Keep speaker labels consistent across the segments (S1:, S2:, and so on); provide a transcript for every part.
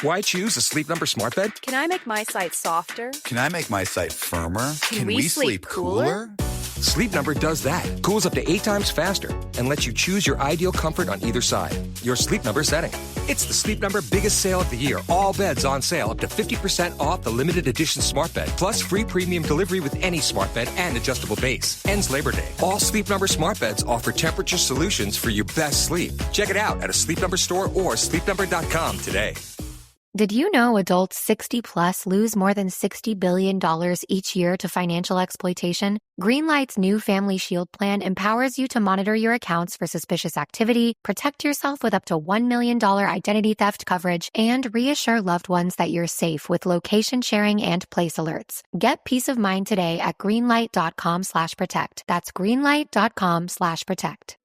S1: Why choose a Sleep Number smart bed?
S2: Can I make my site softer?
S3: Can I make my site firmer?
S2: Can we sleep cooler?
S1: Sleep Number does that. Cools up to 8 times faster and lets you choose your ideal comfort on either side. Your Sleep Number setting. It's the Sleep Number biggest sale of the year. All beds on sale up to 50% off the limited edition smart bed. Plus free premium delivery with any smart bed and adjustable base. Ends Labor Day. All Sleep Number smart beds offer temperature solutions for your best sleep. Check it out at a Sleep Number store or sleepnumber.com today.
S4: Did you know adults 60 plus lose more than $60 billion each year to financial exploitation? Greenlight's new Family Shield plan empowers you to monitor your accounts for suspicious activity, protect yourself with up to $1 million identity theft coverage, and reassure loved ones that you're safe with location sharing and place alerts. Get peace of mind today at greenlight.com/protect. That's greenlight.com/protect.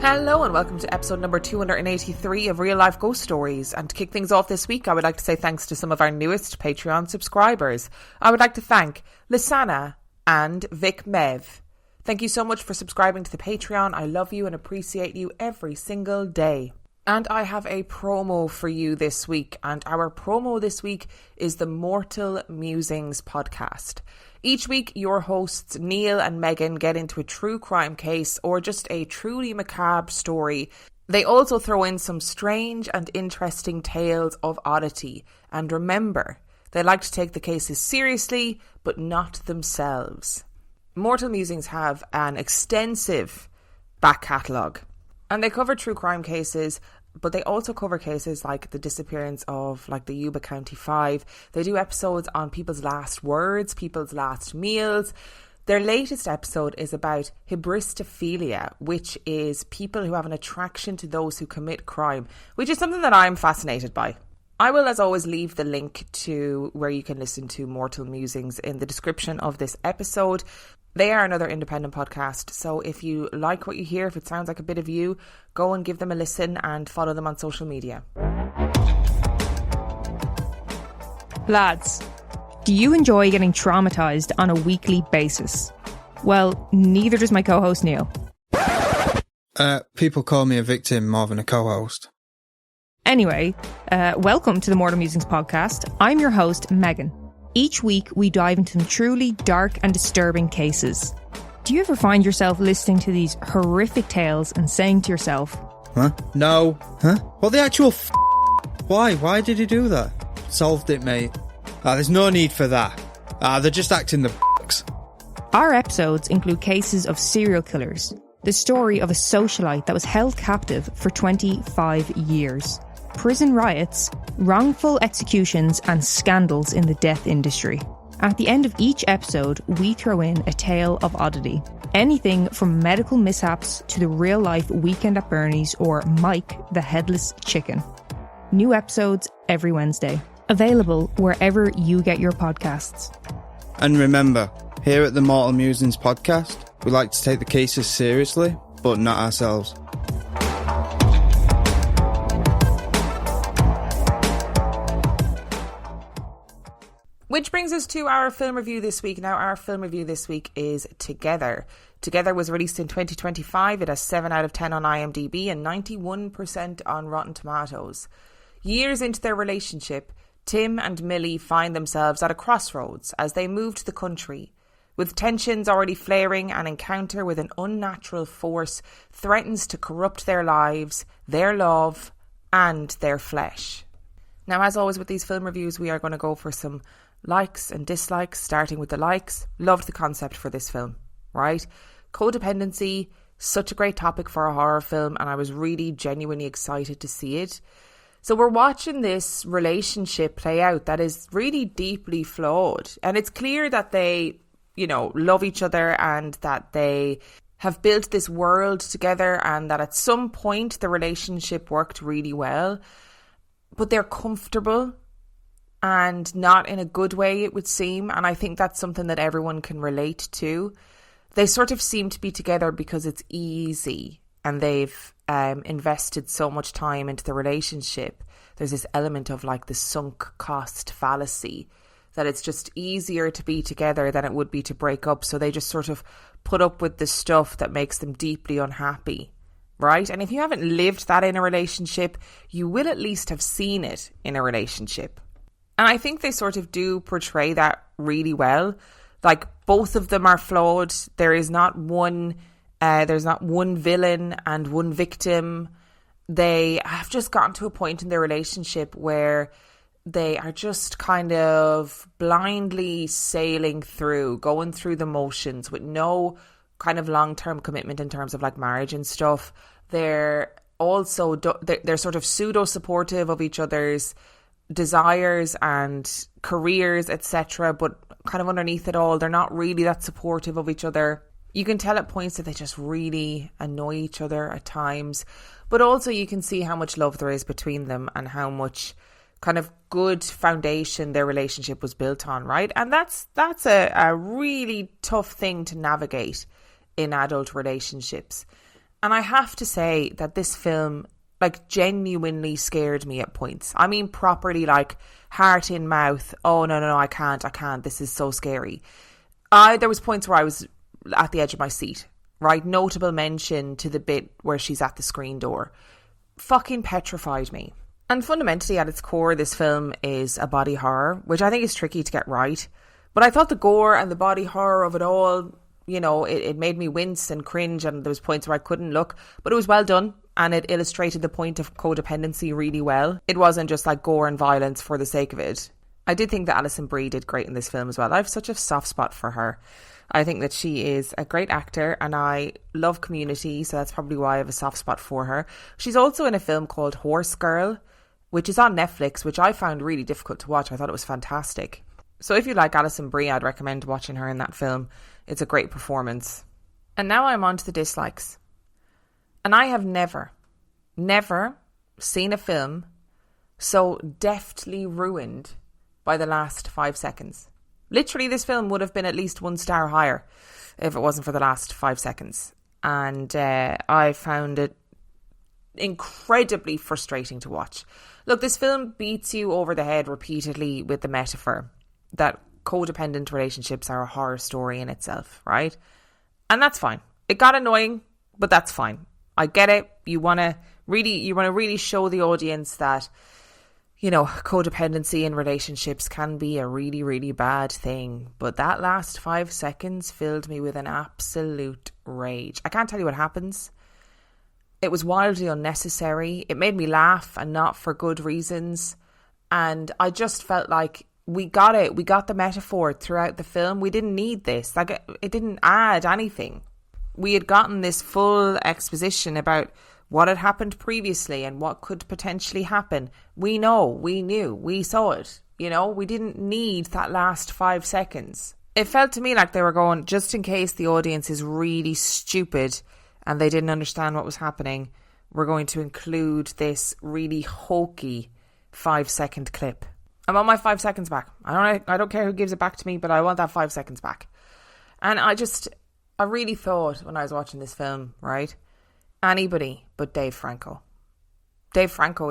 S5: Hello and welcome to episode number 283 of Real Life Ghost Stories. And to kick things off this week, I would like to say thanks to some of our newest Patreon subscribers. I would like to thank Lisana and Vic Mev. Thank you so much for subscribing to the Patreon. I love you and appreciate you every single day. And I have a promo for you this week. And our promo this week is the Mortal Musings podcast. Each week, your hosts Neil and Megan get into a true crime case or just a truly macabre story. They also throw in some strange and interesting tales of oddity. And remember, they like to take the cases seriously, but not themselves. Mortal Musings have an extensive back catalogue. And they cover true crime cases, but they also cover cases like the disappearance of the Yuba County Five. They do episodes on people's last words, people's last meals. Their latest episode is about hybristophilia, which is people who have an attraction to those who commit crime, which is something that I'm fascinated by. I will, as always, leave the link to where you can listen to Mortal Musings in the description of this episode. They are another independent podcast, so if you like what you hear, if it sounds like a bit of you, go and give them a listen and follow them on social media.
S6: Lads, do you enjoy getting traumatised on a weekly basis? Well, neither does my co-host Neil.
S7: People call me a victim more than a co-host.
S6: Anyway, welcome to the Mortal Musings podcast. I'm your host, Megan. Each week, we dive into some truly dark and disturbing cases. Do you ever find yourself listening to these horrific tales and saying to yourself,
S7: Huh? No. Huh? What the actual Why? Why did he do that? Solved it, mate. There's no need for that. They're just acting the
S6: Our episodes include cases of serial killers, the story of a socialite that was held captive for 25 years, prison riots, wrongful executions, and scandals in the death industry. At the end of each episode, we throw in a tale of oddity. Anything from medical mishaps to the real-life Weekend at Bernie's or Mike the Headless Chicken. New episodes every Wednesday. Available wherever you get your podcasts.
S7: And remember, here at the Mortal Musings podcast, we like to take the cases seriously, but not ourselves.
S5: Which brings us to our film review this week. Now, our film review this week is Together. Together was released in 2025. It has 7 out of 10 on IMDb and 91% on Rotten Tomatoes. Years into their relationship, Tim and Millie find themselves at a crossroads as they move to the country. With tensions already flaring, an encounter with an unnatural force threatens to corrupt their lives, their love, and their flesh. Now, as always with these film reviews, we are going to go for some likes and dislikes, starting with the likes. Loved the concept for this film, right? Codependency, such a great topic for a horror film, and I was really genuinely excited to see it. So we're watching this relationship play out that is really deeply flawed, and it's clear that they, love each other and that they have built this world together and that at some point the relationship worked really well, but they're comfortable and not in a good way, it would seem. And I think that's something that everyone can relate to. They sort of seem to be together because it's easy and they've invested so much time into the relationship. There's this element of like the sunk cost fallacy, that it's just easier to be together than it would be to break up. So they just sort of put up with the stuff that makes them deeply unhappy, right? And if you haven't lived that in a relationship, you will at least have seen it in a relationship. And I think they sort of do portray that really well. Like, both of them are flawed. There's not one villain and one victim. They have just gotten to a point in their relationship where they are just kind of blindly sailing through, going through the motions with no kind of long-term commitment in terms of like marriage and stuff. They're also, they're sort of pseudo-supportive of each other's desires and careers, etc. But kind of underneath it all, they're not really that supportive of each other. You can tell at points that they just really annoy each other at times. But also you can see how much love there is between them and how much kind of good foundation their relationship was built on, right? And that's a really tough thing to navigate in adult relationships. And I have to say that this film like genuinely scared me at points. I mean, properly, like heart in mouth. Oh no, I can't. This is so scary. There was points where I was at the edge of my seat, right? Notable mention to the bit where she's at the screen door. Fucking petrified me. And fundamentally, at its core, this film is a body horror, which I think is tricky to get right. But I thought the gore and the body horror of it all, you know, it made me wince and cringe, and there was points where I couldn't look. But it was well done, and it illustrated the point of codependency really well. It wasn't just like gore and violence for the sake of it. I did think that Alison Brie did great in this film as well. I have such a soft spot for her. I think that she is a great actor, and I love Community, so that's probably why I have a soft spot for her. She's also in a film called Horse Girl, which is on Netflix, which I found really difficult to watch. I thought it was fantastic. So if you like Alison Brie, I'd recommend watching her in that film. It's a great performance. And now I'm on to the dislikes. And I have never seen a film so deftly ruined by the last 5 seconds. Literally, this film would have been at least 1 star higher if it wasn't for the last 5 seconds. And I found it incredibly frustrating to watch. Look, this film beats you over the head repeatedly with the metaphor that codependent relationships are a horror story in itself, right? And that's fine. It got annoying, but that's fine. I get it. You want to really show the audience that, you know, codependency in relationships can be a really, really bad thing. But that last 5 seconds filled me with an absolute rage. I can't tell you what happens. It was wildly unnecessary. It made me laugh, and not for good reasons. And I just felt like we got it. We got the metaphor throughout the film. We didn't need this. Like, it didn't add anything. We had gotten this full exposition about what had happened previously and what could potentially happen. We knew, we saw it. You know, we didn't need that last 5 seconds. It felt to me like they were going, just in case the audience is really stupid and they didn't understand what was happening, we're going to include this really hokey 5 second clip. I want my 5 seconds back. I don't care who gives it back to me, but I want that 5 seconds back. And I really thought when I was watching this film, right, anybody but Dave Franco. Dave Franco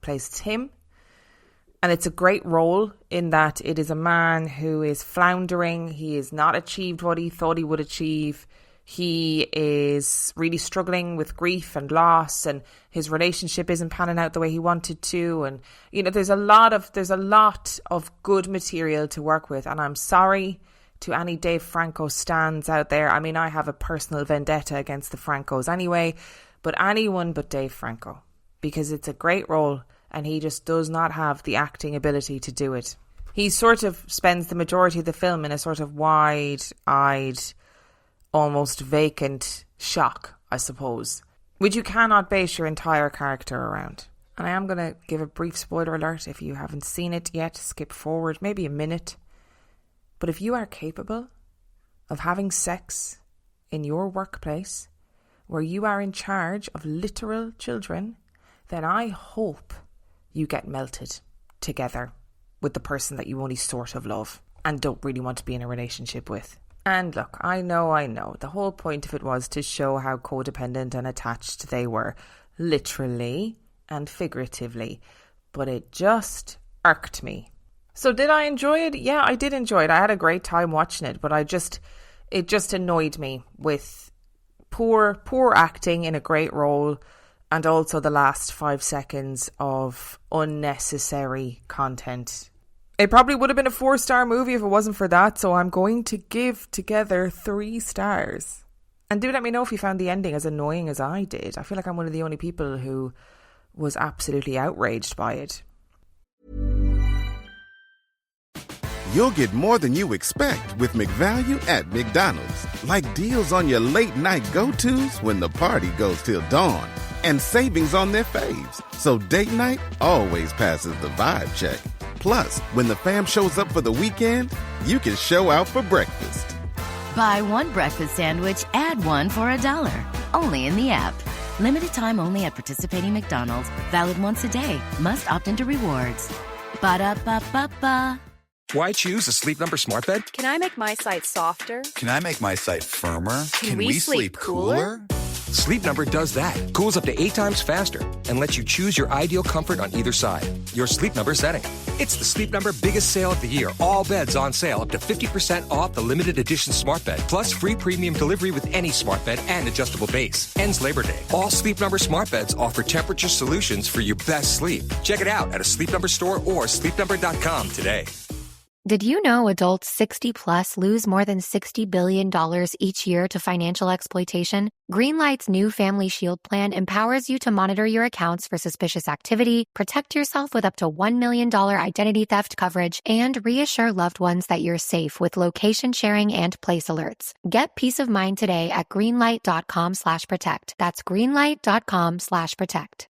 S5: plays Tim, and it's a great role in that it is a man who is floundering. He has not achieved what he thought he would achieve. He is really struggling with grief and loss, and his relationship isn't panning out the way he wanted to. And, you know, there's a lot of good material to work with. And I'm sorry to any Dave Franco stans out there. I mean, I have a personal vendetta against the Francos anyway, but anyone but Dave Franco, because it's a great role and he just does not have the acting ability to do it. He sort of spends the majority of the film in a sort of wide-eyed, almost vacant shock, I suppose, which you cannot base your entire character around. And I am going to give a brief spoiler alert. If you haven't seen it yet, skip forward maybe a minute. But if you are capable of having sex in your workplace where you are in charge of literal children, then I hope you get melted together with the person that you only sort of love and don't really want to be in a relationship with. And look, I know. The whole point of it was to show how codependent and attached they were, literally and figuratively. But it just irked me. So did I enjoy it? Yeah, I did enjoy it. I had a great time watching it, but it just annoyed me with poor acting in a great role, and also the last 5 seconds of unnecessary content. It probably would have been a 4-star movie if it wasn't for that, so I'm going to give Together 3 stars. And do let me know if you found the ending as annoying as I did. I feel like I'm one of the only people who was absolutely outraged by it.
S8: You'll get more than you expect with McValue at McDonald's. Like deals on your late night go-tos when the party goes till dawn. And savings on their faves. So date night always passes the vibe check. Plus, when the fam shows up for the weekend, you can show out for breakfast.
S9: Buy one breakfast sandwich, add one for $1. Only in the app. Limited time only at participating McDonald's. Valid once a day. Must opt into rewards. Ba-da-ba-ba-ba.
S1: Why choose a Sleep Number smart bed?
S2: Can I make my site softer?
S3: Can I make my site firmer?
S2: Can we sleep cooler?
S1: Sleep Number does that. Cools up to 8 times faster and lets you choose your ideal comfort on either side. Your Sleep Number setting. It's the Sleep Number biggest sale of the year. All beds on sale up to 50% off the limited edition smart bed. Plus free premium delivery with any smart bed and adjustable base. Ends Labor Day. All Sleep Number smart beds offer temperature solutions for your best sleep. Check it out at a Sleep Number store or sleepnumber.com today.
S4: Did you know adults 60 plus lose more than $60 billion each year to financial exploitation? Greenlight's new Family Shield plan empowers you to monitor your accounts for suspicious activity, protect yourself with up to $1 million identity theft coverage, and reassure loved ones that you're safe with location sharing and place alerts. Get peace of mind today at greenlight.com/protect. That's greenlight.com/protect.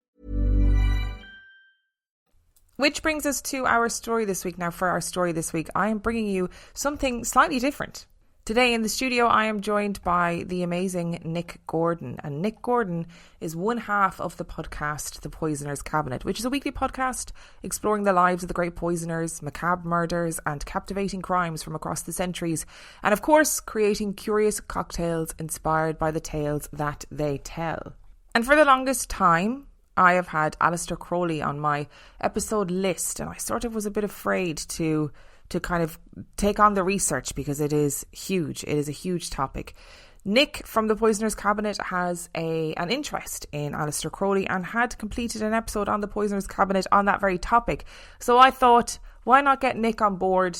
S5: Which brings us to our story this week. Now, for our story this week, I am bringing you something slightly different. Today in the studio, I am joined by the amazing Nick Gordon. And Nick Gordon is one half of the podcast The Poisoner's Cabinet, which is a weekly podcast exploring the lives of the great poisoners, macabre murders, and captivating crimes from across the centuries. And of course, creating curious cocktails inspired by the tales that they tell. And for the longest time, I have had Aleister Crowley on my episode list, and I sort of was a bit afraid to kind of take on the research because it is huge. It is a huge topic. Nick from The Poisoner's Cabinet has an interest in Aleister Crowley and had completed an episode on The Poisoner's Cabinet on that very topic. So I thought, why not get Nick on board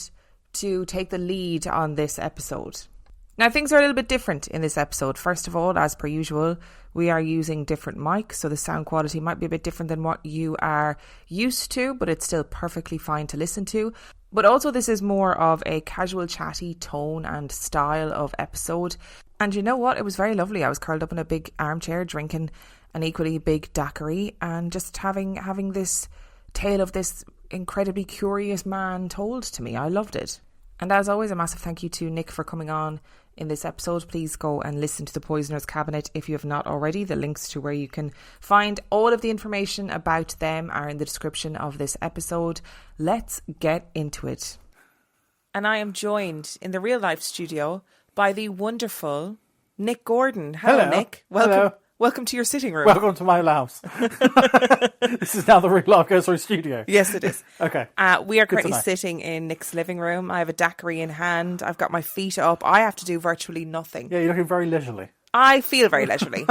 S5: to take the lead on this episode? Now, things are a little bit different in this episode. First of all, as per usual, we are using different mics, so the sound quality might be a bit different than what you are used to, but it's still perfectly fine to listen to. But also, this is more of a casual, chatty tone and style of episode. And you know what? It was very lovely. I was curled up in a big armchair, drinking an equally big daiquiri, and just having this tale of this incredibly curious man told to me. I loved it. And as always, a massive thank you to Nick for coming on in this episode. Please go and listen to The Poisoner's Cabinet if you have not already. The links to where you can find all of the information about them are in the description of this episode. Let's get into it. And I am joined in the real life studio by the wonderful Nick Gordon. Hello. Nick. Welcome.
S10: Hello.
S5: Welcome to your sitting room.
S10: Welcome to my house. This is now the Real Life Goes Through studio.
S5: Yes, it is.
S10: Okay.
S5: We are currently sitting in Nick's living room. I have a daiquiri in hand. I've got my feet up. I have to do virtually nothing.
S10: Yeah, you're looking very leisurely.
S5: I feel very leisurely.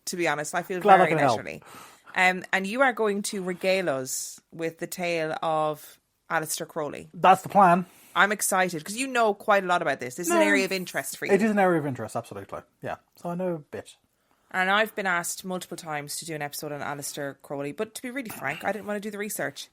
S5: To be honest, I feel very leisurely. And you are going to regale us with the tale of Aleister Crowley.
S10: That's the plan.
S5: I'm excited because you know quite a lot about this. This is an area of interest for you.
S10: It is an area of interest, absolutely. Yeah. So I know a bit.
S5: And I've been asked multiple times to do an episode on Aleister Crowley, but to be really frank, I didn't want to do the research.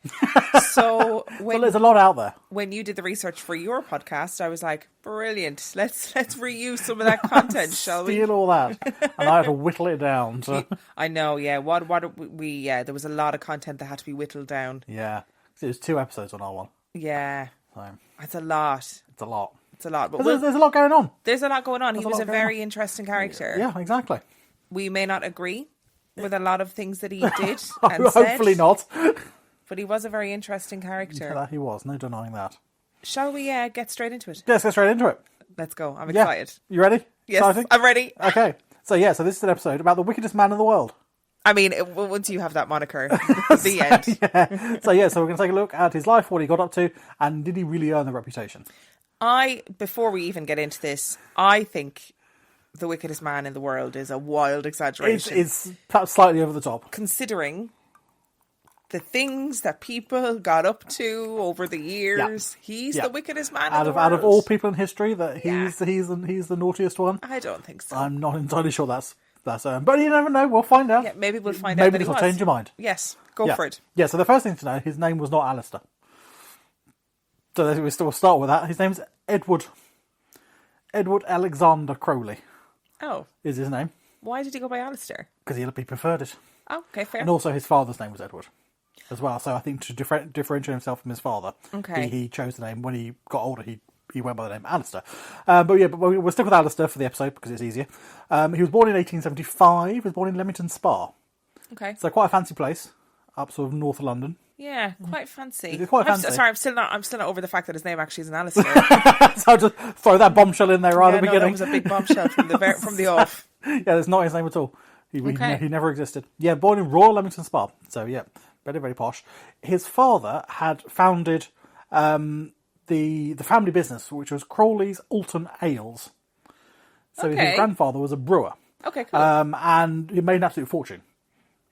S5: So
S10: well, there's a lot out there.
S5: When you did the research for your podcast, I was like, brilliant. Let's reuse some of that content, shall we?
S10: Steal all that, and I had to whittle it down. So.
S5: I know, yeah. There was a lot of content that had to be whittled down.
S10: Yeah, it was 2 episodes on our one.
S5: Yeah,
S10: so.
S5: It's a lot.
S10: It's a lot.
S5: It's a lot. But
S10: there's a lot going on.
S5: There's a lot going on. He was a very interesting character.
S10: Yeah, exactly.
S5: We may not agree with a lot of things that he did and said.
S10: Hopefully not.
S5: but he was a very interesting character.
S10: Yeah, he was, no denying that.
S5: Shall we get straight into it?
S10: Let's get straight into it.
S5: Let's go. I'm excited.
S10: You ready?
S5: Yes,
S10: Exciting?
S5: I'm ready.
S10: Okay. So this is an episode about the wickedest man in the world.
S5: I mean, once you have that moniker, the end.
S10: Yeah. So we're going to take a look at his life, what he got up to, and did he really earn the reputation?
S5: Before we even get into this, I think the wickedest man in the world is a wild exaggeration.
S10: It's perhaps slightly over the top.
S5: Considering the things that people got up to over the years, he's the wickedest man in the world.
S10: Out of all people in history, that he's the naughtiest one.
S5: I don't think so.
S10: I'm not entirely sure that's but you never know. We'll find out.
S5: Yeah, maybe we'll find out.
S10: Maybe this will change your mind.
S5: Yes, go for it.
S10: Yeah. So the first thing to know, his name was not Aleister. So we'll start with that. His name's Edward. Edward Alexander Crowley.
S5: Oh,
S10: is his name.
S5: Why did he go by Aleister?
S10: Because he preferred it.
S5: Oh, okay, fair.
S10: And also his father's name was Edward as well. So I think to differentiate himself from his father, he chose the name. When he got older, he went by the name Aleister. But we'll stick with Aleister for the episode because it's easier. He was born in 1875. He was born in Leamington Spa. Okay. So quite a fancy place up sort of north of London.
S5: Yeah, quite fancy.
S10: It's quite fancy.
S5: I'm still not over the fact that his name actually is an Aleister.
S10: So I'll just throw that bombshell in there right at the beginning.
S5: That was a big bombshell from the off.
S10: Yeah, that's not his name at all. He never existed. Yeah, born in Royal Leamington Spa. So yeah, very, very posh. His father had founded the family business, which was Crowley's Alton Ales. So his grandfather was a brewer. Okay, cool. And he made an absolute fortune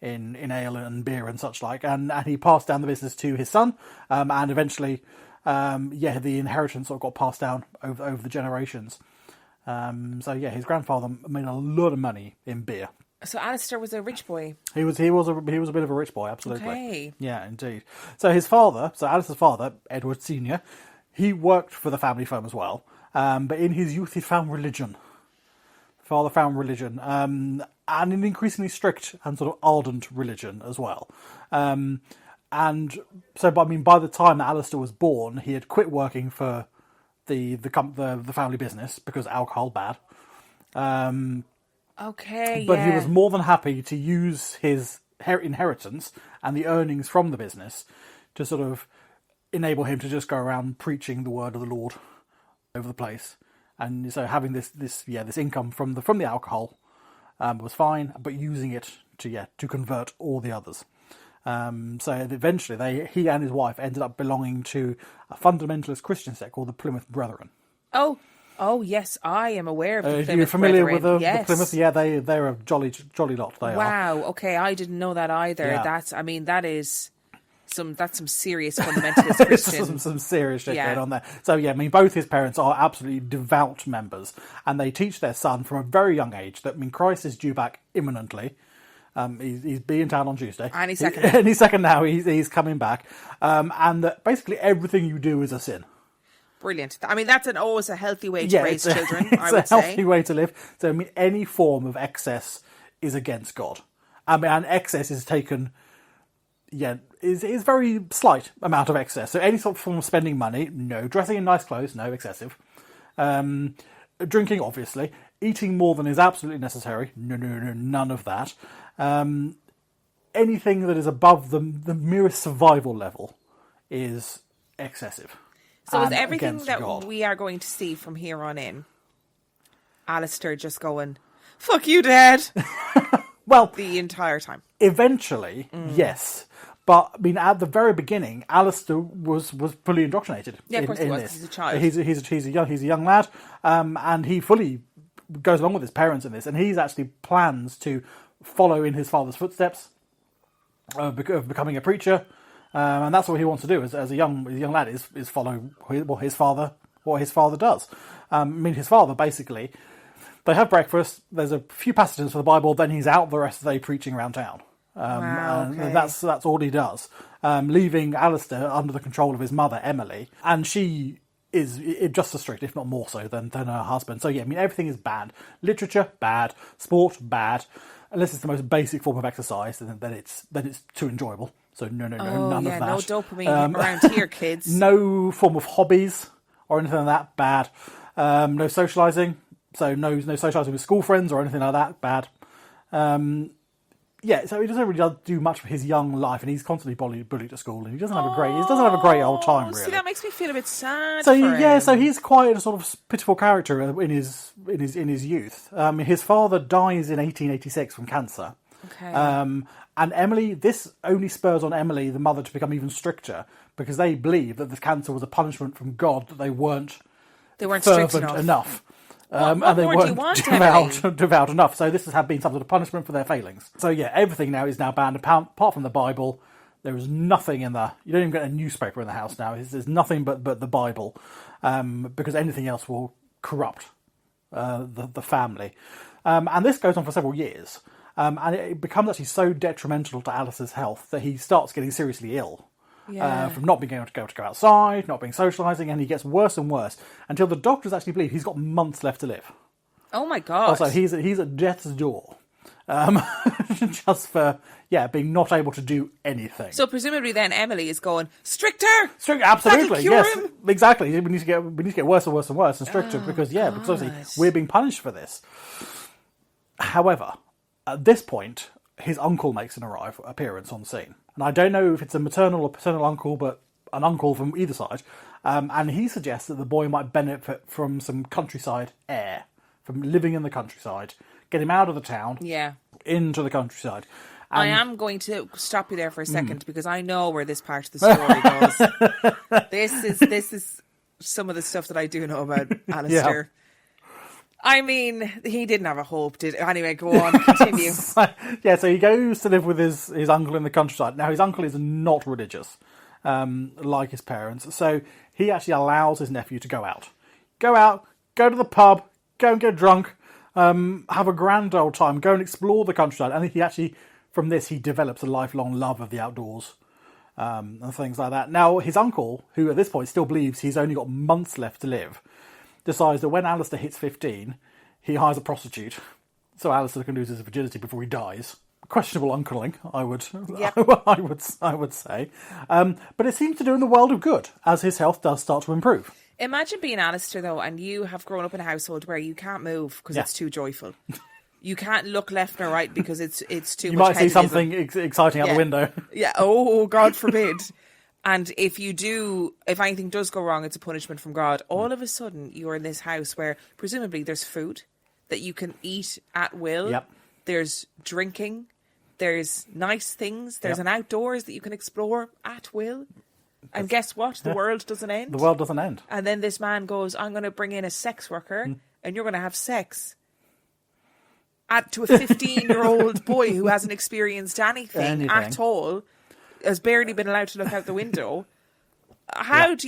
S10: in ale and beer and such like, and he passed down the business to his son, and eventually, the inheritance sort of got passed down over the generations. His grandfather made a lot of money in beer.
S5: So Aleister was a rich boy.
S10: He was a bit of a rich boy, absolutely.
S5: Okay.
S10: Yeah, indeed. So Aleister's father, Edward Senior, he worked for the family firm as well. But in his youth, he found religion. Father found religion, and an increasingly strict and sort of ardent religion as well. By the time that Aleister was born, he had quit working for the family business because alcohol bad. But he was more than happy to use his inheritance and the earnings from the business to sort of enable him to just go around preaching the word of the Lord over the place. And so having this income from the alcohol was fine, but using it to convert all the others. So eventually he and his wife ended up belonging to a fundamentalist Christian sect called the Plymouth Brethren.
S5: Oh yes, I am aware of the Plymouth
S10: You're familiar
S5: Brethren.
S10: with the Plymouth? Yeah, they're a jolly lot. They are.
S5: Wow. Okay, I didn't know that either. Yeah. That's some serious fundamentalist Christian.
S10: some serious shit going on there. So both his parents are absolutely devout members, and they teach their son from a very young age that Christ is due back imminently. He's being in town on Tuesday.
S5: And he's second.
S10: And he's second now. He's coming back. And that basically everything you do is a sin.
S5: Brilliant. I mean, that's always a healthy way to raise children, I would
S10: say. It's a healthy way to live. So, any form of excess is against God. And excess is taken... is very slight amount of excess. So any sort of form of spending money, no. Dressing in nice clothes, no. Excessive. Drinking, obviously. Eating more than is absolutely necessary, no, none of that. Anything that is above the merest survival level is excessive.
S5: So is everything that we are going to see from here on in, Aleister just going, fuck you, Dad,
S10: well,
S5: the entire time?
S10: Eventually, yes. But, at the very beginning, Aleister was fully indoctrinated.
S5: Yeah, of course he was.
S10: This.
S5: He's a child.
S10: He's a young lad, and he fully goes along with his parents in this, and he's actually plans to follow in his father's footsteps of becoming a preacher. And that's what he wants to do as a young lad is follow what his father does. His father basically, they have breakfast. There's a few passages for the Bible. Then he's out the rest of the day preaching around town. And that's all he does. Leaving Aleister under the control of his mother Emily, and she is just as strict, if not more so, than her husband. So everything is bad. Literature bad. Sport bad. Unless it's the most basic form of exercise, then it's too enjoyable. So none of that.
S5: No dopamine around here, kids.
S10: No form of hobbies or anything like that, bad. No socialising, so no socialising with school friends or anything like that, bad. Yeah, so he doesn't really do much for his young life, and he's constantly bullied at school, and he doesn't have a great old time, really.
S5: See, that makes me feel a bit sad.
S10: So
S5: for
S10: yeah,
S5: him.
S10: so he's quite a sort of pitiful character in his youth. His father dies in 1886 from cancer.
S5: Okay.
S10: And Emily, this only spurs on Emily, the mother, to become even stricter, because they believe that this cancer was a punishment from God, that they weren't
S5: strict
S10: fervent enough.
S5: What
S10: and they
S5: more do you
S10: weren't
S5: want,
S10: devout enough. So this has been some sort of punishment for their failings. So yeah, everything now is now banned, apart from the Bible. There is nothing in the... You don't even get a newspaper in the house now. There's nothing but the Bible, because anything else will corrupt the family. And this goes on for several years. And it becomes actually so detrimental to Aleister's health that he starts getting seriously ill. From not being able to go outside, not being socialising, and he gets worse and worse until the doctors actually believe he's got months left to live.
S5: Oh my God.
S10: Also, he's at death's door. Just for, being not able to do anything.
S5: So presumably then Emily is going, stricter!
S10: Absolutely, yes.
S5: Him.
S10: Exactly. We need to get worse and worse and worse and stricter because obviously we're being punished for this. However, at this point, his uncle makes an appearance on the scene. And I don't know if it's a maternal or paternal uncle, but an uncle from either side. And he suggests that the boy might benefit from some countryside air, from living in the countryside, get him out of the town, into the countryside.
S5: I am going to stop you there for a second because I know where this part of the story goes. This is some of the stuff that I do know about Aleister.
S10: Yeah.
S5: I mean, he didn't have a hope, did he? Anyway, go on, continue.
S10: So he goes to live with his uncle in the countryside. Now, his uncle is not religious, like his parents, so he actually allows his nephew to go out. Go to the pub, go and get drunk, have a grand old time, go and explore the countryside. And he actually, from this, he develops a lifelong love of the outdoors and things like that. Now, his uncle, who at this point still believes he's only got months left to live, decides that when Aleister hits 15, he hires a prostitute, so Aleister can lose his virginity before he dies. Questionable uncling, I would say. But it seems to do him the world of good, as his health does start to improve.
S5: Imagine being Aleister, though, and you have grown up in a household where you can't move because it's too joyful. You can't look left or right because it's too much.
S10: You might see
S5: hedonism.
S10: something exciting out the window.
S5: Yeah, oh, God forbid. And if anything does go wrong, it's a punishment from God. All of a sudden, you're in this house where presumably there's food that you can eat at will.
S10: Yep.
S5: There's drinking. There's nice things. There's an outdoors that you can explore at will. And guess what? The world doesn't end.
S10: The world doesn't end.
S5: And then this man goes, I'm going to bring in a sex worker and you're going to have sex. To a 15-year-old boy who hasn't experienced anything at all. Has barely been allowed to look out the window. How does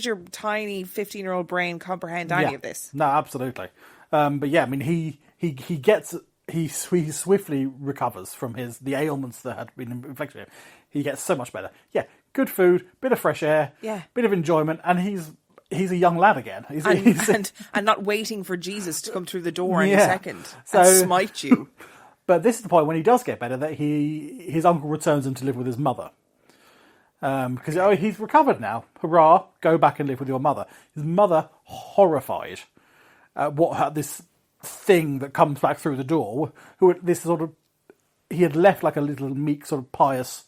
S5: your tiny 15-year-old brain comprehend any of this?
S10: No, absolutely. But yeah, I mean, he swiftly recovers from the ailments that had been inflicted him. He gets so much better. Yeah, good food, bit of fresh air, bit of enjoyment, and he's a young lad again.
S5: And not waiting for Jesus to come through the door in a second and smite you.
S10: But this is the point when he does get better that his uncle returns him to live with his mother. Because he's recovered now. Hurrah, go back and live with your mother. His mother, horrified at this thing that comes back through the door, he had left like a little meek, sort of pious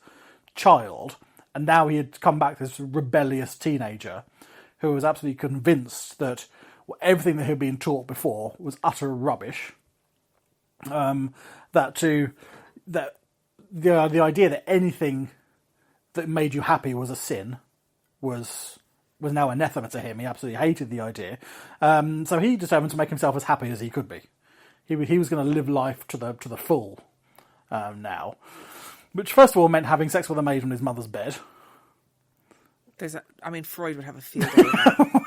S10: child, and now he had come back this rebellious teenager who was absolutely convinced that everything that had been taught before was utter rubbish. The idea that anything that made you happy was a sin was now anathema to him. He absolutely hated the idea. So he determined to make himself as happy as he could be. He was going to live life to the full now, which first of all meant having sex with a maid on his mother's bed.
S5: Freud would have a field day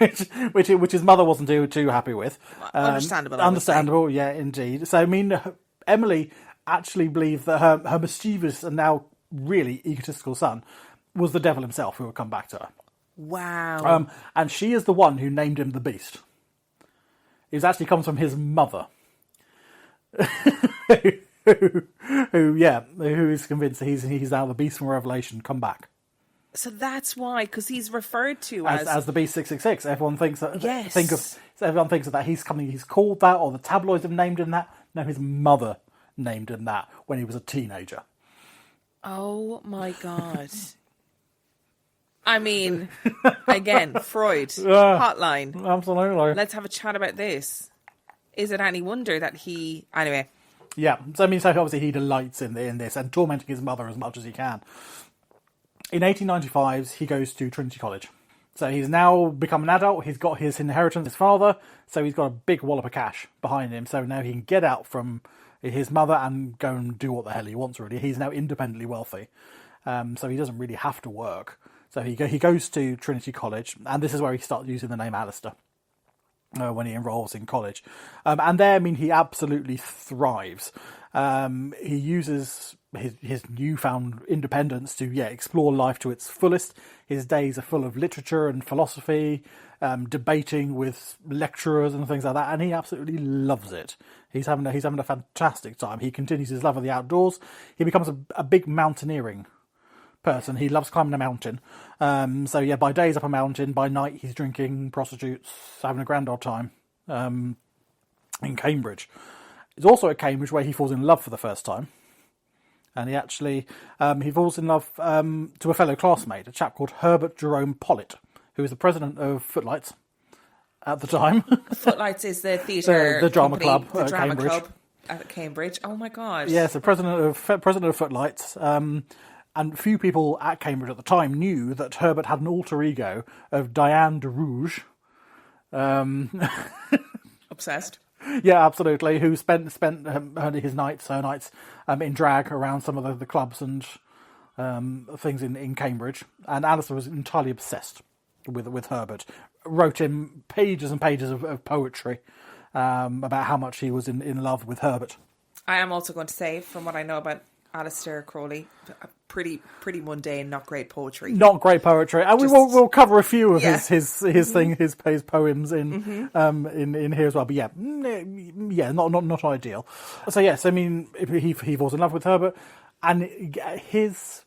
S5: with that.
S10: which his mother wasn't too happy with.
S5: Understandable.
S10: Understandable, yeah, indeed. So I mean, Emily actually believed that her mischievous and now really egotistical son was the devil himself who would come back to her.
S5: Wow.
S10: And she is the one who named him the Beast. It actually comes from his mother, who is convinced that he's now the Beast from Revelation come back.
S5: So that's why, because he's referred to
S10: as the Beast 666. Everyone thinks that.
S5: Yes.
S10: Everyone thinks that he's called that, or the tabloids have named him that. No, his mother named in that when he was a teenager.
S5: Oh my God. I mean, again, Freud, hotline.
S10: Absolutely.
S5: Let's have a chat about this. Is it any wonder that he... Anyway.
S10: Yeah, so I mean, so obviously he delights in this and tormenting his mother as much as he can. In 1895, he goes to Trinity College. So he's now become an adult, he's got his inheritance, his father, so he's got a big wallop of cash behind him, so now he can get out from his mother and go and do what the hell he wants, really. He's now independently wealthy, so he doesn't really have to work. So he goes to Trinity College, and this is where he starts using the name Aleister when he enrolls in college. And there, I mean, he absolutely thrives. He uses his newfound independence to explore life to its fullest. His days are full of literature and philosophy, debating with lecturers and things like that, and he absolutely loves it. He's having a fantastic time. He continues his love of the outdoors. He becomes a big mountaineering person. He loves climbing a mountain. So by day he's up a mountain, by night he's drinking, prostitutes, having a grand old time in Cambridge. It's also at Cambridge where he falls in love for the first time. And he actually he falls in love to a fellow classmate, a chap called Herbert Jerome Pollitt, who was the president of Footlights at the time.
S5: Footlights is the theatre,
S10: the drama
S5: company,
S10: club
S5: the
S10: at
S5: drama
S10: Cambridge.
S5: club at Cambridge. Oh my God!
S10: Yes, the president of Footlights. And few people at Cambridge at the time knew that Herbert had an alter ego of Diane de Rouge.
S5: Obsessed.
S10: Yeah, absolutely. Who spent his nights in drag around some of the clubs and things in Cambridge. And Aleister was entirely obsessed with Herbert. Wrote him pages and pages of poetry about how much he was in love with Herbert.
S5: I am also going to say, from what I know about Aleister Crowley, pretty mundane, not great poetry.
S10: Not great poetry, and we'll cover a few of his poems in here as well. But not ideal. So yes, I mean he falls in love with Herbert, and his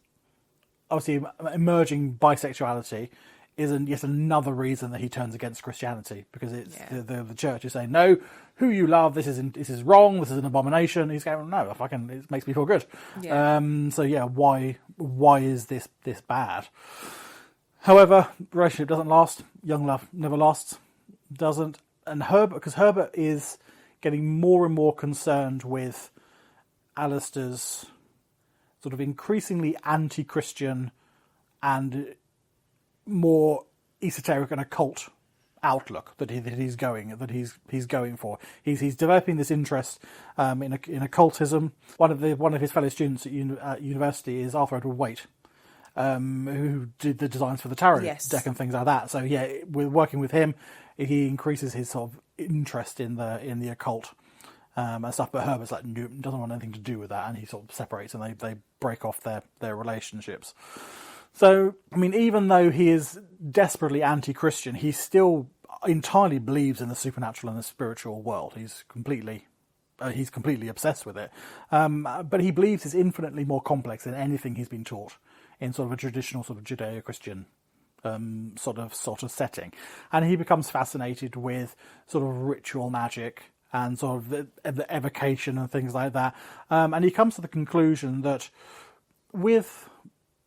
S10: obviously emerging bisexuality is yet another reason that he turns against Christianity, because it's the church is saying, no, who you love, this is wrong, this is an abomination. He's going, no, it makes me feel good. Yeah. Why is this bad? However, relationship doesn't last. Young love never lasts. Doesn't. And because Herbert is getting more and more concerned with Aleister's sort of increasingly anti-Christian and more esoteric and occult outlook that he's going for. He's developing this interest in occultism. One of his fellow students at university is Arthur Edward Waite, who did the designs for the tarot deck and things like that. So we're working with him. He increases his sort of interest in the occult and stuff. But Herbert's like, no, doesn't want anything to do with that, and he sort of separates, and they break off their relationships. So, I mean, even though he is desperately anti-Christian, he still entirely believes in the supernatural and the spiritual world. He's completely obsessed with it. But he believes it's infinitely more complex than anything he's been taught in sort of a traditional sort of Judeo-Christian sort of setting. And he becomes fascinated with sort of ritual magic and sort of the evocation and things like that. And he comes to the conclusion that with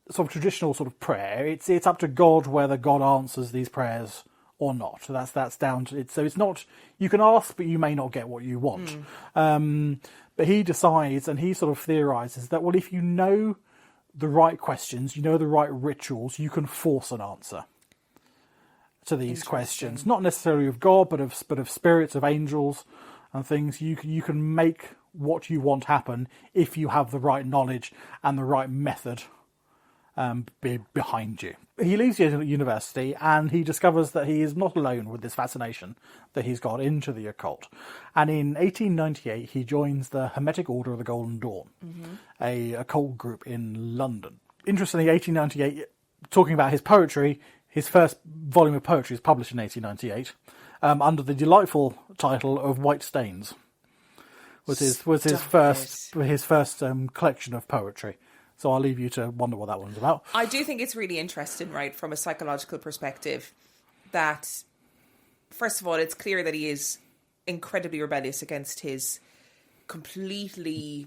S10: sort of traditional sort of prayer, it's up to God whether God answers these prayers or not. So that's down to it. So it's not, you can ask, but you may not get what you want. But he decides, and he sort of theorizes that, well, if you know the right questions, you know the right rituals, you can force an answer to these questions. Not necessarily of God, but of spirits, of angels and things. You can make what you want happen if you have the right knowledge and the right method behind you. He leaves university and he discovers that he is not alone with this fascination that he's got into the occult. And in 1898, he joins the Hermetic Order of the Golden Dawn, a occult group in London. Interestingly, 1898, talking about his poetry, his first volume of poetry is published in 1898 under the delightful title of White Stains. Was his first collection of poetry. So I'll leave you to wonder what that one's about.
S5: I do think it's really interesting, right, from a psychological perspective, that, first of all, it's clear that he is incredibly rebellious against his completely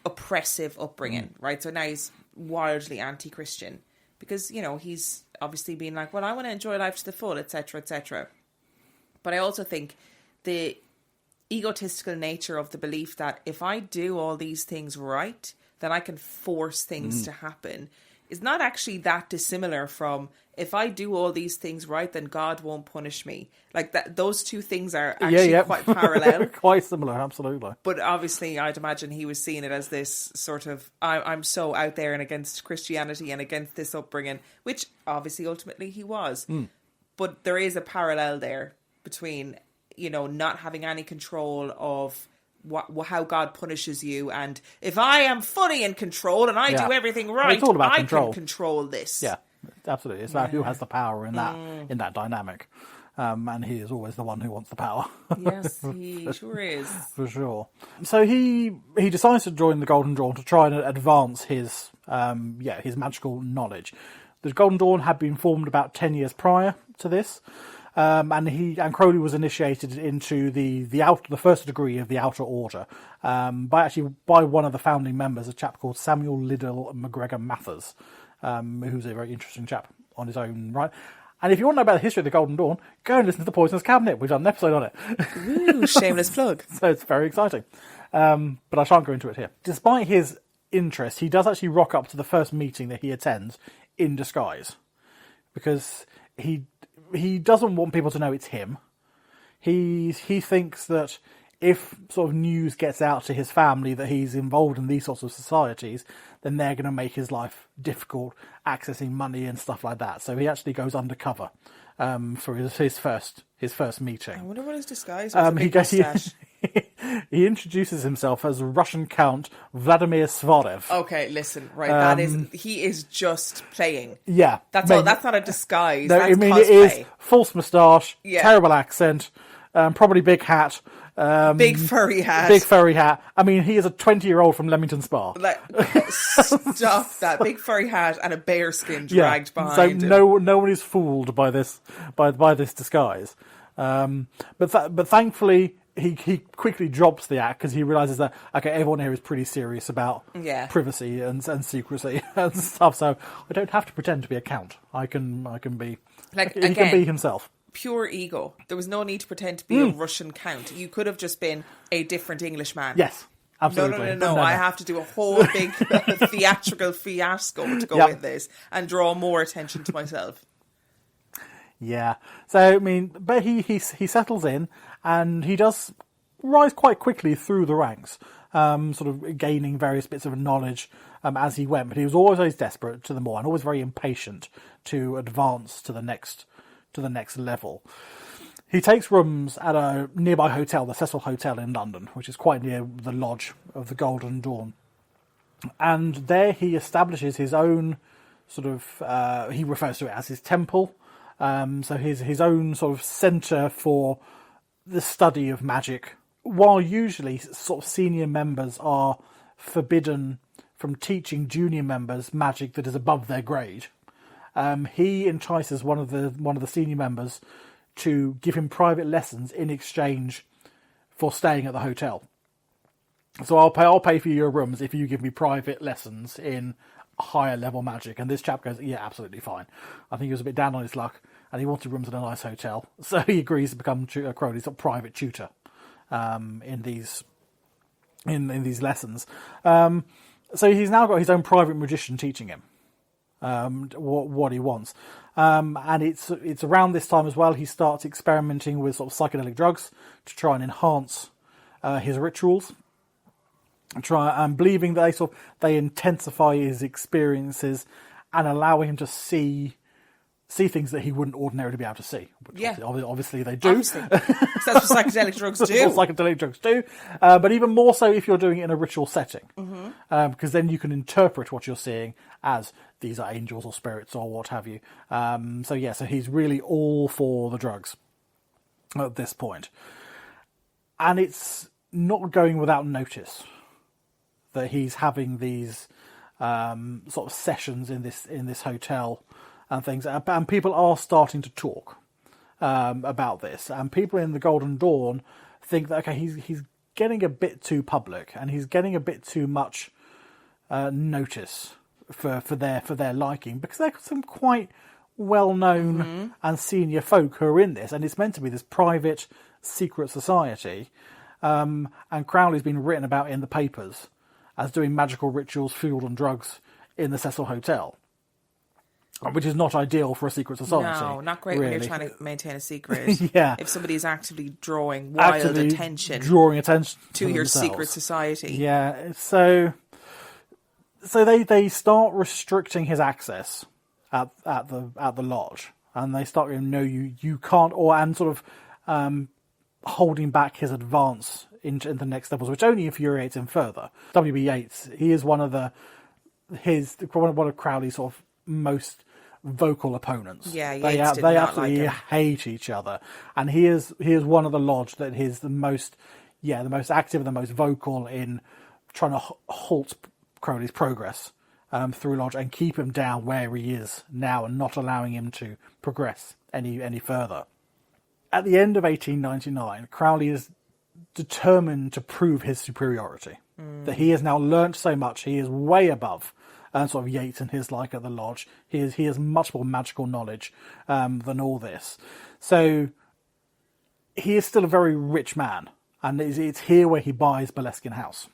S5: oppressive upbringing, right? So now he's wildly anti-Christian because, you know, he's obviously been like, well, I want to enjoy life to the full, etc., etc. But I also think the egotistical nature of the belief that if I do all these things right, then I can force things to happen is not actually that dissimilar from if I do all these things right, then God won't punish me. Like that, those two things are actually quite parallel.
S10: Quite similar, absolutely.
S5: But obviously, I'd imagine he was seeing it as this sort of, I'm so out there and against Christianity and against this upbringing, which obviously ultimately he was. But there is a parallel there between, you know, not having any control of how God punishes you, and if I am fully in control and I do everything right,
S10: it's all about
S5: I
S10: control.
S5: can control this.
S10: Yeah, absolutely. It's about who has the power in that dynamic, and he is always the one who wants the power.
S5: Yes, he sure is.
S10: For sure. So he decides to join the Golden Dawn to try and advance his magical knowledge. The Golden Dawn had been formed about 10 years prior to this. And Crowley was initiated into the first degree of the Outer Order by one of the founding members, a chap called Samuel Liddell MacGregor Mathers, who's a very interesting chap on his own right. And if you want to know about the history of the Golden Dawn, go and listen to the Poisonous Cabinet. We've done an episode on it.
S5: Ooh, shameless plug.
S10: So it's very exciting. But I shan't go into it here. Despite his interest, he does actually rock up to the first meeting that he attends in disguise, because he doesn't want people to know it's him. He thinks that if sort of news gets out to his family that he's involved in these sorts of societies, then they're going to make his life difficult, accessing money and stuff like that. So he actually goes undercover for his first meeting.
S5: I wonder what his disguise was.
S10: He introduces himself as Russian Count Vladimir Svarev.
S5: Okay, listen, right, he is just playing.
S10: Yeah.
S5: That's all. That's not a disguise.
S10: No,
S5: that's cosplay.
S10: It is false moustache, terrible accent, probably big hat.
S5: Big furry hat.
S10: Big furry hat. I mean, he is a 20-year-old from Leamington Spa.
S5: Like, stop that. Big furry hat and a bear skin dragged behind him.
S10: No one is fooled by this disguise. But thankfully, he quickly drops the act because he realizes that, okay, everyone here is pretty serious about privacy and secrecy and stuff. So I don't have to pretend to be a count. I can be like, he can be himself.
S5: Pure ego. There was no need to pretend to be a Russian count. You could have just been a different Englishman.
S10: Yes, absolutely.
S5: No. I have to do a whole big theatrical fiasco to go in this and draw more attention to myself.
S10: Yeah. So, I mean, but he settles in, and he does rise quite quickly through the ranks, sort of gaining various bits of knowledge as he went. But he was always desperate to the more, and always very impatient to advance to the next level. He takes rooms at a nearby hotel, the Cecil Hotel in London, which is quite near the lodge of the Golden Dawn. And there he establishes his own sort of, he refers to it as his temple, so his own sort of centre for the study of magic. While usually sort of senior members are forbidden from teaching junior members magic that is above their grade, he entices one of the senior members to give him private lessons in exchange for staying at the hotel. So I'll pay for your rooms if you give me private lessons in higher level magic. And this chap goes, yeah, absolutely fine. I think he was a bit down on his luck, and he wanted rooms in a nice hotel, so he agrees to become Crowley's private tutor in these lessons. So he's now got his own private magician teaching him what he wants, and it's around this time as well he starts experimenting with sort of psychedelic drugs to try and enhance his rituals, believing that they intensify his experiences and allow him to see things that he wouldn't ordinarily be able to see. Which obviously they do. Obviously.
S5: That's what psychedelic drugs do.
S10: That's what psychedelic drugs do. But even more so if you're doing it in a ritual setting. Because then you can interpret what you're seeing as these are angels or spirits or what have you. So he's really all for the drugs at this point. And it's not going without notice that he's having these sort of sessions in this hotel and things, and people are starting to talk about this, and people in the Golden Dawn think that, okay, he's getting a bit too public, and he's getting a bit too much notice for their liking, because they're some quite well-known and senior folk who are in this, and it's meant to be this private secret society. And Crowley's been written about in the papers as doing magical rituals fueled on drugs in the Cecil Hotel, which is not ideal for a secret society.
S5: No, not great when you're trying to maintain a secret.
S10: Yeah.
S5: If somebody's actively drawing wild attention
S10: to
S5: your
S10: themselves.
S5: secret society.
S10: Yeah, so they start restricting his access at the lodge, and they start going, no, you can't, and sort of holding back his advance into the next levels, which only infuriates him further. W.B. Yeats, he is one of Crowley's sort of most vocal opponents.
S5: Yeah,
S10: they absolutely hate each other, and he is one of the lodge that is the most active and the most vocal in trying to halt Crowley's progress through lodge and keep him down where he is now and not allowing him to progress any further. At the end of 1899, Crowley is determined to prove his superiority. That he has now learnt so much, he is way above sort of Yeats and his like at the lodge. He has much more magical knowledge than all this. So he is still a very rich man, and it's here where he buys Boleskine House.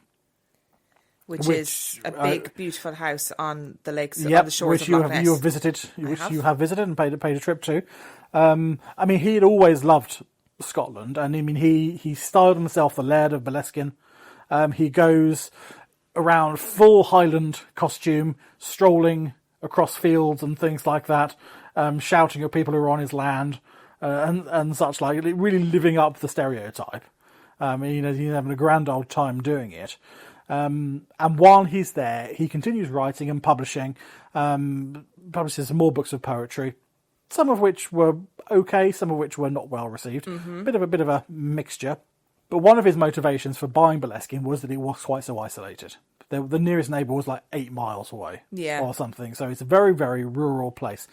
S5: Which is a big, beautiful house on the lakes, on
S10: yep,
S5: the shores
S10: which
S5: of Loch Ness.
S10: you have visited and paid a trip to. I mean, he had always loved Scotland, and I mean, he styled himself the Laird of Boleskine. He goes around full Highland costume, strolling across fields and things like that, shouting at people who are on his land, and such like, really living up the stereotype. He's having a grand old time doing it. And while he's there, he continues writing and publishing, publishes some more books of poetry, some of which were okay, some of which were not well received. Bit of a mixture. But one of his motivations for buying Boleskine was that it was quite so isolated. The nearest neighbour was like 8 miles away, or something. So it's a very, very rural place.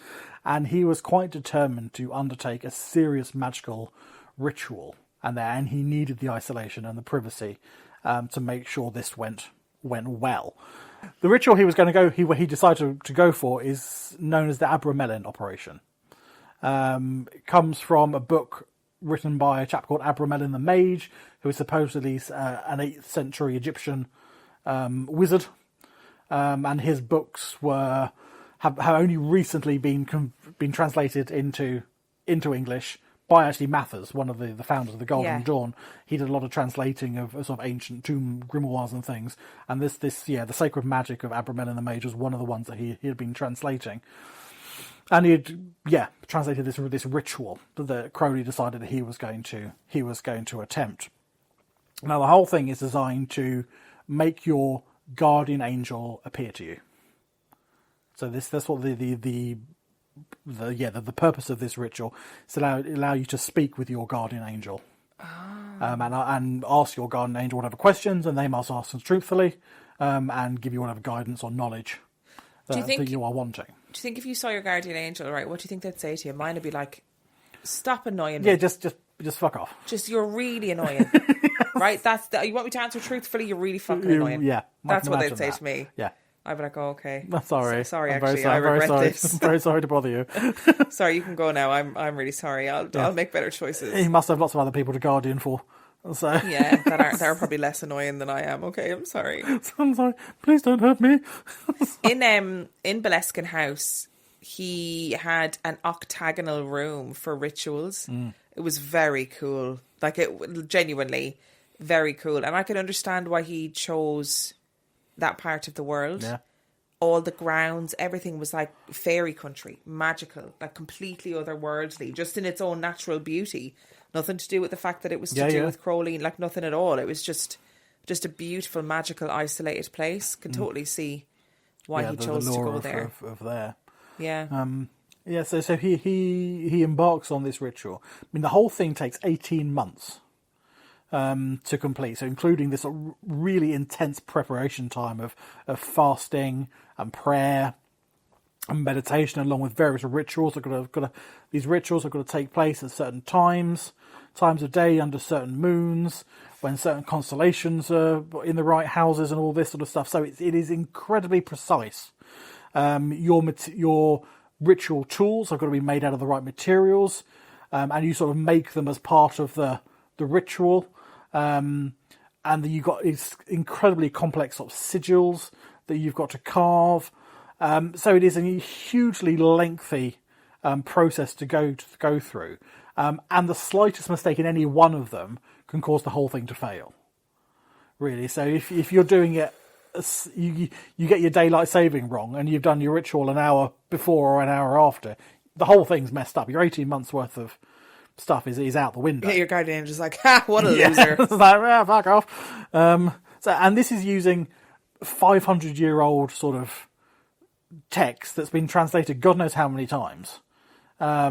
S10: And he was quite determined to undertake a serious magical ritual. And he needed the isolation and the privacy to make sure this went well. The ritual he was going to go, he decided to go for, is known as the Abramelin operation. It comes from a book written by a chap called Abramelin the Mage, who is supposedly an 8th century Egyptian wizard, and his books have only recently been translated into English by actually Mathers, one of the founders of the Golden Dawn. He did a lot of translating of sort of ancient tomb grimoires and things, and the Sacred Magic of Abramelin the Mage was one of the ones that he had been translating. And he had, translated this ritual that Crowley decided that he was going to attempt. Now, the whole thing is designed to make your guardian angel appear to you. So that's what the purpose of this ritual is to allow you to speak with your guardian angel, and ask your guardian angel whatever questions, and they must answer truthfully, and give you whatever guidance or knowledge that you are wanting.
S5: Do you think if you saw your guardian angel, right, what do you think they'd say to you? Mine would be like, stop annoying me.
S10: Yeah, just fuck off.
S5: You're really annoying. Right? You want me to answer truthfully, you're really fucking annoying.
S10: Yeah.
S5: That's what they'd say to me.
S10: Yeah.
S5: I'd be like, oh, okay.
S10: Sorry.
S5: Sorry,
S10: I'm
S5: actually,
S10: very
S5: I regret this.
S10: I'm very sorry to bother you.
S5: Sorry, you can go now. I'm really sorry. I'll make better choices.
S10: He must have lots of other people to guardian for. So.
S5: Yeah, that are probably less annoying than I am. Okay, I'm sorry.
S10: I'm sorry. Please don't hurt me.
S5: In Boleskine House, he had an octagonal room for rituals. It was very cool. Like, it genuinely very cool. And I can understand why he chose that part of the world.
S10: Yeah.
S5: All the grounds, everything was like fairy country, magical, like completely otherworldly, just in its own natural beauty. Nothing to do with the fact that it was to do with Crowley, like nothing at all. It was just a beautiful, magical, isolated place. Can totally see why he chose to go there.
S10: Of there.
S5: Yeah.
S10: So he embarks on this ritual. I mean, the whole thing takes 18 months to complete. So including this really intense preparation time of fasting and prayer and meditation, along with various rituals. These rituals are going to take place at certain times of day, under certain moons. when certain constellations are in the right houses and all this sort of stuff. So it is incredibly precise. Your ritual tools have got to be made out of the right materials, and you sort of make them as part of the ritual. And you've got these incredibly complex sort of sigils that you've got to carve. So it is a hugely lengthy process to go through. And the slightest mistake in any one of them can cause the whole thing to fail. Really. So if you're doing it, you get your daylight saving wrong and you've done your ritual an hour before or an hour after, the whole thing's messed up. Your 18 months worth of stuff is out the window.
S5: Yeah, your guardian is like, ha, what a loser.
S10: It's like, fuck off. And this is using 500-year-old sort of text that's been translated God knows how many times.
S5: I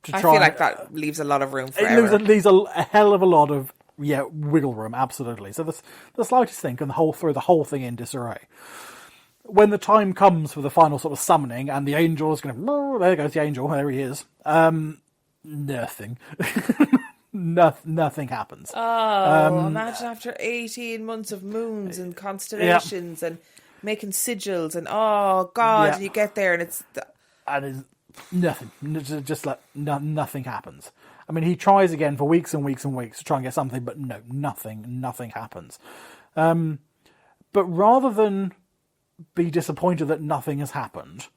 S5: feel like that leaves a lot of room for error.
S10: It leaves a hell of a lot of wiggle room, absolutely. So the slightest thing can throw the whole thing in disarray. When the time comes for the final sort of summoning and the angel is going to... There goes the angel, there he is. Nothing. Nothing happens.
S5: Oh, imagine after 18 months of moons and constellations and making sigils and oh God, you get there and it's...
S10: nothing. Just like nothing happens. I mean, he tries again for weeks and weeks and weeks to try and get something, but no, nothing happens. But rather than be disappointed that nothing has happened,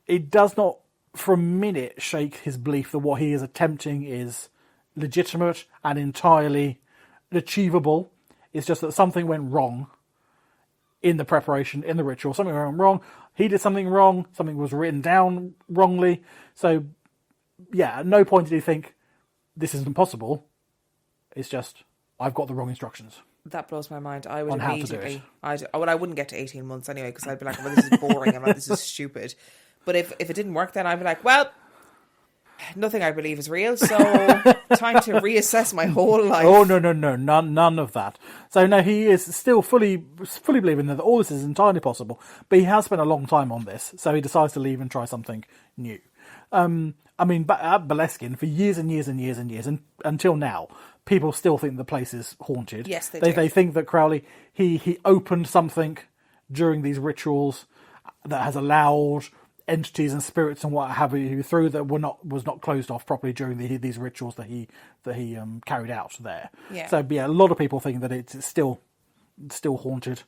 S10: it does not for a minute shake his belief that what he is attempting is legitimate and entirely achievable. It's just that something went wrong in the preparation, in the ritual. Something went wrong. He did something wrong. Something was written down wrongly. So, at no point did he think, this isn't possible. It's just, I've got the wrong instructions.
S5: That blows my mind. I would
S10: how
S5: immediately... I wouldn't get to 18 months anyway, because I'd be like, well, this is boring. I'm like, this is stupid. But if it didn't work, then I'd be like, well, nothing I believe is real, so time to reassess my whole life.
S10: Oh, no, none of that. So, no, he is still fully believing that all this is entirely possible, but he has spent a long time on this, so he decides to leave and try something new. I mean, at Boleskine, for years and years and years and years, and until now, people still think the place is haunted.
S5: Yes, they do.
S10: They think that Crowley, he opened something during these rituals that has allowed entities and spirits and what have you through that was not closed off properly during these rituals that he carried out there.
S5: Yeah.
S10: So a lot of people think that it's still haunted,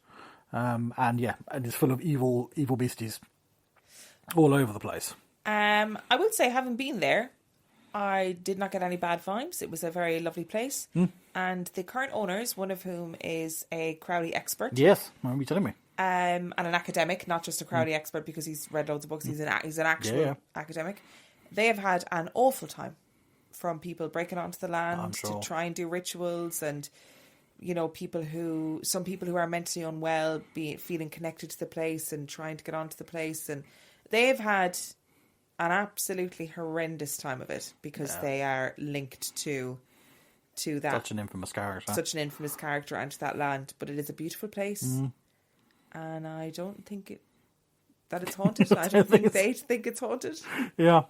S10: and it's full of evil beasties all over the place.
S5: I would say, having been there, I did not get any bad vibes. It was a very lovely place, and the current owners, one of whom is a Crowley expert.
S10: Yes, what are you telling me?
S5: And an academic, not just a Crowley expert because he's read loads of books. He's an actual academic. They have had an awful time from people breaking onto the land to try and do rituals, and some people who are mentally unwell feeling connected to the place and trying to get onto the place, and they've had an absolutely horrendous time of it because they are linked to that.
S10: Such an infamous character
S5: and to that land. But it is a beautiful place. And I don't think that it's haunted. I don't think they think it's haunted.
S10: Yeah,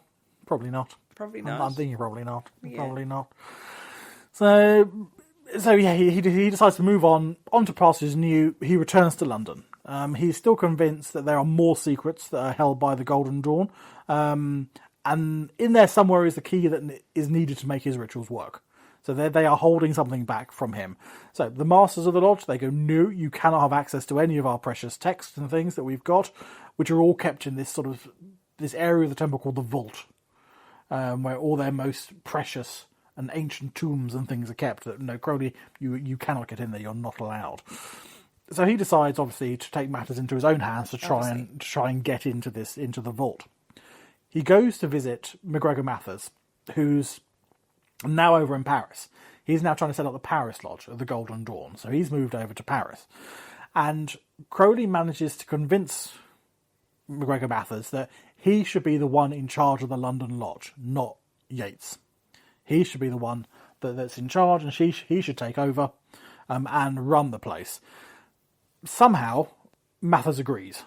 S10: probably not.
S5: Probably not.
S10: I'm thinking probably not.
S5: Yeah.
S10: Probably not. So he decides to move on to pastures new. He returns to London. He's still convinced that there are more secrets that are held by the Golden Dawn. And in there somewhere is the key that is needed to make his rituals work. So they are holding something back from him. So the Masters of the Lodge, they go, no, you cannot have access to any of our precious texts and things that we've got, which are all kept in this area of the temple called the Vault, where all their most precious and ancient tombs and things are kept. That no, Crowley, you cannot get in there. You're not allowed. So he decides, obviously, to take matters into his own hands to try and get into the Vault. He goes to visit MacGregor Mathers, who's now over in Paris. He's now trying to set up the Paris Lodge of the Golden Dawn. So he's moved over to Paris. And Crowley manages to convince MacGregor Mathers that he should be the one in charge of the London Lodge, not Yates. He should be the one that's in charge, and he should take over and run the place. Somehow, Mathers agrees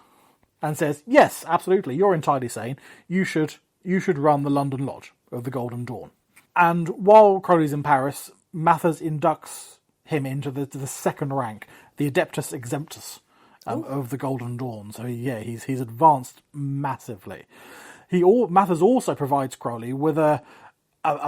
S10: and says, yes, absolutely, you're entirely sane. You should run the London Lodge of the Golden Dawn. And while Crowley's in Paris, Mathers inducts him into the second rank, the Adeptus Exemptus of the Golden Dawn. So he's advanced massively. Mathers also provides Crowley with a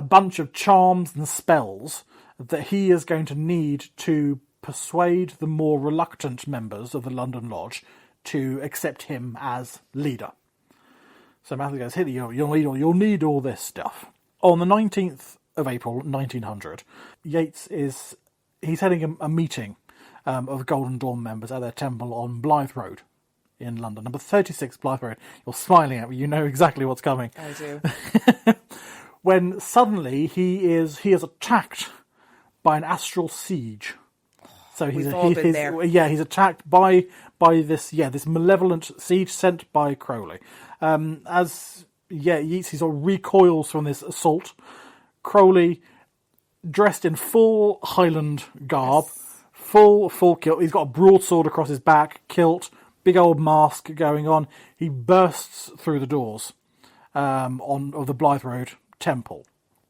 S10: bunch of charms and spells that he is going to need to persuade the more reluctant members of the London Lodge to accept him as leader. So Mathers goes, "Here, you'll need all this stuff." On the 19th of April, 1900, he's heading a meeting of Golden Dawn members at their temple on Blythe Road in London, number 36 Blythe Road. You're smiling at me, you know exactly what's coming.
S5: I do.
S10: When suddenly he is attacked by an astral siege. So he's attacked by this malevolent siege sent by Crowley. He sort of recoils from this assault. Crowley, dressed in full Highland garb, full kilt. He's got a broadsword across his back, kilt, big old mask going on. He bursts through the doors of the Blythe Road Temple.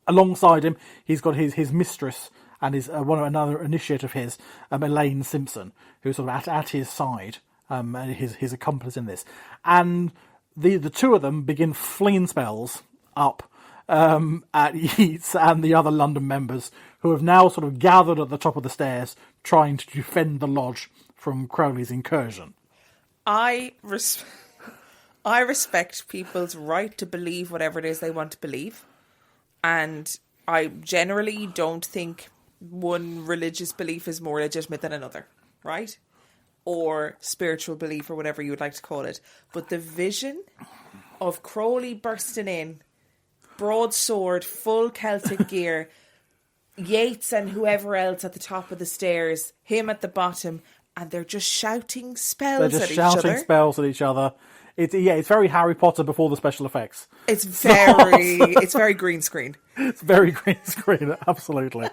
S10: Alongside him, he's got his mistress and another initiate of his, Elaine Simpson, who's sort of at his side, his accomplice in this. And the two of them begin flinging spells up at Yeats and the other London members, who have now sort of gathered at the top of the stairs, trying to defend the lodge from Crowley's incursion.
S5: I respect people's right to believe whatever it is they want to believe. And I generally don't think one religious belief is more legitimate than another, right? Or spiritual belief, or whatever you would like to call it. But the vision of Crowley bursting in, broadsword, full Celtic gear, Yeats and whoever else at the top of the stairs, him at the bottom, and they're just shouting spells at each other.
S10: They're just shouting spells at each other. It's very Harry Potter before the special effects.
S5: It's very green screen.
S10: It's very green screen, absolutely.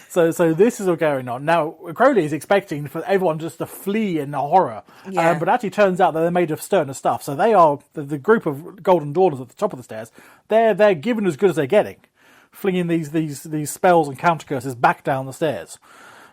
S10: So this is all going on. Now, Crowley is expecting for everyone just to flee in horror.
S5: Yeah.
S10: But actually turns out that they're made of sterner stuff. So they are, the group of Golden Dawners at the top of the stairs, they're given as good as they're getting, flinging these spells and counter curses back down the stairs.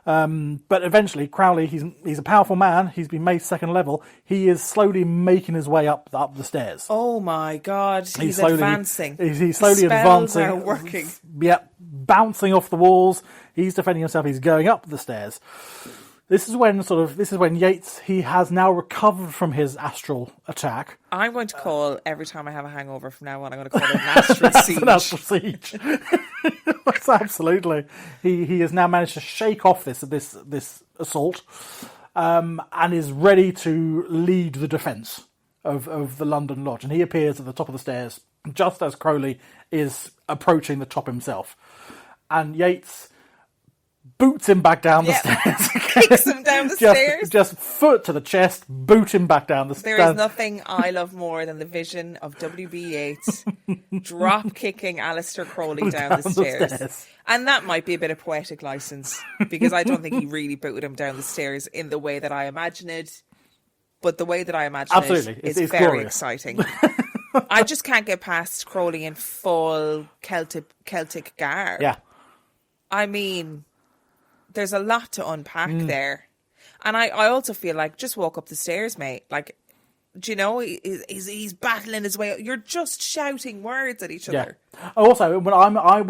S10: But eventually, Crowley, he's a powerful man. He's been made second level. He is slowly making his way up the stairs.
S5: Oh my God! He's advancing.
S10: He's slowly
S5: advancing.
S10: Are
S5: working.
S10: Yep, bouncing off the walls. He's defending himself. He's going up the stairs. This is when Yeats, he has now recovered from his astral attack.
S5: I'm going to call every time I have a hangover from now on. I'm going to call it an astral siege.
S10: An astral siege. That's absolutely. He has now managed to shake off this assault, and is ready to lead the defence of the London Lodge. And he appears at the top of the stairs just as Crowley is approaching the top himself, and Yeats boots him back down the stairs.
S5: Kicks him down the stairs.
S10: Just foot to the chest, boot him back down the stairs.
S5: There is nothing I love more than the vision of W.B. Yeats drop kicking Aleister Crowley down the stairs. And that might be a bit of poetic license, because I don't think he really booted him down the stairs in the way that I imagine it. But the way that I imagine it is very
S10: glorious.
S5: Exciting. I just can't get past Crowley in full Celtic garb.
S10: Yeah.
S5: I mean, there's a lot to unpack there. And I also feel like, just walk up the stairs, mate. Like, do you know, he's battling his way up. You're just shouting words at each other.
S10: Also, when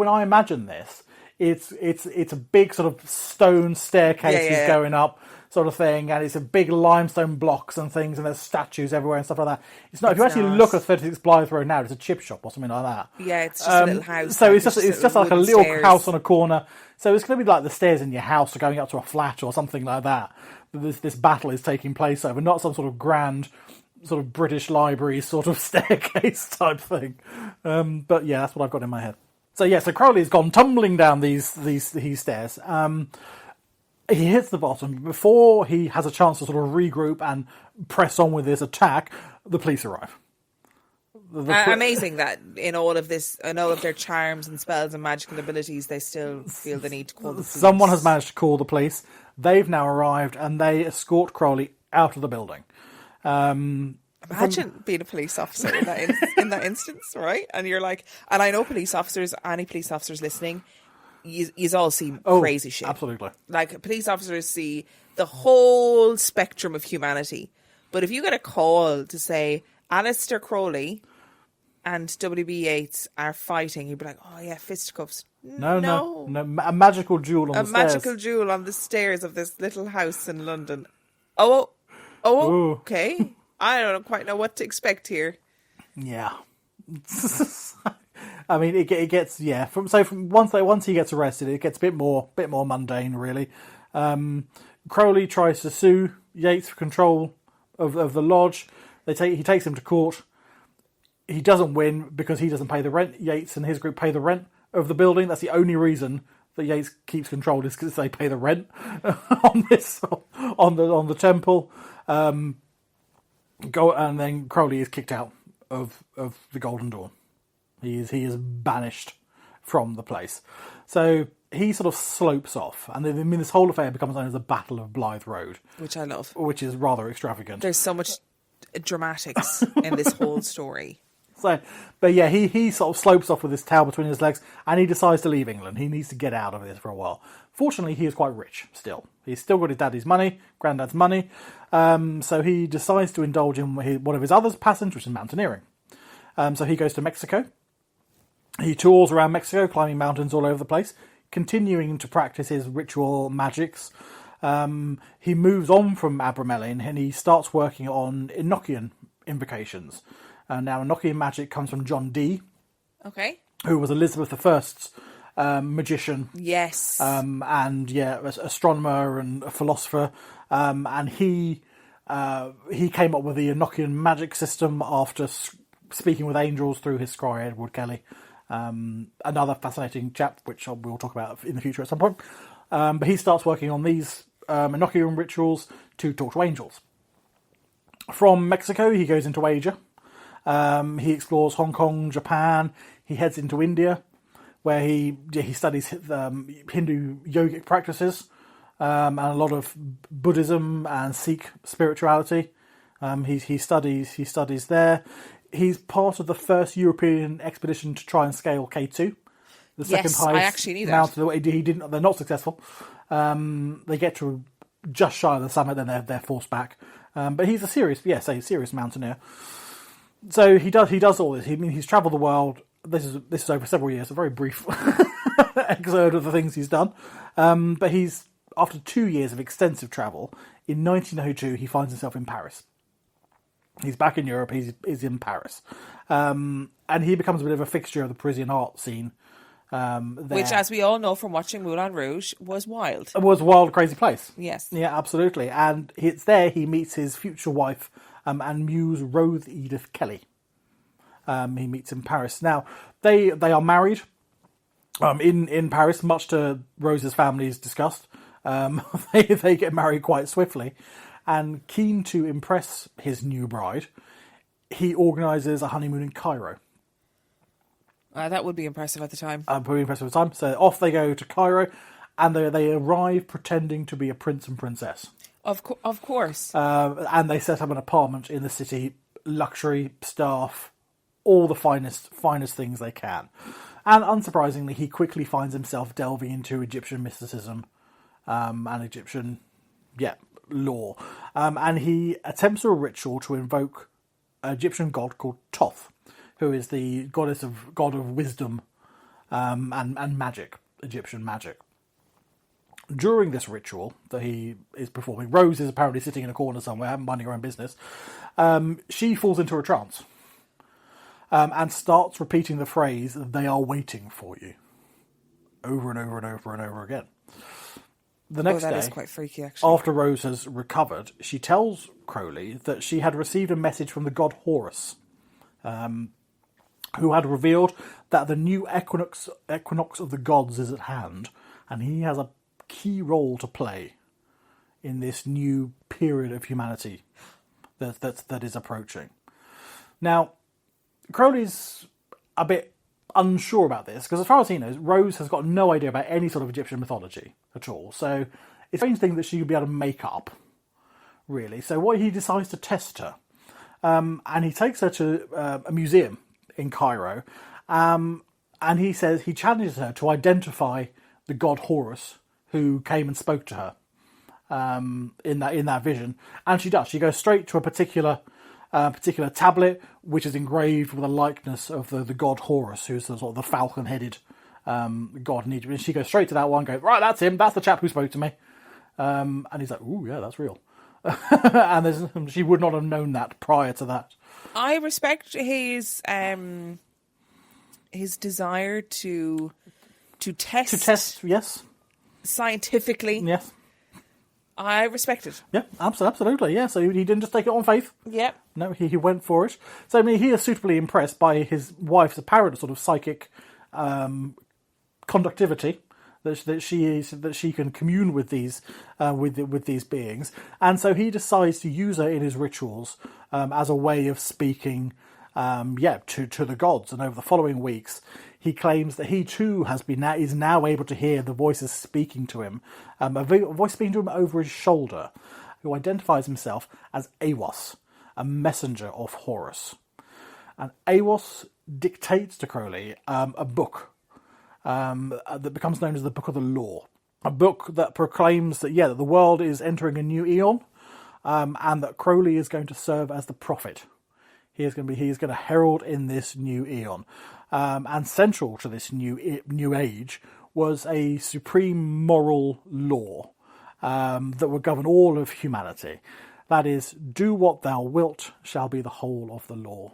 S10: I imagine this, it's a big sort of stone staircase he's going up, sort of thing, and it's a big limestone blocks and things, and there's statues everywhere and stuff like that. It's not. If you actually look at 36 Blythe Road now, it's a chip shop or something like that.
S5: Yeah, it's just a little house.
S10: So it's just like a little house on a corner. So it's going to be like the stairs in your house or going up to a flat or something like that. This battle is taking place over, not some sort of grand sort of British Library sort of staircase type thing. But yeah, that's what I've got in my head. So Crowley's gone tumbling down these stairs. He hits the bottom. Before he has a chance to sort of regroup and press on with his attack, the police arrive.
S5: Amazing that in all of their charms and spells and magical abilities, they still feel the need to call the police.
S10: Someone has managed to call the police. They've now arrived and they escort Crowley out of the building.
S5: Imagine being a police officer in that instance, right? And you're like, and I know police officers, any police officers listening, you all see crazy shit.
S10: Absolutely.
S5: Like, police officers see the whole spectrum of humanity. But if you get a call to say Aleister Crowley and W.B. Yeats are fighting, you'd be like, oh yeah, fisticuffs.
S10: No. A magical jewel on the stairs.
S5: A magical jewel on the stairs of this little house in London. Oh, okay. I don't quite know what to expect here.
S10: Yeah. I mean, it gets From once he gets arrested, it gets a bit more mundane, really. Crowley tries to sue Yeats for control of the lodge. He takes him to court. He doesn't win because he doesn't pay the rent. Yeats and his group pay the rent of the building. That's the only reason that Yeats keeps control, is because they pay the rent on the temple. And then Crowley is kicked out of the Golden Dawn. He is banished from the place. So he sort of slopes off, and then this whole affair becomes known as the Battle of Blythe Road,
S5: which I love,
S10: which is rather extravagant.
S5: There's so much dramatics in this whole story.
S10: So, but yeah, he sort of slopes off with his tail between his legs, and he decides to leave England. He needs to get out of this for a while. Fortunately, he is quite rich still. He's still got his daddy's money, granddad's money. So he decides to indulge in one of his other passions, which is mountaineering. So he goes to Mexico. He tours around Mexico, climbing mountains all over the place, continuing to practice his ritual magics. He moves on from Abramelin, and he starts working on Enochian invocations. Now, Enochian magic comes from John Dee, who was Elizabeth I's magician.
S5: Yes.
S10: And astronomer and a philosopher. And he came up with the Enochian magic system after speaking with angels through his scry, Edward Kelly. Another fascinating chap, which we'll talk about in the future at some point. But he starts working on these Enochian rituals to talk to angels. From Mexico, he goes into Asia. He explores Hong Kong, Japan. He heads into India, where he studies Hindu yogic practices and a lot of Buddhism and Sikh spirituality. He studies there. He's part of the first European expedition to try and scale K2, the second highest
S5: I actually knew that.
S10: mountain. He didn't. They're not successful. They get to just shy of the summit, then they're forced back. But he's a serious mountaineer. So he does all this. He's travelled the world. This is over several years. A very brief excerpt of the things he's done. But he's, after 2 years of extensive travel, in 1902 he finds himself in Paris. He's back in Europe. He's in Paris, and he becomes a bit of a fixture of the Parisian art scene.
S5: Which, as we all know from watching Moulin Rouge, was wild.
S10: It was a wild, crazy place.
S5: Yes.
S10: Yeah, absolutely. And it's there he meets his future wife and muse, Rose Edith Kelly. He meets in Paris. Now, they are married in Paris, much to Rose's family's disgust. They get married quite swiftly. And keen to impress his new bride, he organises a honeymoon in Cairo.
S5: That would be impressive at the time.
S10: Pretty impressive at the time. So off they go to Cairo, and they arrive pretending to be a prince and princess.
S5: Of course.
S10: And they set up an apartment in the city, luxury, staff, all the finest things they can. And unsurprisingly, he quickly finds himself delving into Egyptian mysticism and Egyptian, lore. And he attempts a ritual to invoke an Egyptian god called Thoth, who is the god of wisdom and magic, Egyptian magic. During this ritual that he is performing, Rose is apparently sitting in a corner somewhere, minding her own business. She falls into a trance and starts repeating the phrase, "They are waiting for you," over and over and over and over again. The next
S5: that
S10: day,
S5: is quite freaky, actually.
S10: After Rose has recovered, she tells Crowley that she had received a message from the god Horus, who had revealed that the new equinox of the gods is at hand, and he has a key role to play in this new period of humanity that is approaching. Now, Crowley's a bit unsure about this, because as far as he knows, Rose has got no idea about any sort of Egyptian mythology at all. So it's a strange thing that she would be able to make up, really. So what he decides to test her, and he takes her to a museum in Cairo, and he challenges her to identify the god Horus, who came and spoke to her in that vision. And she does. She goes straight to a particular tablet, which is engraved with a likeness of the god Horus, who's the sort of the falcon-headed god in Egypt. And she goes straight to that one, goes, right, that's him. That's the chap who spoke to me. And he's like, ooh, yeah, that's real. And she would not have known that prior to that.
S5: I respect his desire to test.
S10: Yes.
S5: Scientifically.
S10: Yes.
S5: I respect it.
S10: Yeah, absolutely. Yeah, so he didn't just take it on faith.
S5: Yep.
S10: No, he went for it. So I mean, he is suitably impressed by his wife's apparent sort of psychic conductivity, that she can commune with these with these beings, and so he decides to use her in his rituals as a way of speaking, to the gods. And over the following weeks, he claims that he too is now able to hear the voices speaking to him, a voice speaking to him over his shoulder, who identifies himself as Awas, a messenger of Horus. And Awas dictates to Crowley a book that becomes known as the Book of the Law, a book that proclaims that the world is entering a new eon, and that Crowley is going to serve as the prophet. He is going to herald in this new eon, and central to this new age was a supreme moral law that would govern all of humanity. That is, do what thou wilt shall be the whole of the law,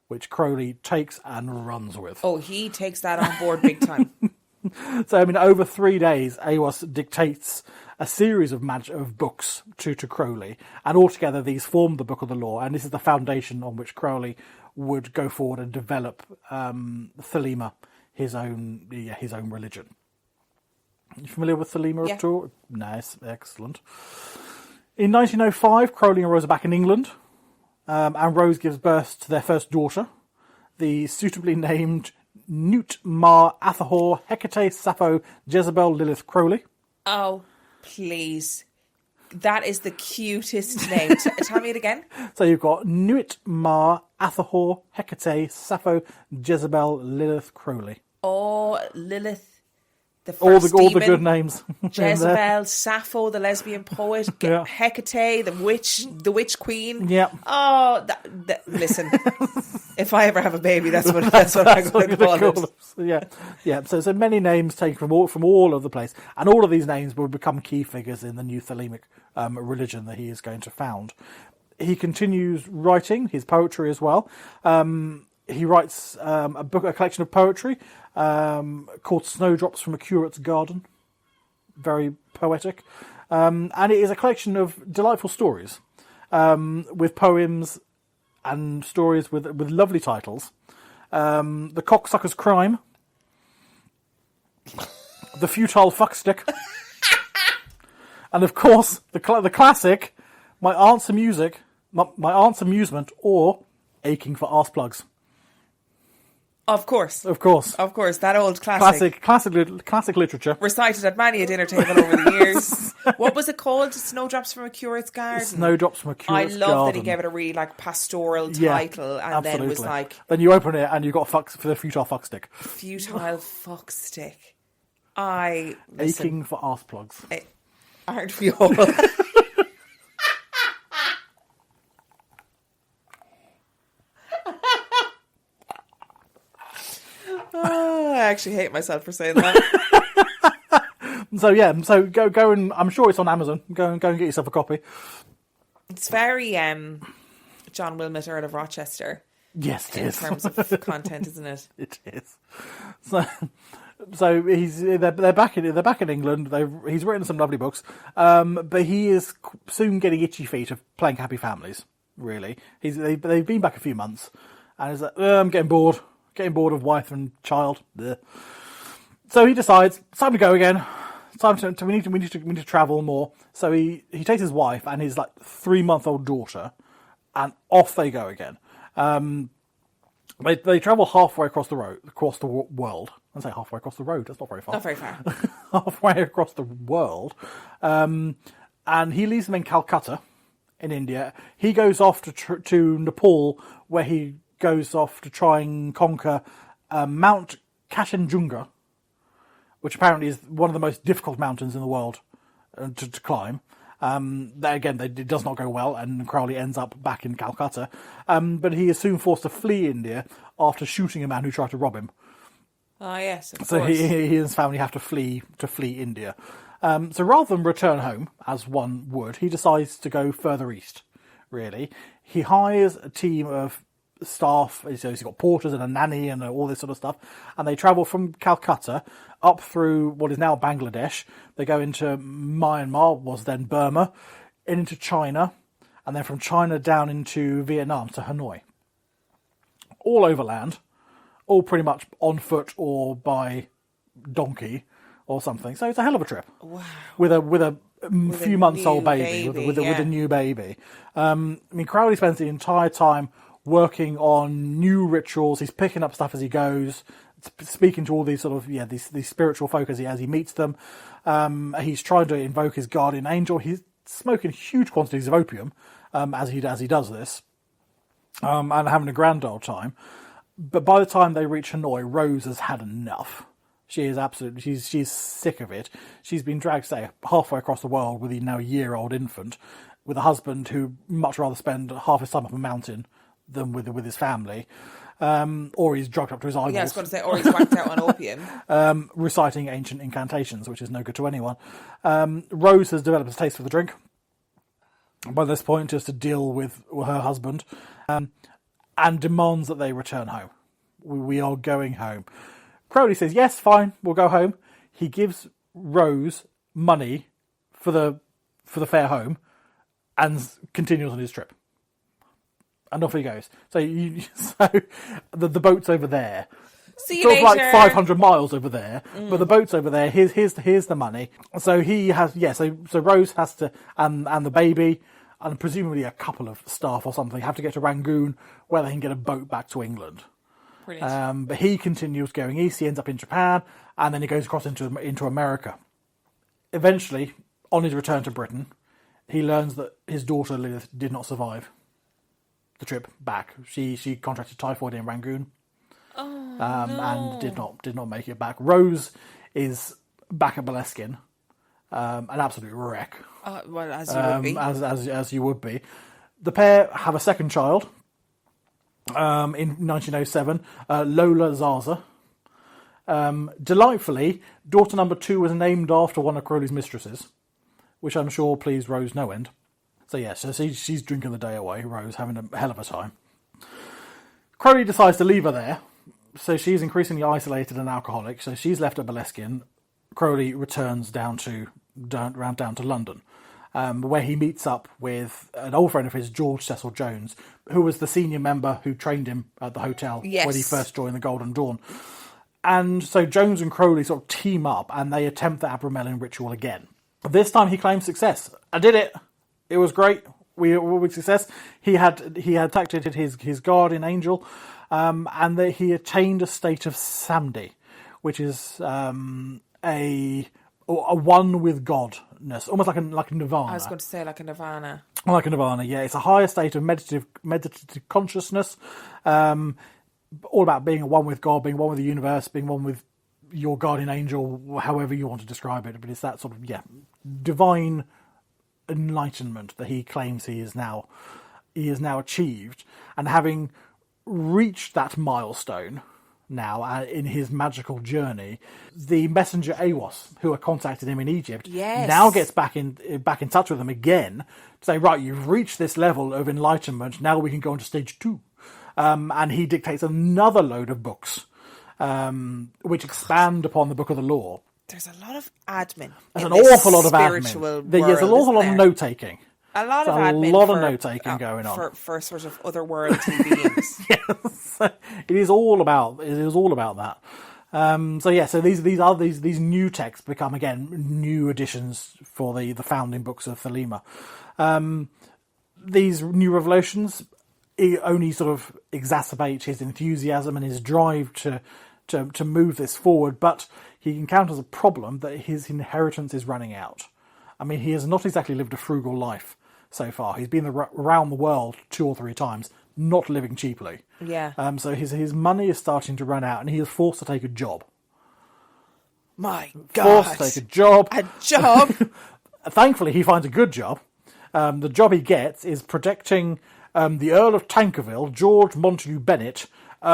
S10: which Crowley takes and runs with.
S5: Oh, he takes that on board big time.
S10: So, I mean, over 3 days, Awas dictates a series of books to Crowley, and altogether these form the Book of the Law, and this is the foundation on which Crowley would go forward and develop Thelema, his own religion. You familiar with Thelema at all? Nice, excellent. In 1905, Crowley and Rose are back in England. And Rose gives birth to their first daughter, the suitably named Newt, Ma, Athahor, Hecate, Sappho, Jezebel, Lilith, Crowley.
S5: Oh, please. That is the cutest name. Tell me it again.
S10: So you've got Newt, Ma, Athahor, Hecate, Sappho, Jezebel, Lilith, Crowley.
S5: Oh, Lilith.
S10: All the good names.
S5: Jezebel, Sappho, the lesbian poet, Hecate, the witch queen.
S10: Yeah.
S5: Oh, listen. If I ever have a baby, that's what I'm going to call it.
S10: Yeah. So many names taken from all over the place, and all of these names will become key figures in the new Thelemic religion that he is going to found. He continues writing his poetry as well. He writes a collection of poetry called Snowdrops from a Curate's Garden. Very poetic. And it is a collection of delightful stories with poems and stories with lovely titles. The Cocksucker's Crime. The Futile Fuckstick. And of course, the classic, My Aunt's Amusement, or Aching for Arse Plugs.
S5: Of course, that old
S10: classic literature,
S5: recited at many a dinner table over the years. What was it called? Snowdrops from a Curate's Garden.
S10: Snowdrops from a Curate's Garden.
S5: I love that he gave it a really pastoral title, and
S10: absolutely.
S5: then was like,
S10: then you open it and you got fucks for the futile fuckstick.
S5: Futile fuckstick.
S10: Aching for arse plugs.
S5: Aren't we all? I actually hate myself for saying that.
S10: So go and I'm sure it's on Amazon. Go and get yourself a copy.
S5: It's very John Wilmot, Earl of Rochester.
S10: Yes, it is.
S5: In terms of content, isn't it?
S10: It is. So they're back in England. He's written some lovely books, but he is soon getting itchy feet of playing Happy Families. Really, they've been back a few months, and he's like, I'm getting bored of wife and child. Blech. So he decides it's time to go again. It's time we need to travel more. So he takes his wife and his 3-month-old daughter, and off they go again. They travel halfway across the world. I say halfway across the road. That's not very far.
S5: Not very far.
S10: Halfway across the world, and he leaves them in Calcutta, in India. He goes off to Nepal, where he goes off to try and conquer Mount Kashenjunga, which apparently is one of the most difficult mountains in the world to climb. It does not go well, and Crowley ends up back in Calcutta. But he is soon forced to flee India after shooting a man who tried to rob him.
S5: Ah, yes, of
S10: So
S5: course.
S10: he and his family have to flee India. So rather than return home, as one would, he decides to go further east, really. He hires a team of staff, so he's got porters and a nanny and all this sort of stuff, and they travel from Calcutta up through what is now Bangladesh. They go into Myanmar, was then Burma, and into China, and then from China down into Vietnam to Hanoi. All overland, all pretty much on foot or by donkey or something. So it's a hell of a trip.
S5: Wow.
S10: With a few months old baby, with
S5: yeah.
S10: a new baby. Crowley spends the entire time working on new rituals. He's picking up stuff as he goes, speaking to all these sort of these spiritual folk as he meets them. He's trying to invoke his guardian angel. He's smoking huge quantities of opium as he does this, and having a grand old time. But by the time they reach Hanoi, Rose has had enough. She is absolutely, she's sick of it. She's been dragged, say, halfway across the world with a now year-old infant, with a husband who much rather spend half his time up a mountain than with his family, or he's drugged up to his eyeballs.
S5: Yeah, I was going to say, or he's whacked out on opium.
S10: Reciting ancient incantations, which is no good to anyone. Rose has developed a taste for the drink by this point, just to deal with her husband, and demands that they return home. We are going home. Crowley says, yes, fine, we'll go home. He gives Rose money for the fare home and continues on his trip. And off he goes. So the boat's over there.
S5: See you
S10: sort of
S5: later.
S10: like 500 miles over there, but the boat's over there. Here's the money. So he has, so Rose has to, and the baby, and presumably a couple of staff or something, have to get to Rangoon, where they can get a boat back to England.
S5: Brilliant.
S10: But he continues going east. He ends up in Japan, and then he goes across into America. Eventually, on his return to Britain, he learns that his daughter Lilith did not survive the trip back. She contracted typhoid in Rangoon, and did not make it back. Rose is back at Boleskine, an absolute wreck.
S5: Well, as you would be.
S10: As you would be. The pair have a second child. In 1907, Lola Zaza. Delightfully, daughter number 2 was named after one of Crowley's mistresses, which I'm sure pleased Rose no end. So she's drinking the day away, Rose having a hell of a time. Crowley decides to leave her there, so she's increasingly isolated and alcoholic, so she's left at Boleskine. Crowley returns down to London, where he meets up with an old friend of his, George Cecil Jones, who was the senior member who trained him at the hotel when he first joined the Golden Dawn. And so Jones and Crowley sort of team up, and they attempt the Abramelin ritual again. This time he claims success. I did it. It was great. We were with success. He had contacted his guardian angel, and he attained a state of samdi, which is a one with Godness, almost like a nirvana.
S5: I was going to say like a nirvana.
S10: Like a nirvana, yeah. It's a higher state of meditative consciousness, all about being one with God, being one with the universe, being one with your guardian angel, however you want to describe it. But it's that sort of divine enlightenment that he claims he has now achieved, and having reached that milestone now in his magical journey, the messenger Awas, who had contacted him in Egypt, now gets back in touch with him again to say, right, you've reached this level of enlightenment, now we can go on to stage 2. And he dictates another load of books, which expand upon the Book of the Law.
S5: There's a lot of admin.
S10: There's an awful lot of
S5: admin.
S10: There's an awful lot of note-taking.
S5: A lot of admin.
S10: A lot of note-taking going on.
S5: For sort of otherworldly beings.
S10: Yes. It is all about that. So these new texts become again new additions for the founding books of Thelema. These new revelations only sort of exacerbate his enthusiasm and his drive to move this forward, but he encounters a problem that his inheritance is running out. I mean, he has not exactly lived a frugal life so far. He's been around the world 2 or 3 times, not living cheaply.
S5: Yeah.
S10: So his money is starting to run out, and he is forced to take a job.
S5: My God.
S10: Forced to take a job.
S5: A job?
S10: Thankfully, he finds a good job. The job he gets is protecting the Earl of Tankerville, George Montagu Bennett,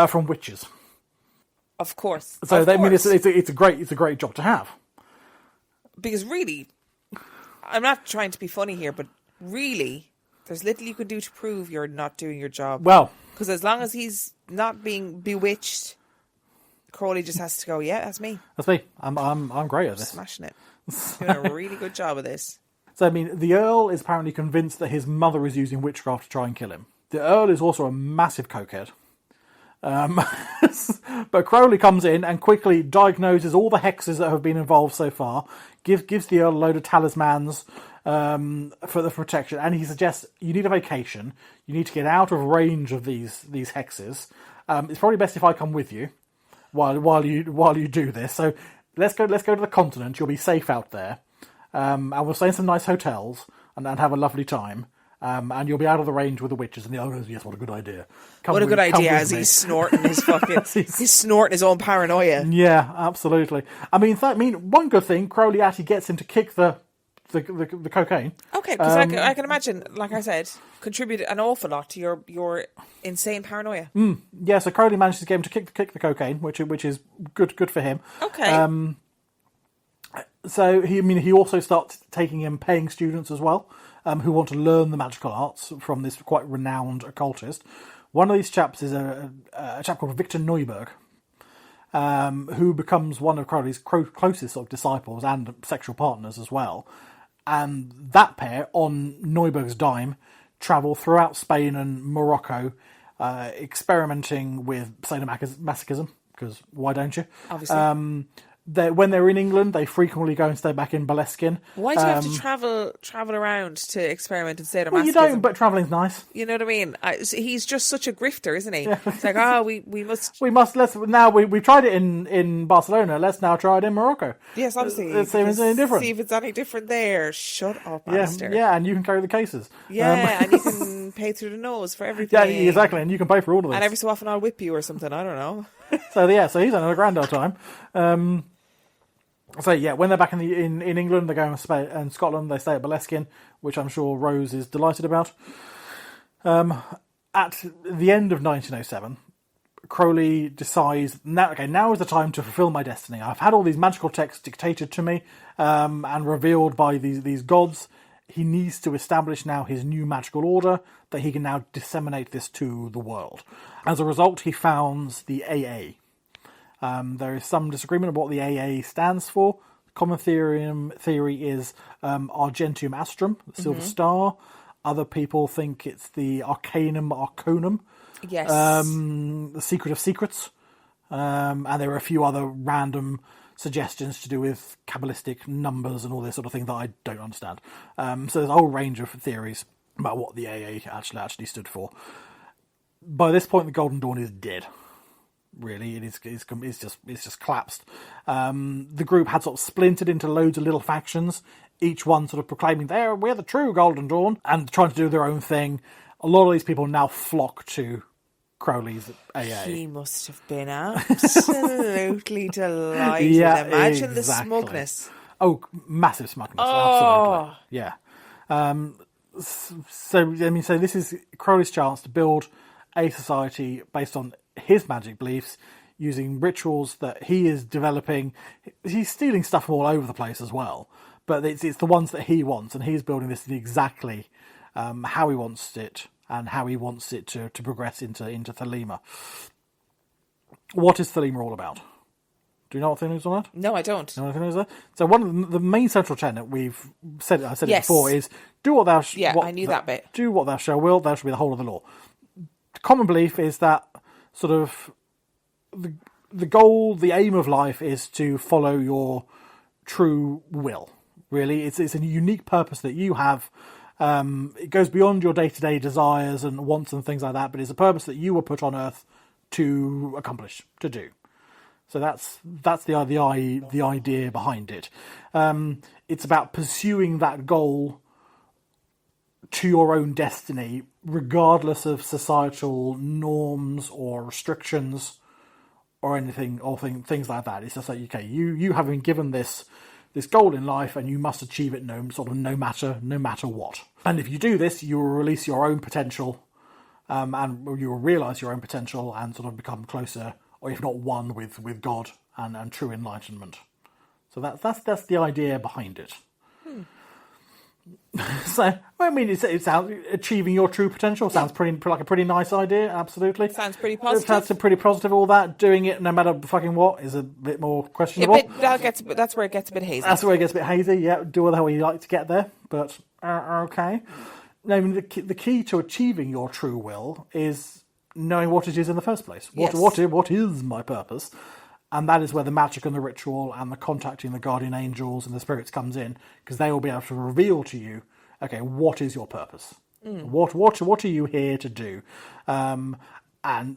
S10: from witches.
S5: Of course.
S10: So I mean, it's a great job to have.
S5: Because really, I'm not trying to be funny here, but really, there's little you can do to prove you're not doing your job.
S10: Well,
S5: because as long as he's not being bewitched, Crowley just has to go, yeah, that's me.
S10: That's me. I'm great at this.
S5: Smashing it. Doing a really good job of this.
S10: So, I mean, the Earl is apparently convinced that his mother is using witchcraft to try and kill him. The Earl is also a massive cokehead. But Crowley comes in and quickly diagnoses all the hexes that have been involved so far, gives the Earl a load of talismans for the protection, and he suggests you need a vacation, you need to get out of range of these hexes. It's probably best if I come with you while you do this. So let's go to the continent. You'll be safe out there. And we'll stay in some nice hotels and have a lovely time. And you'll be out of the range with the witches. And the Earl goes, yes, what a good idea. Come
S5: what a good idea, as
S10: me.
S5: he's snorting his fucking... he's snorting his own paranoia.
S10: Yeah, absolutely. I mean, one good thing, Crowley actually gets him to kick the cocaine.
S5: Okay, because I can imagine, like I said, contribute an awful lot to your insane paranoia.
S10: Yeah, so Crowley manages to get him to kick the cocaine, which is good for him.
S5: Okay.
S10: So he also starts taking in paying students as well, who want to learn the magical arts from this quite renowned occultist. One of these chaps is a chap called Victor Neuberg, who becomes one of Crowley's closest sort of disciples and sexual partners as well. And that pair, on Neuberg's dime, travel throughout Spain and Morocco, experimenting with sadomasochism, because why don't you?
S5: Obviously.
S10: When they're in England, they frequently go and stay back in Boleskine.
S5: Why do you have to travel around to experiment and sadomasochism?
S10: Well, you don't, but travelling's nice.
S5: You know what I mean? He's just such a grifter, isn't he? Yeah. It's like, we must...
S10: We've tried it in Barcelona, let's now try it in Morocco.
S5: Yes, obviously.
S10: Let's see if it's any different.
S5: See if it's any different there. Shut up, Aleister.
S10: Yeah, and you can carry the cases.
S5: Yeah, and you can pay through the nose for everything.
S10: Yeah, exactly, and you can pay for all of this.
S5: And every so often I'll whip you or something, I don't know.
S10: So he's having a grand old time. When they're back in England, they go in Spain and Scotland. They stay at Boleskine, which I'm sure Rose is delighted about. At the end of 1907, Crowley decides, now is the time to fulfill my destiny. I've had all these magical texts dictated to me and revealed by these gods. He needs to establish now his new magical order, that he can now disseminate this to the world. As a result, he founds the AA. There is some disagreement about what the AA stands for. Common theory is Argentum Astrum, the Silver Star. Other people think it's the Arcanum Arconum.
S5: Yes.
S10: The Secret of Secrets. And there are a few other random suggestions to do with Kabbalistic numbers and all this sort of thing that I don't understand. So there's a whole range of theories about what the AA actually stood for. By this point, the Golden Dawn is dead. Really, it's just collapsed. The group had sort of splintered into loads of little factions, each one sort of proclaiming we're the true Golden Dawn and trying to do their own thing. A lot of these people now flock to Crowley's AA.
S5: He must have been absolutely delighted.
S10: Yeah,
S5: imagine
S10: exactly.
S5: the smugness.
S10: Oh, massive smugness!
S5: Oh.
S10: Absolutely, yeah. So this is Crowley's chance to build a society based on his magic beliefs, using rituals that he is developing. He's stealing stuff from all over the place as well, but it's the ones that he wants, and he's building this exactly how he wants it, and how he wants it to progress into Thelema. What is Thelema all about? Do you know what Thelema is all about?
S5: No, I don't.
S10: You know what Thelema is about? So one of the main central tenet I said
S5: yes.
S10: it before, is do what thou
S5: I knew that bit.
S10: Do what thou shalt will, thou shalt be the whole of the law. The common belief is that sort of the goal, the aim of life is to follow your true will. Really, it's a unique purpose that you have. It goes beyond your day-to-day desires and wants and things like that, but it's a purpose that you were put on Earth to accomplish, to do. So that's the idea behind it. It's about pursuing that goal to your own destiny, regardless of societal norms or restrictions or anything, or things like that. It's just like, okay, you have been given this goal in life, and you must achieve it no matter what. And if you do this, you will release your own potential, and you will realise your own potential and sort of become closer, or if not one, with God and true enlightenment. So that's the idea behind it. So, I mean, it sounds, achieving your true potential sounds like a pretty nice idea. Absolutely,
S5: Sounds pretty positive.
S10: That's pretty positive. All that, doing it no matter fucking what, is a bit more questionable.
S5: That's where it gets a bit hazy.
S10: That's where it gets a bit hazy. Yeah, do all the hell you like to get there, but okay. I mean, the key to achieving your true will is knowing what it is in the first place. What is my purpose? And that is where the magic and the ritual and the contacting the guardian angels and the spirits comes in, because they will be able to reveal to you, okay, what is your purpose? What are you here to do? And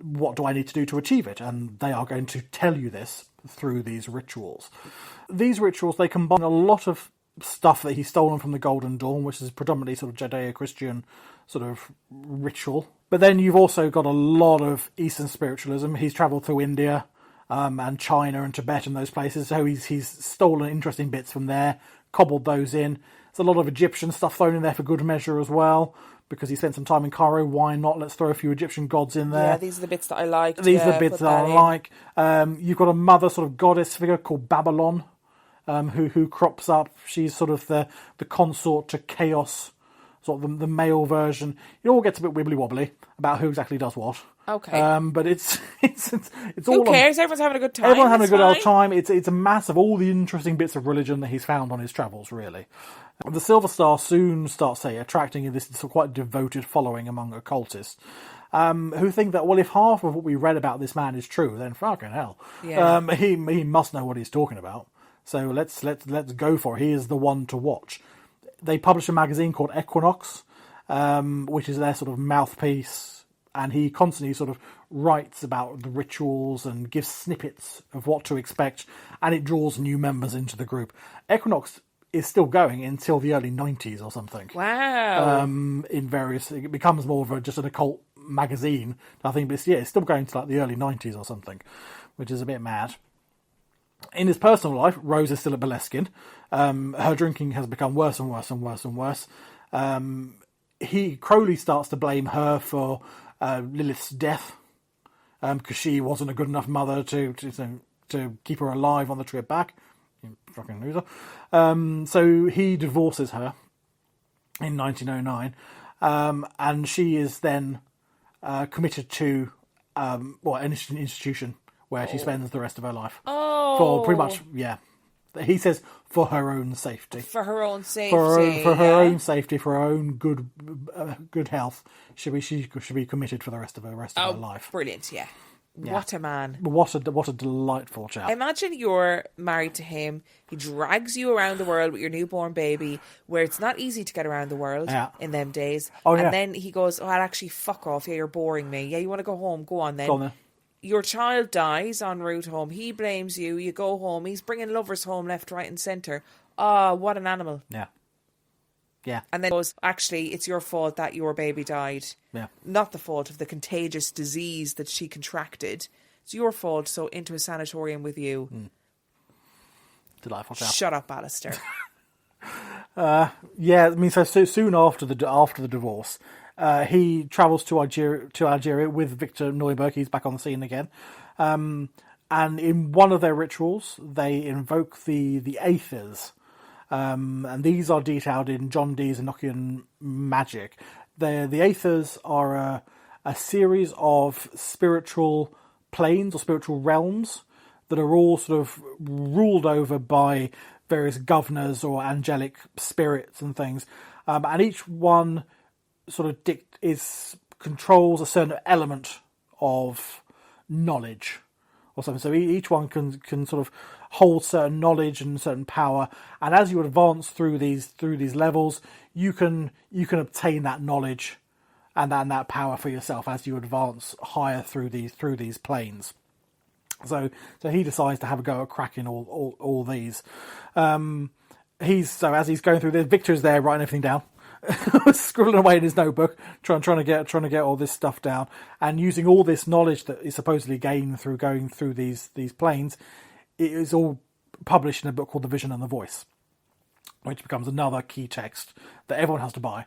S10: what do I need to do to achieve it? And they are going to tell you this through these rituals. These rituals, they combine a lot of stuff that he's stolen from the Golden Dawn, which is predominantly sort of Judeo-Christian sort of ritual. But then you've also got a lot of Eastern spiritualism. He's travelled through India, and China and Tibet and those places, so he's stolen interesting bits from there, cobbled those in. There's a lot of Egyptian stuff thrown in there for good measure as well, because he spent some time in Cairo. Why not? Let's throw a few Egyptian gods in there.
S5: Yeah, these are the bits that I like.
S10: These are the bits that I like. You've got a mother sort of goddess figure called Babylon, who crops up. She's sort of the consort to Chaos, sort of the male version. It all gets a bit wibbly wobbly about who exactly does what.
S5: Okay.
S10: But it's
S5: who cares? Everyone's having a good time.
S10: Everyone's having a good old time. It's a mass of all the interesting bits of religion that he's found on his travels, really. The Silver Star soon starts, attracting this quite devoted following among occultists, who think that, well, if half of what we read about this man is true, then fucking hell, he must know what he's talking about. So let's go for it. He is the one to watch. They publish a magazine called Equinox, which is their sort of mouthpiece. And he constantly sort of writes about the rituals and gives snippets of what to expect, and it draws new members into the group. Equinox is still going until the early 90s or something.
S5: Wow.
S10: It becomes more of just an occult magazine, I think, but it's still going to like the early 90s or something, which is a bit mad. In his personal life, Rose is still at Boleskine. Her drinking has become worse and worse and worse and worse. Crowley starts to blame her for Lilith's death, because she wasn't a good enough mother to keep her alive on the trip back. You fucking loser. So he divorces her in 1909, and she is then committed to an institution where she spends the rest of her life.
S5: Oh,
S10: for pretty much, yeah. He says for her own safety.
S5: For her own safety.
S10: For her own safety, for her own good health, she should be committed for the rest of her life.
S5: Brilliant, yeah. What a man.
S10: What a delightful chap.
S5: Imagine you're married to him. He drags you around the world with your newborn baby, where it's not easy to get around the world in them days. And then he goes, I'll actually fuck off. Yeah, you're boring me. Yeah, you want to go home? Go on then.
S10: Go on then.
S5: Your child dies en route home. He blames you. You go home. He's bringing lovers home left, right and centre. What an animal.
S10: Yeah. Yeah.
S5: And then goes, actually, it's your fault that your baby died.
S10: Yeah.
S5: Not the fault of the contagious disease that she contracted. It's your fault, so into a sanatorium with you.
S10: Delightful chap.
S5: Shut up, Aleister.
S10: Yeah, I mean, so soon after the divorce, he travels to Algeria with Victor Neuberg. He's back on the scene again. And in one of their rituals, they invoke the Aethers. And these are detailed in John Dee's Enochian Magic. The Aethers are a series of spiritual planes or spiritual realms that are all sort of ruled over by various governors or angelic spirits and things. And each one sort of controls a certain element of knowledge or something. So each one can sort of hold certain knowledge and certain power. And as you advance through these levels, you can obtain that knowledge and that power for yourself as you advance higher through these planes. So he decides to have a go at cracking all these. As he's going through this, Victor's there writing everything down. scribbling away in his notebook, trying to get all this stuff down, and using all this knowledge that is supposedly gained through going through these planes. It is all published in a book called The Vision and the Voice, which becomes another key text that everyone has to buy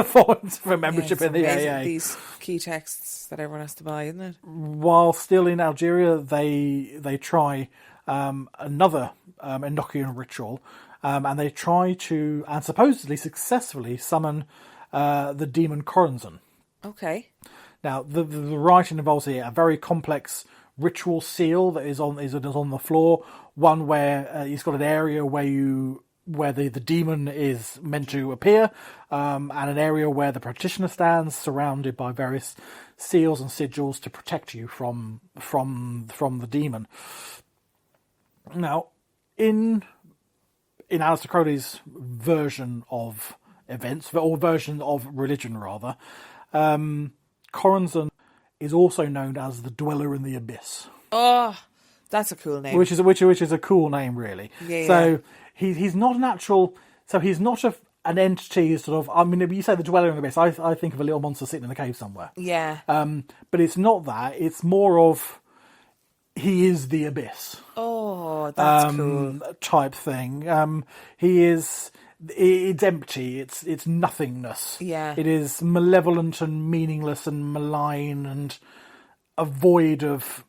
S10: for membership in the AA.
S5: These key texts that everyone has to buy, isn't it?
S10: While still in Algeria, they try another Enochian ritual, and they try to, and supposedly successfully, summon the demon Corazon.
S5: Okay.
S10: Now, the writing involves here a very complex ritual seal that is on the floor. One where he's got an area where the demon is meant to appear, and an area where the practitioner stands, surrounded by various seals and sigils to protect you from the demon. Now, in Aleister Crowley's version of events, or version of religion rather, Corazon is also known as the Dweller in the Abyss.
S5: Oh, that's a cool name.
S10: Which is a cool name, really.
S5: Yeah.
S10: So he's not an actual. So he's not an entity. Sort of. I mean, if you say the Dweller in the Abyss, I think of a little monster sitting in a cave somewhere.
S5: Yeah.
S10: But it's not that. It's more of he is the abyss.
S5: Oh, that's cool.
S10: Type thing. He is. It's empty. It's nothingness.
S5: Yeah.
S10: It is malevolent and meaningless and malign and a void of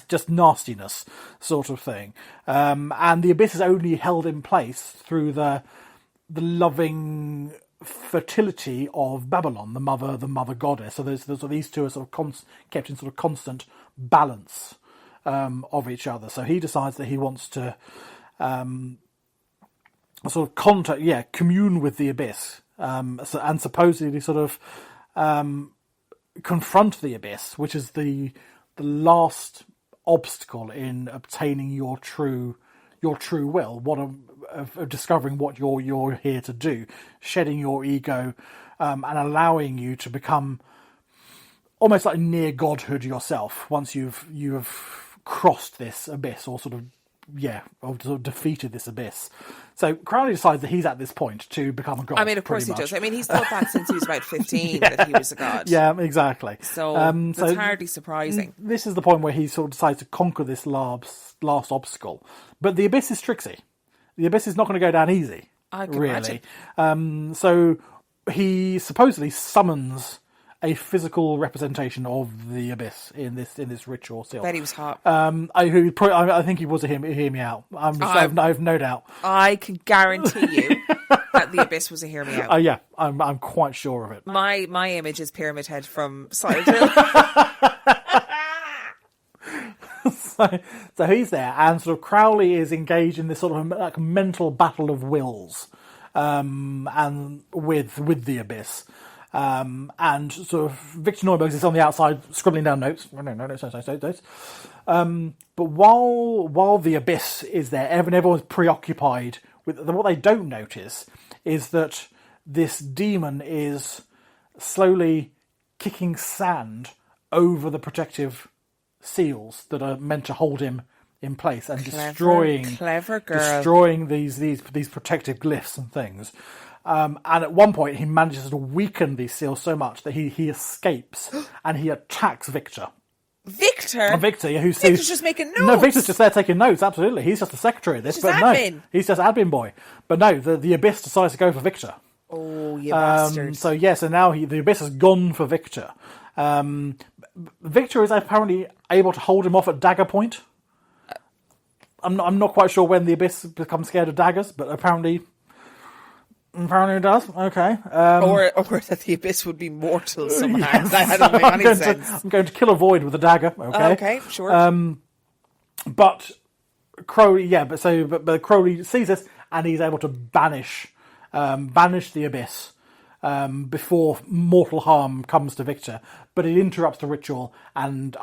S10: just nastiness sort of thing. And the abyss is only held in place through the loving fertility of Babylon, the mother goddess. So there's these two are sort of kept in sort of constant balance of each other. So he decides that he wants to sort of commune with the abyss, and supposedly sort of confront the abyss, which is the last obstacle in obtaining your true will, of discovering what you're here to do, shedding your ego, and allowing you to become almost like near godhood yourself once you've crossed this abyss, or sort of defeated this abyss. So Crowley decides that he's at this point to become a god.
S5: I mean, of course he does. I mean, he's thought that since he was about 15 that he was a god.
S10: Yeah, exactly.
S5: So that's hardly surprising.
S10: This is the point where he sort of decides to conquer this last obstacle. But the abyss is tricksy. The abyss is not going to go down easy.
S5: I can
S10: really.
S5: imagine.
S10: So he supposedly summons a physical representation of the abyss in this ritual seal.
S5: Bet he was hot.
S10: I think he was hear me out. I have no doubt.
S5: I can guarantee you that the abyss was a hear me out.
S10: Yeah, I'm quite sure of it.
S5: My image is Pyramid Head from Silent Hill.
S10: So he's there, and sort of Crowley is engaged in this sort of like mental battle of wills, and with the abyss. And sort of Victor Neuberg is on the outside scribbling down notes. Notes. But while the abyss is there, everyone's preoccupied with what they don't notice is that this demon is slowly kicking sand over the protective seals that are meant to hold him in place, and destroying these protective glyphs and things. And at one point, he manages to weaken these seals so much that he escapes and he attacks Victor.
S5: Victor?
S10: Victor,
S5: Victor's just making notes.
S10: No, Victor's just there taking notes, absolutely. He's just the secretary of this.
S5: He's just admin.
S10: No, he's just admin boy. But no, the Abyss decides to go for Victor.
S5: Oh, you bastard.
S10: So now the Abyss has gone for Victor. Victor is apparently able to hold him off at dagger point. I'm not quite sure when the Abyss becomes scared of daggers, but apparently it does. Okay.
S5: Or that the Abyss would be mortal somehow. Yes, that doesn't make any sense.
S10: I'm going to kill a void with a dagger. Okay.
S5: Okay, sure.
S10: But Crowley, but Crowley sees this and he's able to banish the Abyss before mortal harm comes to Victor. But it interrupts the ritual, and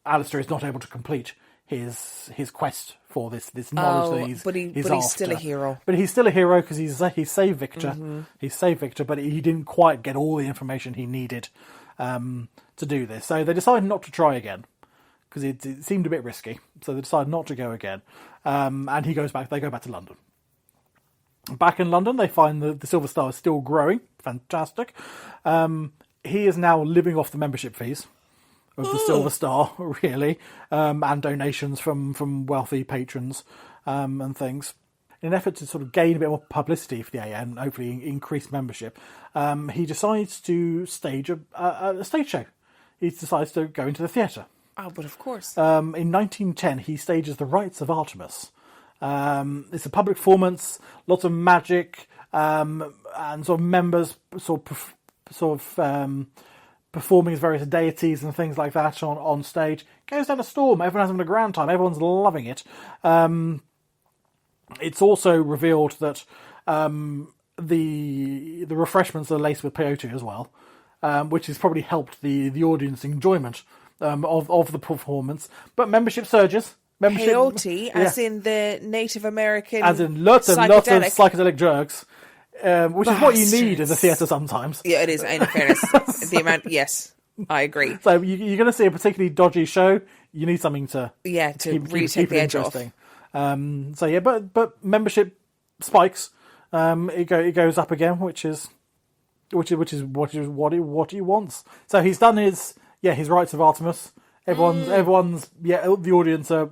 S10: Aleister is not able to complete his quest for this knowledge that he's
S5: but he's still a hero.
S10: But he's still a hero because he saved Victor. Mm-hmm. He saved Victor, but he didn't quite get all the information he needed to do this. So they decided not to try again because it seemed a bit risky. So they decided not to go again, and he goes back. They go back to London. Back in London, they find the Silver Star is still growing. Fantastic. He is now living off the membership fees of the Silver Star, really, and donations from wealthy patrons and things. In an effort to sort of gain a bit more publicity for the AA and hopefully increase membership, he decides to stage a stage show. He decides to go into the theatre.
S5: Oh, but of course.
S10: In 1910, he stages The Rites of Artemis. It's a public performance, lots of magic, and sort of members performing as various deities and things like that on stage. Goes down a storm. Everyone's having a grand time. Everyone's loving it. It's also revealed that the refreshments are laced with peyote as well, which has probably helped the audience enjoyment of the performance. But membership surges.
S5: Peyote, as in the Native American,
S10: as in lots of psychedelic drugs, which is what you need in the theatre sometimes.
S5: Yeah, it is. In fairness, the amount. Yes, I agree.
S10: So you're going to see a particularly dodgy show. You need something to
S5: really take the edge off.
S10: But membership spikes. It goes up again, which is what he wants. So he's done his Rites of Artemis. Everyone's the audience are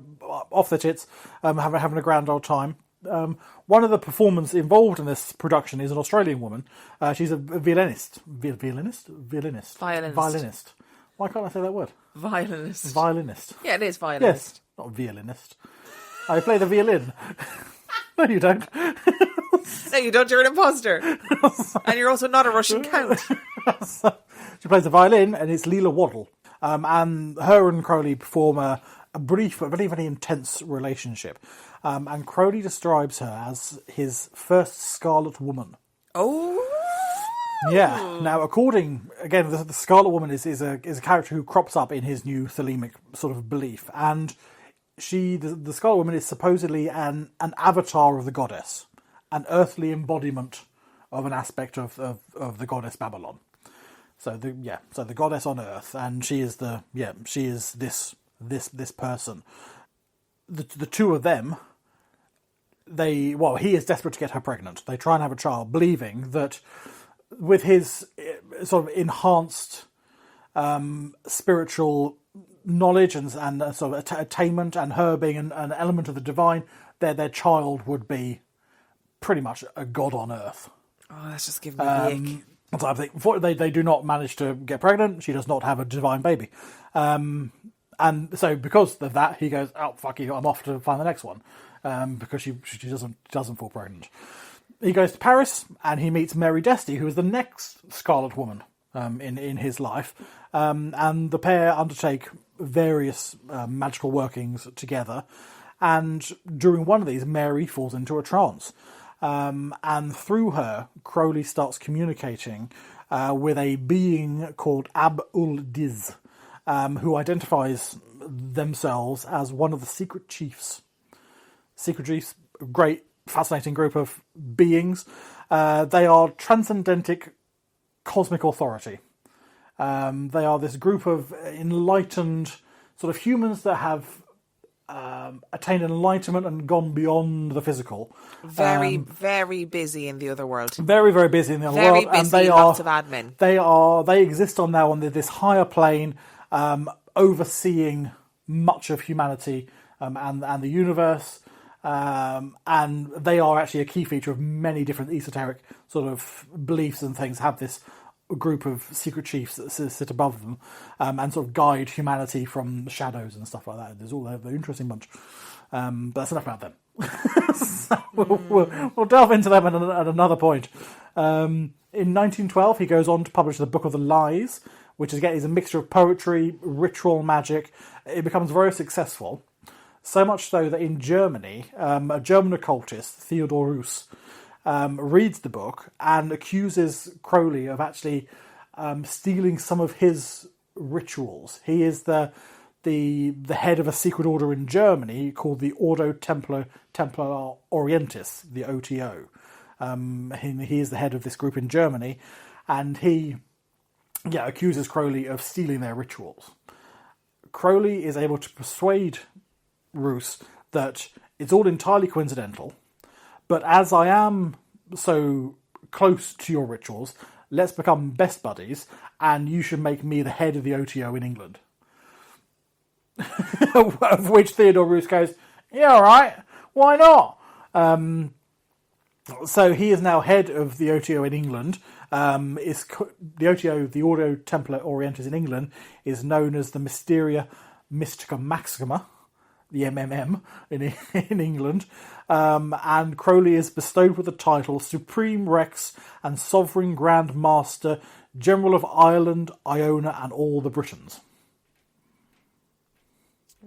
S10: off their tits, having a grand old time. One of the performers involved in this production is an Australian woman. She's a violinist. Violinist. Why can't I say that word? Violinist.
S5: Yeah, it is violinist.
S10: Yes, not violinist. I play the violin. No, you don't.
S5: No, you don't. You're an imposter. And you're also not a Russian count.
S10: She plays the violin, and it's Leela Waddle. And her and Crowley perform a brief but very, very intense relationship. And Crowley describes her as his first Scarlet Woman.
S5: Oh!
S10: Yeah. Now, the Scarlet Woman is a character who crops up in his new Thelemic sort of belief. And the Scarlet Woman is supposedly an avatar of the goddess, an earthly embodiment of an aspect of the goddess Babylon. So the goddess on Earth, and she is this person. The two of them, he is desperate to get her pregnant. They try and have a child, believing that with his sort of enhanced spiritual knowledge and sort of attainment, and her being an element of the divine, their child would be pretty much a god on Earth.
S5: Oh, that's just giving me the ick.
S10: So I think they do not manage to get pregnant. She does not have a divine baby. And so because of that, he goes, oh, fuck you, I'm off to find the next one. Because she doesn't fall pregnant. He goes to Paris, and he meets Mary Desty, who is the next Scarlet Woman in his life. And the pair undertake various magical workings together. And during one of these, Mary falls into a trance. And through her, Crowley starts communicating with a being called Ab-ul-Diz, who identifies themselves as one of the Secret Chiefs. Secret Chiefs, a great, fascinating group of beings. They are transcendentic cosmic authority. They are this group of enlightened sort of humans that have attained enlightenment and gone beyond the physical.
S5: Very, very busy in the other world.
S10: Very, very busy in the other
S5: world.
S10: Very
S5: busy,
S10: and they
S5: lots
S10: are,
S5: of admin.
S10: They exist on this higher plane, overseeing much of humanity and the universe. And they are actually a key feature of many different esoteric sort of beliefs and things. Have this group of secret chiefs that sit above them and sort of guide humanity from the shadows and stuff like that. There's all the interesting bunch. But that's enough about them. So we'll delve into them at another point. In 1912, he goes on to publish the Book of the Lies, which is a mixture of poetry, ritual magic. It becomes very successful. So much so that in Germany, a German occultist, Theodor Reuss, reads the book and accuses Crowley of actually stealing some of his rituals. He is the head of a secret order in Germany called the Ordo Templar Orientis, the OTO. He is the head of this group in Germany, and he accuses Crowley of stealing their rituals. Crowley is able to persuade Reuss that it's all entirely coincidental, but as I am so close to your rituals. Let's become best buddies, and you should make me the head of the OTO in England. Of which Theodore Roos goes, yeah, all right, why not? So he is now head of the OTO in England. The OTO, the Ordo Templi Orientis in England, is known as the Mysteria Mystica Maxima, the MMM in England. And Crowley is bestowed with the title Supreme Rex and Sovereign Grand Master, General of Ireland, Iona, and all the Britons.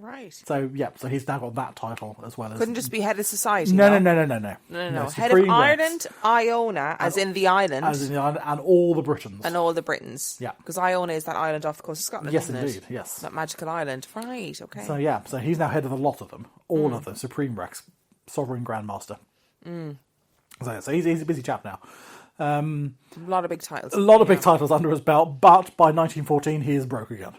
S5: Right.
S10: So he's now got that title as well.
S5: Couldn't just be head of society.
S10: No.
S5: Head of Ireland, Iona, as in the island,
S10: and all the Britons,
S5: Yeah, because Iona is that island off the coast of Scotland.
S10: Yes,
S5: isn't
S10: indeed.
S5: It?
S10: Yes,
S5: that magical island. Right. Okay.
S10: So he's now head of a lot of them, all of the Supreme Rex, Sovereign Grandmaster. So he's a busy chap now.
S5: A lot of big titles.
S10: A lot of big titles under his belt, but by 1914 he is broke again.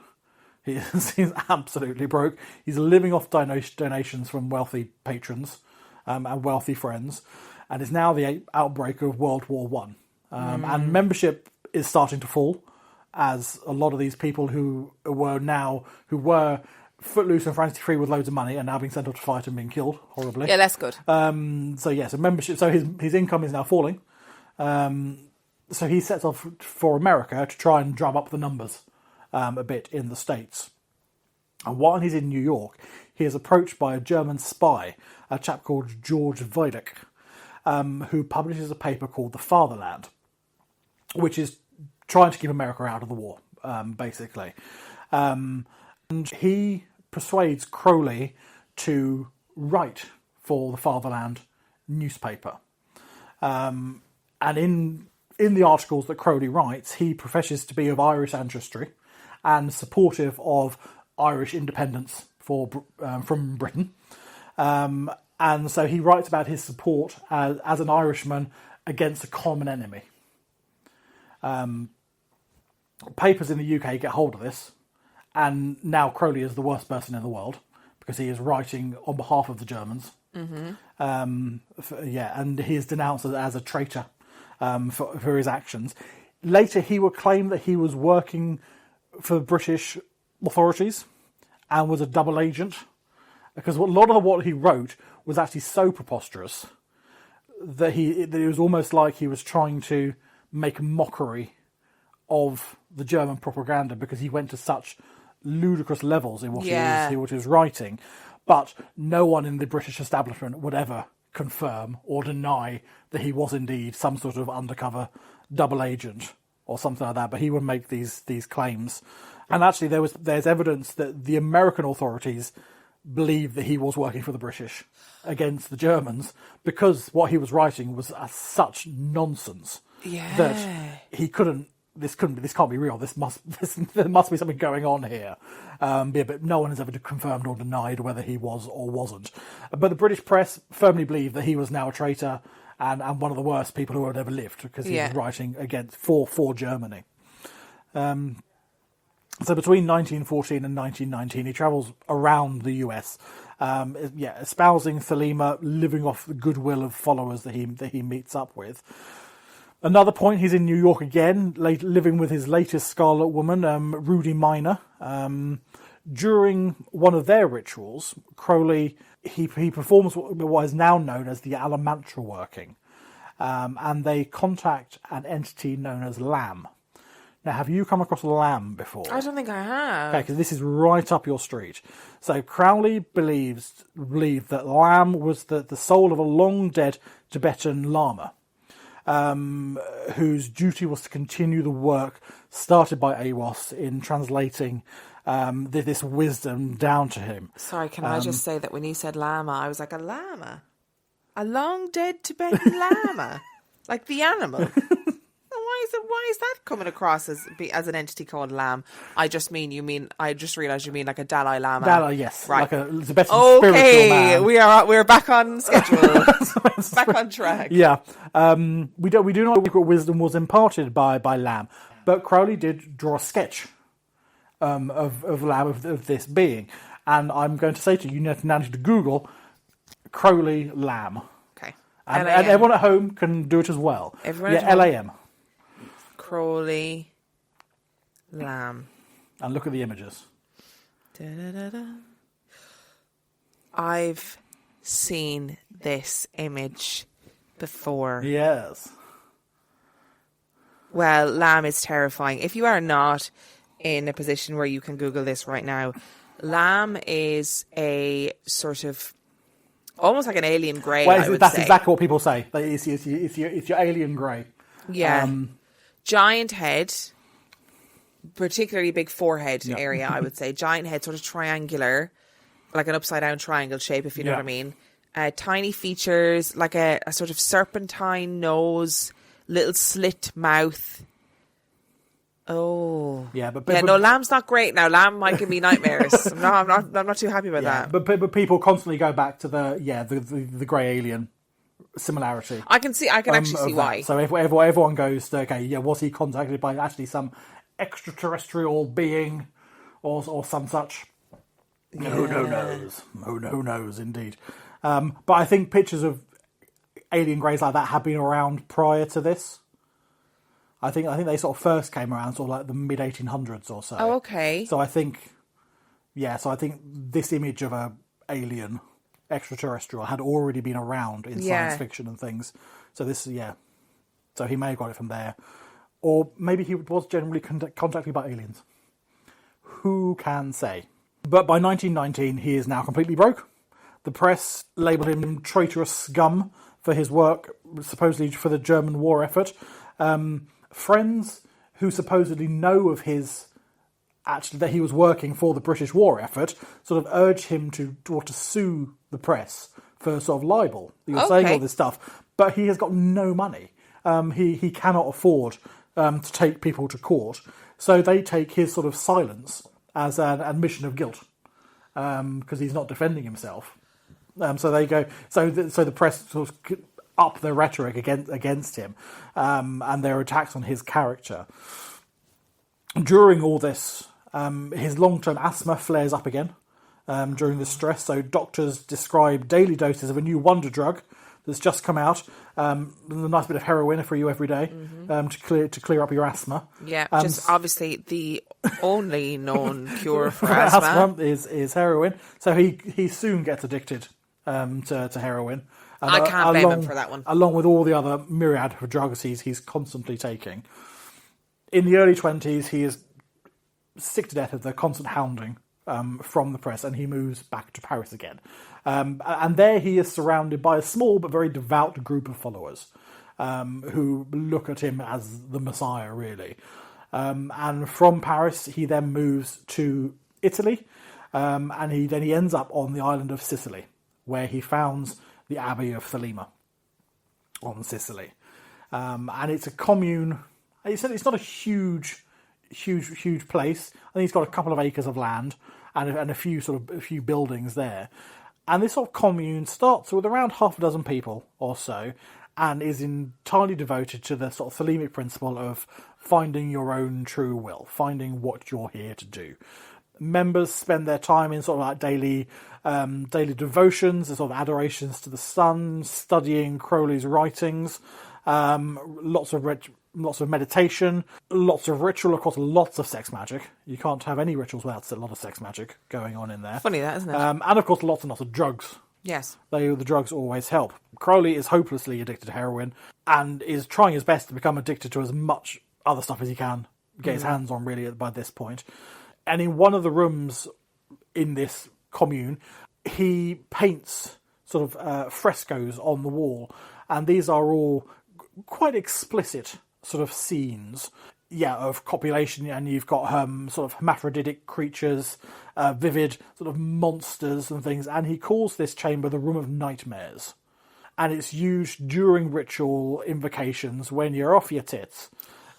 S10: He's absolutely broke. He's living off donations from wealthy patrons and wealthy friends, and it's now the outbreak of World War One, and membership is starting to fall, as a lot of these people who were footloose and frantic free with loads of money are now being sent off to fight and being killed horribly.
S5: Yeah, that's good.
S10: So membership. So his income is now falling. So he sets off for America to try and drum up the numbers a bit in the States. And while he's in New York, he is approached by a German spy, a chap called George Wiedeck, who publishes a paper called The Fatherland, which is trying to keep America out of the war, basically. And he persuades Crowley to write for the Fatherland newspaper. And in the articles that Crowley writes, he professes to be of Irish ancestry and supportive of Irish independence from Britain. And so he writes about his support as an Irishman against a common enemy. Papers in the UK get hold of this, and now Crowley is the worst person in the world because he is writing on behalf of the Germans. And he is denounced as a traitor for his actions. Later, he would claim that he was working for the British authorities and was a double agent, because a lot of what he wrote was actually so preposterous that it was almost like he was trying to make a mockery of the German propaganda, because he went to such ludicrous levels in what he was writing. But no one in the British establishment would ever confirm or deny that he was indeed some sort of undercover double agent or something like that. But he would make these claims. And actually there's evidence that the American authorities believed that he was working for the British against the Germans, because what he was writing was such nonsense that he couldn't. This can't be real. There must be something going on here. But no one has ever confirmed or denied whether he was or wasn't. But the British press firmly believed that he was now a traitor and one of the worst people who had ever lived, because he was writing for Germany. So between 1914 and 1919, he travels around the US, espousing Thelema, living off the goodwill of followers that he meets up with. Another point, he's in New York again, living with his latest Scarlet Woman, Rudy Minor. During one of their rituals, Crowley, he performs what is now known as the Alamantra working, and they contact an entity known as Lamb. Now, have you come across Lamb before?
S5: I don't think I have. Okay,
S10: because this is right up your street. So Crowley believed that Lamb was the soul of a long-dead Tibetan Lama, whose duty was to continue the work started by Awas in translating this wisdom down to him.
S5: Sorry, can I just say that when you said llama, I was like, a llama? A long dead Tibetan llama? Like the animal? Why is that coming across as an entity called Lamb? I just realised you mean like a Dalai Lama.
S10: Dalai, yes.
S5: Right.
S10: Like a Tibetan spiritual man.
S5: We're back on schedule. Back on track.
S10: Yeah. We do not know what wisdom was imparted by Lamb, but Crowley did draw a sketch of Lamb, of this being. And I'm going to say to you, now need to Google Crowley Lamb.
S5: Okay.
S10: And everyone at home can do it as well.
S5: Everyone at home.
S10: LAM.
S5: Crowley, Lamb.
S10: And look at the images.
S5: Da-da-da-da. I've seen this image before.
S10: Yes.
S5: Well, Lamb is terrifying. If you are not in a position where you can Google this right now, Lamb is a sort of almost like an alien grey.
S10: Well, that's exactly what people say. It's your alien grey.
S5: Yeah. Giant head, particularly big forehead area, I would say. Giant head, sort of triangular, like an upside down triangle shape, if you know what I mean. Tiny features, like a sort of serpentine nose, little slit mouth. Oh.
S10: Yeah, but
S5: no, Lamb's not great now. Lamb might give me nightmares. I'm not too happy about that.
S10: But people constantly go back to the grey alien similarity.
S5: I can actually see why.
S10: So if everyone goes to, okay, was he contacted by actually some extraterrestrial being or some such? Who knows? Who knows, indeed. But I think pictures of alien greys like that have been around prior to this. I think they sort of first came around sort of like the mid 1800s or so.
S5: Oh, okay.
S10: So I think this image of a alien extraterrestrial had already been around in science fiction and things. So so he may have got it from there, or maybe he was generally contacted by aliens. Who can say? But by 1919, he is now completely broke. The press labelled him traitorous scum for his work, supposedly for the German war effort. Friends who supposedly know of that he was working for the British war effort sort of urged him to sue the press for sort of libel. He was saying all this stuff, but he has got no money. He cannot afford to take people to court, so they take his sort of silence as an admission of guilt because he's not defending himself. So they go. So the press sort of up their rhetoric against him and their attacks on his character. During all this, his long-term asthma flares up again during the stress. So doctors describe daily doses of a new wonder drug that's just come out. A nice bit of heroin for you every day to clear up your asthma.
S5: Yeah, just obviously the only known cure for asthma
S10: is heroin. So he soon gets addicted to heroin.
S5: I can't blame him for that one.
S10: Along with all the other myriad of drugs he's constantly taking. In the early 20s, he is sick to death of the constant hounding from the press, and he moves back to Paris again. And there he is surrounded by a small but very devout group of followers who look at him as the Messiah, really. And from Paris, he then moves to Italy, and he ends up on the island of Sicily, where he founds the Abbey of Thelema on Sicily. And it's a commune. It's not a huge place. I think he's got a couple of acres of land and a few buildings there. And this sort of commune starts with around half a dozen people or so, and is entirely devoted to the sort of Thelemic principle of finding your own true will, finding what you're here to do. Members spend their time in sort of like daily devotions, sort of adorations to the sun, studying Crowley's writings, lots of meditation, lots of ritual, of course, lots of sex magic. You can't have any rituals without a lot of sex magic going on in there.
S5: Funny that, isn't it?
S10: And of course, lots and lots of drugs.
S5: Yes.
S10: The drugs always help. Crowley is hopelessly addicted to heroin and is trying his best to become addicted to as much other stuff as he can get his hands on, really, by this point. And in one of the rooms in this commune, he paints sort of frescoes on the wall. And these are all quite explicit sort of scenes, of copulation. And you've got sort of hermaphroditic creatures, vivid sort of monsters and things. And he calls this chamber the Room of Nightmares. And it's used during ritual invocations when you're off your tits.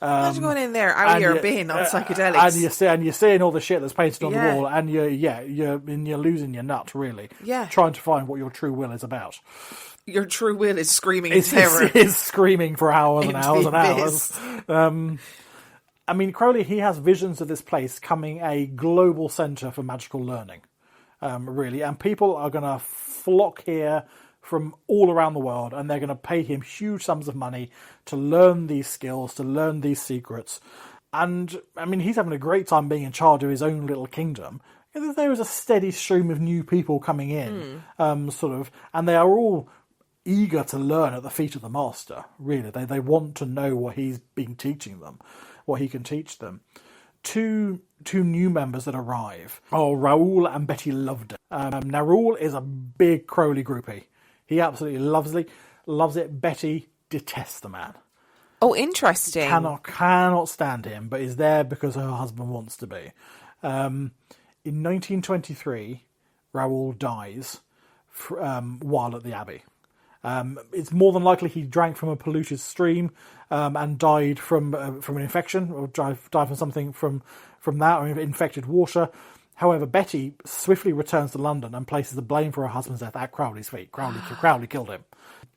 S5: Imagine going in there out of your bin on psychedelics,
S10: and you're seeing all the shit that's painted on the wall, and you're losing your nut, really.
S5: Yeah,
S10: trying to find what your true will is about.
S5: Your true will is screaming in terror.
S10: It is screaming for hours and hours and hours. I mean, Crowley, he has visions of this place becoming a global centre for magical learning, really, and people are going to flock here from all around the world, and they're going to pay him huge sums of money to learn these skills, to learn these secrets. And, I mean, he's having a great time being in charge of his own little kingdom. There is a steady stream of new people coming in, and they are all eager to learn at the feet of the master, really. They want to know what he's been teaching them, what he can teach them. Two new members that arrive are Raoul and Betty Loveday. Now, Raoul is a big Crowley groupie. He absolutely loves it. Betty detests the man.
S5: Oh, interesting.
S10: Cannot stand him, but is there because her husband wants to be. In 1923, Raoul dies while at the Abbey. It's more than likely he drank from a polluted stream and died from an infection, or died from something from that, or infected water. However, Betty swiftly returns to London and places the blame for her husband's death at Crowley's feet. Crowley killed him.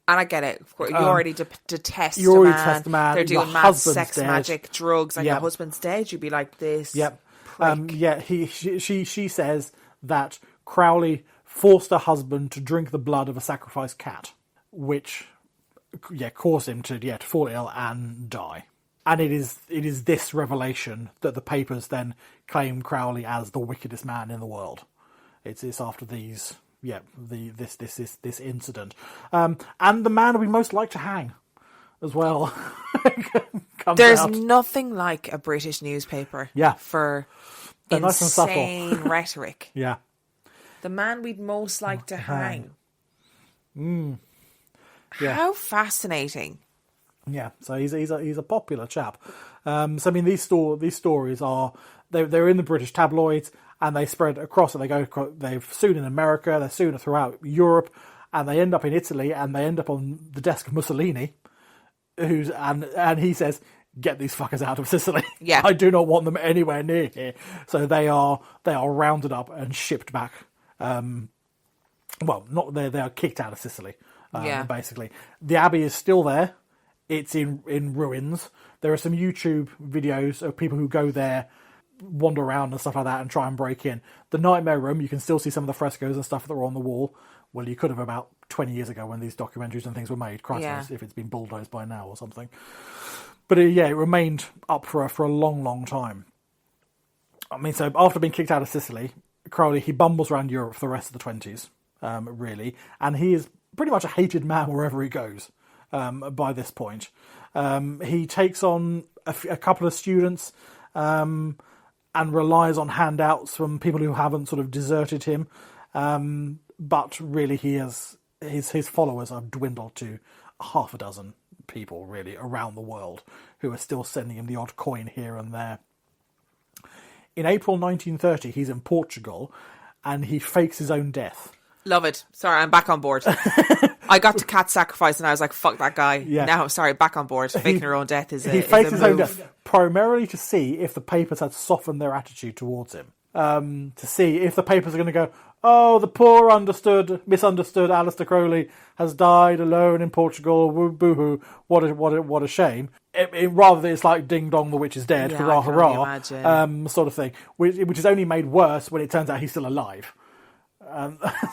S5: And I get it. You already detest
S10: you already
S5: a man.
S10: detest the man.
S5: They're doing mad sex,
S10: dead.
S5: magic, drugs, and your husband's dead. You'd be like this.
S10: Yep. She says that Crowley forced her husband to drink the blood of a sacrificed cat, which caused him to fall ill and die. And it is this revelation that the papers then claim Crowley as the wickedest man in the world. It's after these this incident, and the man we most like to hang as well.
S5: There's nothing like a British newspaper for
S10: they're
S5: insane
S10: nice
S5: rhetoric.
S10: Yeah,
S5: the man we'd most like to hang.
S10: Yeah.
S5: How fascinating.
S10: Yeah, so he's a popular chap. So I mean, these stories are they're in the British tabloids, and they spread across, and they're soon in America, they're soon throughout Europe, and they end up in Italy, and they end up on the desk of Mussolini, and he says, "Get these fuckers out of Sicily.
S5: Yeah,
S10: I do not want them anywhere near here." So they are rounded up and shipped back. They are kicked out of Sicily. Basically, the Abbey is still there. It's in ruins. There are some YouTube videos of people who go there, wander around and stuff like that, and try and break in. The Nightmare Room, you can still see some of the frescoes and stuff that were on the wall. Well, you could have about 20 years ago when these documentaries and things were made. Christ knows if it's been bulldozed by now or something. But it remained up for a long, long time. I mean, so after being kicked out of Sicily, Crowley, he bumbles around Europe for the rest of the 20s, really. And he is pretty much a hated man wherever he goes. By this point, he takes on a couple of students and relies on handouts from people who haven't sort of deserted him. But really, his followers have dwindled to half a dozen people really around the world who are still sending him the odd coin here and there. In April 1930, he's in Portugal, and he fakes his own death.
S5: Love it. Sorry, I'm back on board. I got to cat sacrifice and I was like, fuck that guy.
S10: Yeah.
S5: Now, sorry, back on board. Faking her own death is a
S10: fakes his own
S5: move.
S10: death, primarily to see if the papers had softened their attitude towards him. To see if the papers are going to go, oh, the poor misunderstood Aleister Crowley has died alone in Portugal. Boo-hoo. What a shame. Rather than it's like ding dong, the witch is dead. Hurrah, hurrah. Sort of thing. Which is only made worse when it turns out he's still alive.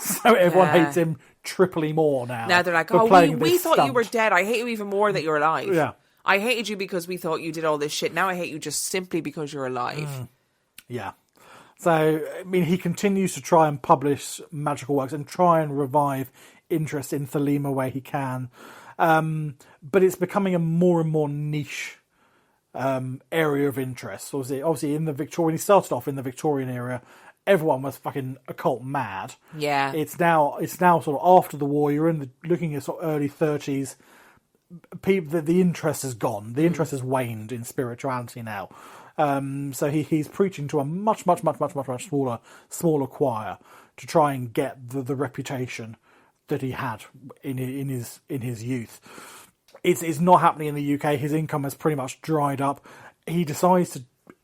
S10: So everyone hates him triply more now.
S5: Now they're like, we thought you were dead. I hate you even more that you're alive.
S10: Yeah.
S5: I hated you because we thought you did all this shit. Now I hate you just simply because you're alive.
S10: Yeah. So, I mean, he continues to try and publish magical works and try and revive interest in Thelema where he can. But it's becoming a more and more niche area of interest. Obviously in the when he started off in the Victorian era, everyone was fucking occult mad.
S5: Yeah.
S10: It's now sort of after the war. You're looking at sort of early 30s. The interest has gone. The interest has waned in spirituality now. So he's preaching to a much smaller choir to try and get the reputation that he had in his youth. It's not happening in the UK. His income has pretty much dried up. He decides to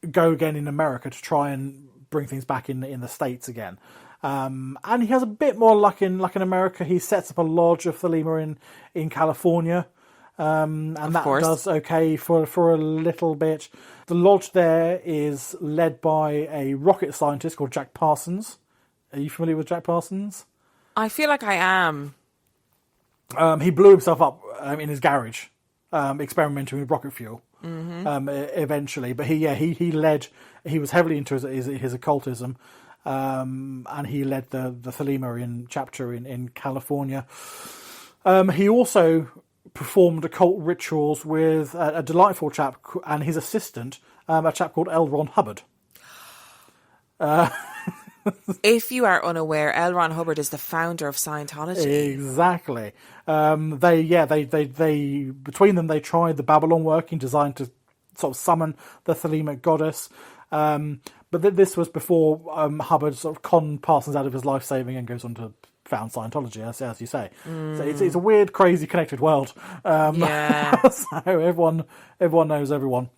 S10: go again in America to try and bring things back in the States again. And he has a bit more luck in America. He sets up a lodge of Thelema in California. And that does okay for a little bit. The lodge there is led by a rocket scientist called Jack Parsons. Are you familiar with Jack Parsons?
S5: I feel like I am.
S10: He blew himself up in his garage, experimenting with rocket fuel. Eventually, but he was heavily into his occultism, and he led the Thelema chapter in California. He also performed occult rituals with a delightful chap and his assistant, a chap called L. Ron Hubbard.
S5: If you are unaware, L. Ron Hubbard is the founder of Scientology.
S10: Exactly. They between them they tried the Babylon working designed to sort of summon the Thelemic goddess. But this was before Hubbard sort of conned Parsons out of his life saving and goes on to found Scientology, as you say. So it's a weird, crazy, connected world. So everyone knows everyone.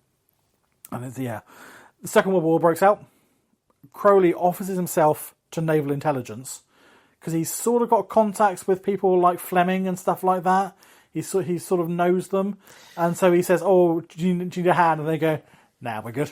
S10: And the Second World War breaks out. Crowley offers himself to naval intelligence because he's sort of got contacts with people like Fleming and stuff like that. He sort of knows them, and so he says, "Oh, do you need a hand?" And they go, "Nah, we're good."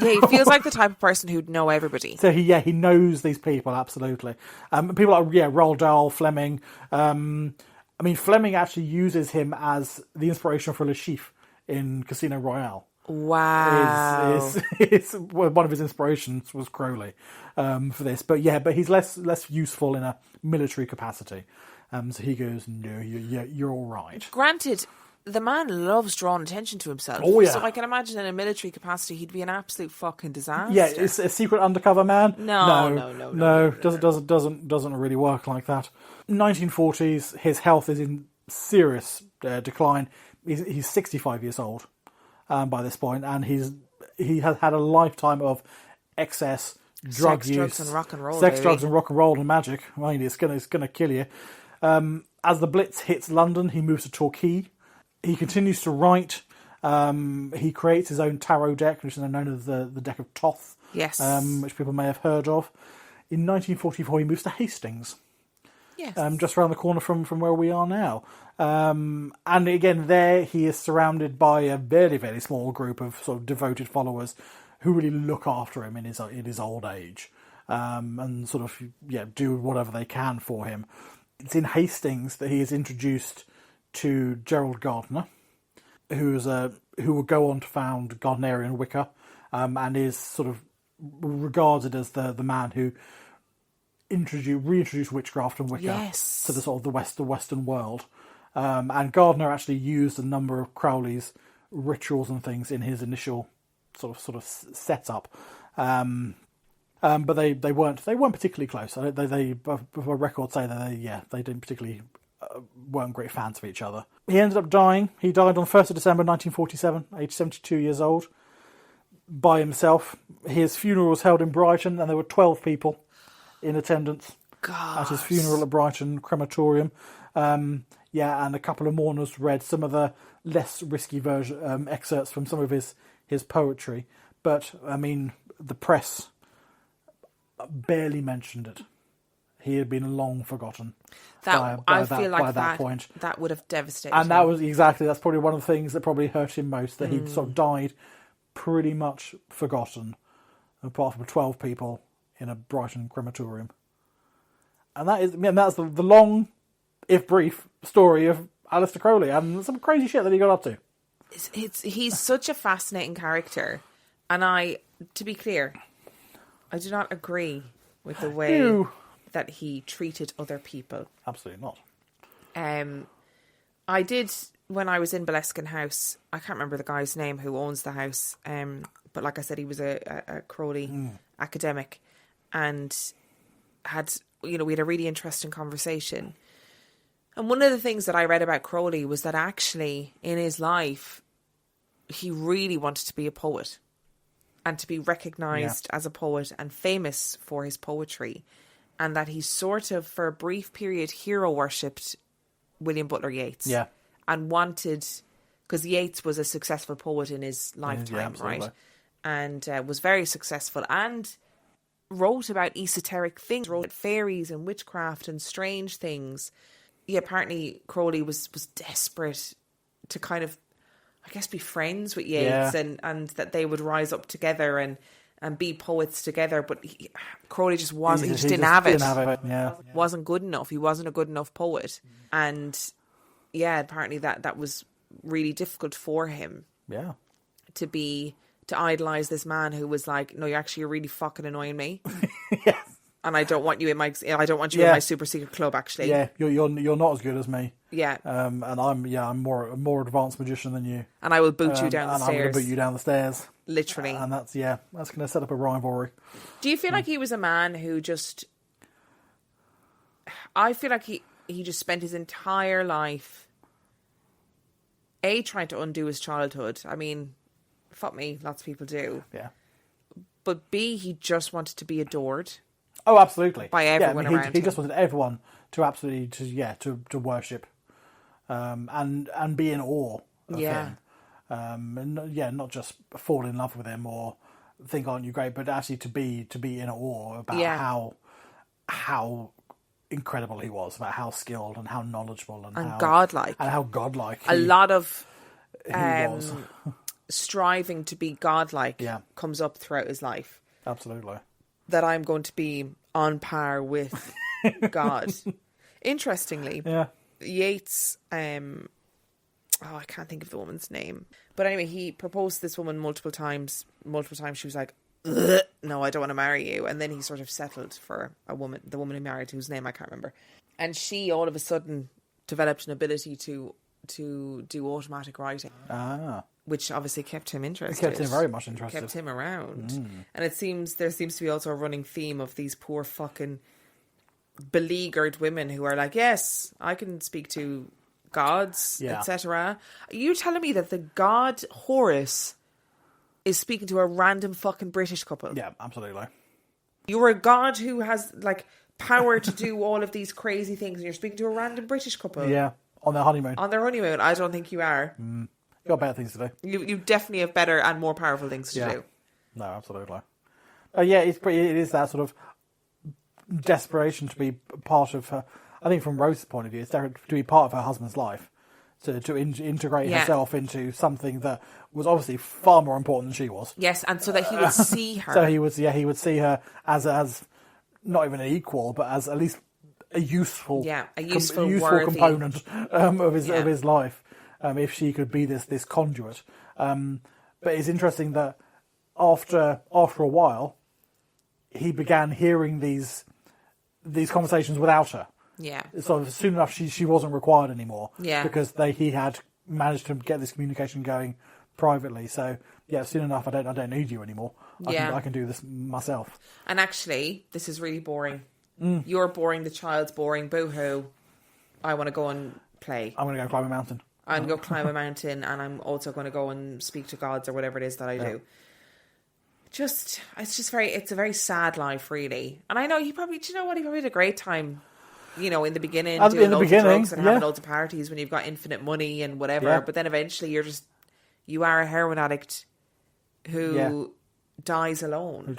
S5: Yeah, he feels like the type of person who'd know everybody.
S10: So he knows these people absolutely. People like Roald Dahl, Fleming. Fleming actually uses him as the inspiration for Le Chiffre in Casino Royale.
S5: Wow.
S10: It's one of his inspirations was Crowley for this, but he's less useful in a military capacity. So he goes, "No, you're all right."
S5: Granted, the man loves drawing attention to himself.
S10: Oh yeah.
S5: So I can imagine in a military capacity he'd be an absolute fucking disaster.
S10: Yeah, it's a secret undercover man.
S5: No.
S10: Doesn't really work like that. 1940s, his health is in serious decline. He's 65 years old. By this point, and he has had a lifetime of excess drug use,
S5: drugs, and rock and roll.
S10: Drugs, and rock and roll and magic. I mean, it's gonna kill you. As the Blitz hits London, he moves to Torquay. He continues to write. He creates his own tarot deck, which is known as the Deck of Thoth.
S5: Yes.
S10: Which people may have heard of. In 1944, he moves to Hastings.
S5: Yes.
S10: Just around the corner from where we are now. And again, there he is surrounded by a very, very small group of sort of devoted followers who really look after him in his old age, and sort of do whatever they can for him. It's in Hastings that he is introduced to Gerald Gardner, who will go on to found Gardnerian Wicca, and is sort of regarded as the man who reintroduced witchcraft and Wicca to the sort of the Western world. And Gardner actually used a number of Crowley's rituals and things in his initial sort of setup, but they weren't particularly close. They records say that they didn't particularly weren't great fans of each other. He ended up dying. He died on 1st of December 1947, aged 72 years old, by himself. His funeral was held in Brighton, and there were 12 people in attendance at his funeral at Brighton Crematorium. And a couple of mourners read some of the less risky excerpts from some of his poetry. But, I mean, the press barely mentioned it. He had been long forgotten by that point.
S5: That would have devastated
S10: him.
S5: And
S10: that's probably one of the things that probably hurt him most, that he'd sort of died pretty much forgotten, apart from 12 people in a Brighton crematorium. And that's the long, if brief, story of Aleister Crowley and some crazy shit that he got up to.
S5: He's such a fascinating character, and to be clear, I do not agree with the way that he treated other people.
S10: Absolutely not.
S5: I did, when I was in Boleskine House, I can't remember the guy's name who owns the house, but like I said, he was a Crowley academic, and we had a really interesting conversation. And one of the things that I read about Crowley was that actually in his life, he really wanted to be a poet and to be recognised as a poet and famous for his poetry. And that he sort of, for a brief period, hero worshipped William Butler Yeats. Yeah. And wanted, because Yeats was a successful poet in his lifetime, right? And was very successful and wrote about esoteric things, wrote about fairies and witchcraft and strange things. Yeah, apparently Crowley was desperate to kind of, I guess, be friends with Yeats and that they would rise up together and be poets together. But Crowley just wasn't, he just didn't have it.
S10: Yeah.
S5: Wasn't good enough. He wasn't a good enough poet. And apparently that was really difficult for him.
S10: Yeah.
S5: To idolize this man who was like, no, you're really fucking annoying me.
S10: Yes.
S5: And I don't want you in my super secret club. Actually,
S10: yeah, you're not as good as me.
S5: Yeah,
S10: and I'm a more advanced magician than you.
S5: And I will boot you down the
S10: and
S5: stairs.
S10: I'm going to boot you down the stairs,
S5: literally.
S10: And that's going to set up a rivalry.
S5: Do you feel like he was a man who just? I feel like he just spent his entire life trying to undo his childhood. I mean, fuck me, lots of people do.
S10: Yeah.
S5: But B, he just wanted to be adored.
S10: Oh, absolutely.
S5: By everyone around him.
S10: He just wanted everyone to absolutely to worship, and be in awe of him. And not just fall in love with him or think, aren't you great, but actually to be in awe about how incredible he was, about how skilled and how knowledgeable and how
S5: godlike.
S10: And how godlike.
S5: A lot of
S10: he was.
S5: striving to be godlike comes up throughout his life.
S10: Absolutely.
S5: That I'm going to be on par with God. Interestingly, Yeats, I can't think of the woman's name. But anyway, he proposed to this woman multiple times. She was like, no, I don't want to marry you. And then he sort of settled for the woman he married, whose name I can't remember. And she all of a sudden developed an ability to do automatic writing. Which obviously kept him interested.
S10: It kept him very much interested.
S5: Kept him around. And there seems to be also a running theme of these poor fucking beleaguered women who are like, yes, I can speak to gods, etc. Are you telling me that the god Horus is speaking to a random fucking British couple?
S10: Yeah, absolutely.
S5: You're a god who has like power to do all of these crazy things and you're speaking to a random British couple?
S10: Yeah, on their honeymoon.
S5: I don't think you are.
S10: You've got better things to do.
S5: You definitely have better and more powerful things to do.
S10: No, absolutely. It is that sort of desperation to be part of her. I think from Rose's point of view, it's to be part of her husband's life, to integrate herself into something that was obviously far more important than she was.
S5: Yes, and so that he would see her.
S10: So he would see her as not even an equal, but as at least a useful component of his life. If she could be this conduit. But it's interesting that after a while, he began hearing these conversations without her.
S5: Yeah.
S10: So soon enough, she wasn't required anymore.
S5: Yeah.
S10: Because he had managed to get this communication going privately. So soon enough, I don't need you anymore. I can do this myself.
S5: And actually, this is really boring. You're boring. The child's boring. Boo-hoo. I want to go and play.
S10: I'm going to go climb a mountain.
S5: I'm going to climb a mountain, and I'm also going to go and speak to gods or whatever it is that I do. It's a very sad life, really. And I know he probably had a great time, in the beginning, doing loads of drugs and having loads of parties when you've got infinite money and whatever.
S10: Yeah.
S5: But then eventually you are a heroin addict who dies alone.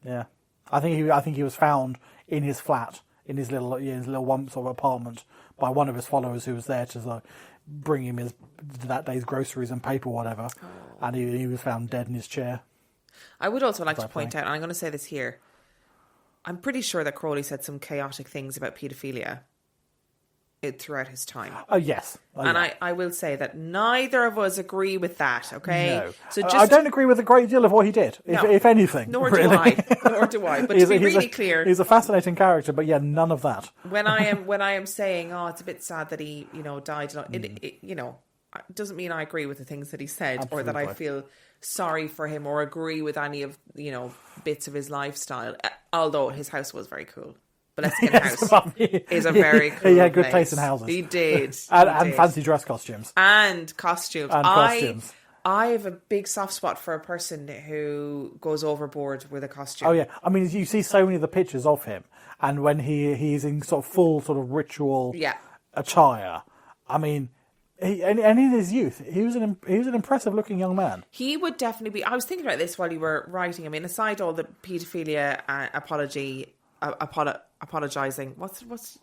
S10: Yeah. I think he was found in his flat, in his little one sort of apartment, by one of his followers who was there to bring him that day's groceries and paper or whatever. And he was found dead in his chair.
S5: I would also like to point out, and I'm going to say this here, I'm pretty sure that Crowley said some chaotic things about paedophilia throughout his time.
S10: Oh, yes.
S5: I will say that neither of us agree with that, okay?
S10: No.
S5: So
S10: I don't agree with a great deal of what he did, if anything.
S5: Nor
S10: really.
S5: do I. But to be really clear...
S10: He's a fascinating character, but none of that.
S5: When I am saying, it's a bit sad that he, died, it doesn't mean I agree with the things that he said. Absolutely. Or that I feel sorry for him or agree with any of, bits of his lifestyle. Although his house was very cool. Baleskin House is a very cool
S10: He had good taste in houses.
S5: He did.
S10: And fancy dress costumes.
S5: And costumes. I have a big soft spot for a person who goes overboard with a costume.
S10: Oh, yeah. I mean, you see so many of the pictures of him, and when he's in sort of full sort of ritual attire, I mean... And in his youth, he was an impressive-looking young man.
S5: He would definitely be... I was thinking about this while you were writing. I mean, aside all the paedophilia apologising... What's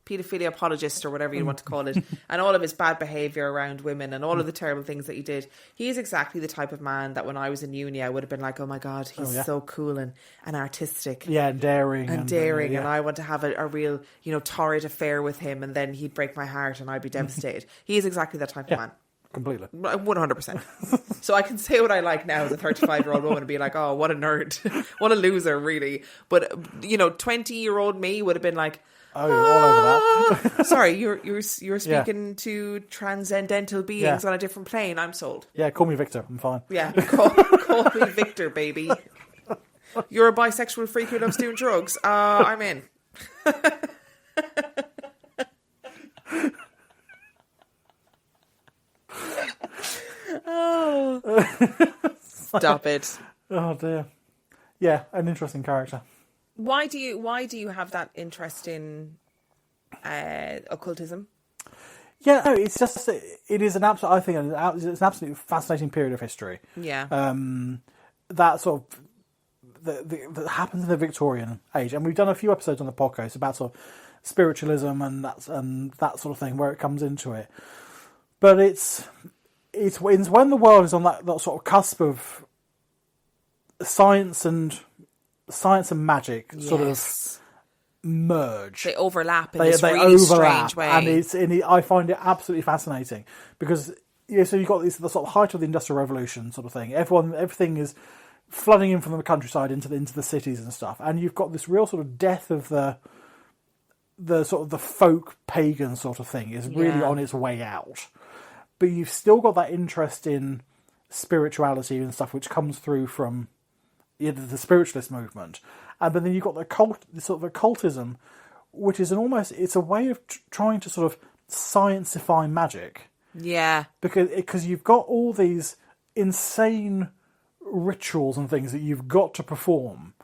S5: paedophilia apologist or whatever you want to call it, and all of his bad behaviour around women and all of the terrible things that he did. He is exactly the type of man that when I was in uni, I would have been like, oh my God, he's so cool and artistic.
S10: Yeah, and daring.
S5: And I want to have a real, torrid affair with him, and then he'd break my heart and I'd be devastated. He is exactly that type of man.
S10: Completely.
S5: 100%. So I can say what I like now as a 35-year-old woman and be like, oh, what a nerd. What a loser, really. But, 20-year-old me would have been like,
S10: oh, you're all over that.
S5: Sorry, you're speaking to transcendental beings on a different plane. I'm sold.
S10: Yeah, call me Victor. I'm fine.
S5: Yeah, call me Victor, baby. You're a bisexual freak who loves doing drugs. I'm in. Oh, stop it.
S10: Oh dear. Yeah, an interesting character.
S5: Why do you have that interest in occultism?
S10: Yeah, no, it's just it is an absolute. I think it's an absolutely fascinating period of history.
S5: Yeah.
S10: That sort of that happens in the Victorian age, and we've done a few episodes on the podcast about sort of spiritualism and that sort of thing where it comes into it. But it's when the world is on that sort of cusp of science and magic sort of merge.
S5: They overlap in this really strange way.
S10: And I find it absolutely fascinating because so you've got the sort of height of the Industrial Revolution sort of thing. Everything is flooding in from the countryside into the cities and stuff, and you've got this real sort of death of the sort of the folk pagan sort of thing is really on its way out. But you've still got that interest in spirituality and stuff, which comes through from the spiritualist movement, but then you've got the sort of occultism, which is it's a way of trying to sort of scientify magic.
S5: Yeah,
S10: because you've got all these insane rituals and things that you've got to perform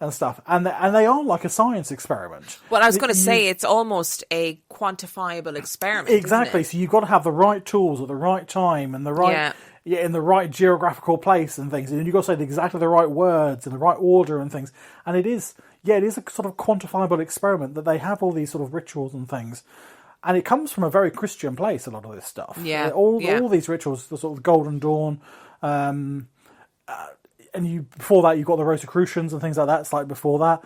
S10: and stuff, and they are like a science experiment.
S5: Well, I was going to say it's almost a quantifiable experiment.
S10: Exactly.
S5: Isn't it?
S10: So you've got to have the right tools at the right time and the right. Yeah, in the right geographical place and things, and you've got to say exactly the right words in the right order and things. And it is a sort of quantifiable experiment that they have all these sort of rituals and things, and it comes from a very Christian place. A lot of this stuff, all these rituals, the sort of Golden Dawn, and before that you've got the Rosicrucians and things like that. It's like before that,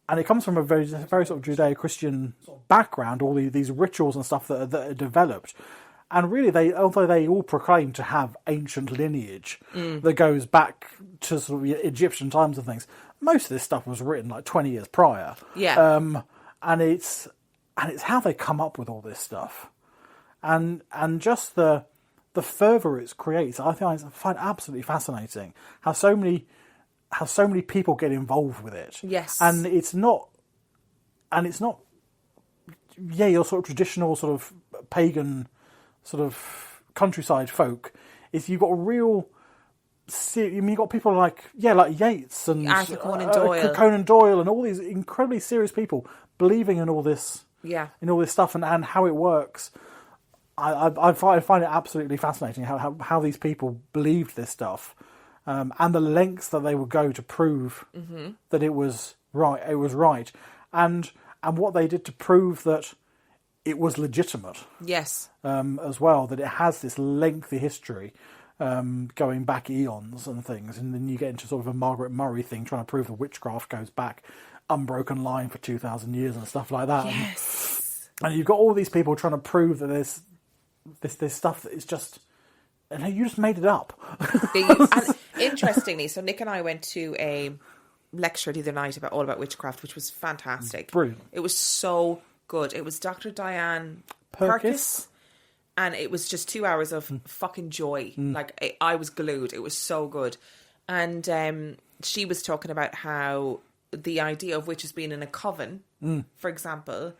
S10: and it comes from a very sort of Judeo-Christian background. All these rituals and stuff that are developed. And really, although they all proclaim to have ancient lineage that goes back to sort of Egyptian times and things, most of this stuff was written like 20 years prior.
S5: Yeah.
S10: And it's how they come up with all this stuff, and just the fervor it creates. I find absolutely fascinating how so many people get involved with it.
S5: Yes.
S10: And it's not your sort of traditional sort of pagan sort of countryside folk. Is you've got you've got people like Yeats and
S5: Arthur Conan
S10: Doyle and all these incredibly serious people believing in all this stuff and how it works. I find it absolutely fascinating how these people believed this stuff, and the lengths that they would go to prove that it was right, and what they did to prove that it was legitimate.
S5: Yes.
S10: As well, that it has this lengthy history, going back eons and things, and then you get into sort of a Margaret Murray thing, trying to prove that witchcraft goes back unbroken line for 2,000 years and stuff like that.
S5: Yes.
S10: And you've got all these people trying to prove that there's this stuff that is just, and you just made it up.
S5: And interestingly, so Nick and I went to a lecture the other night all about witchcraft, which was fantastic.
S10: Brilliant.
S5: It was so good. It was Dr. Diane Purkis, and it was just 2 hours of fucking joy. Like I was glued. It was so good. And she was talking about how the idea of witches being in a coven, for example,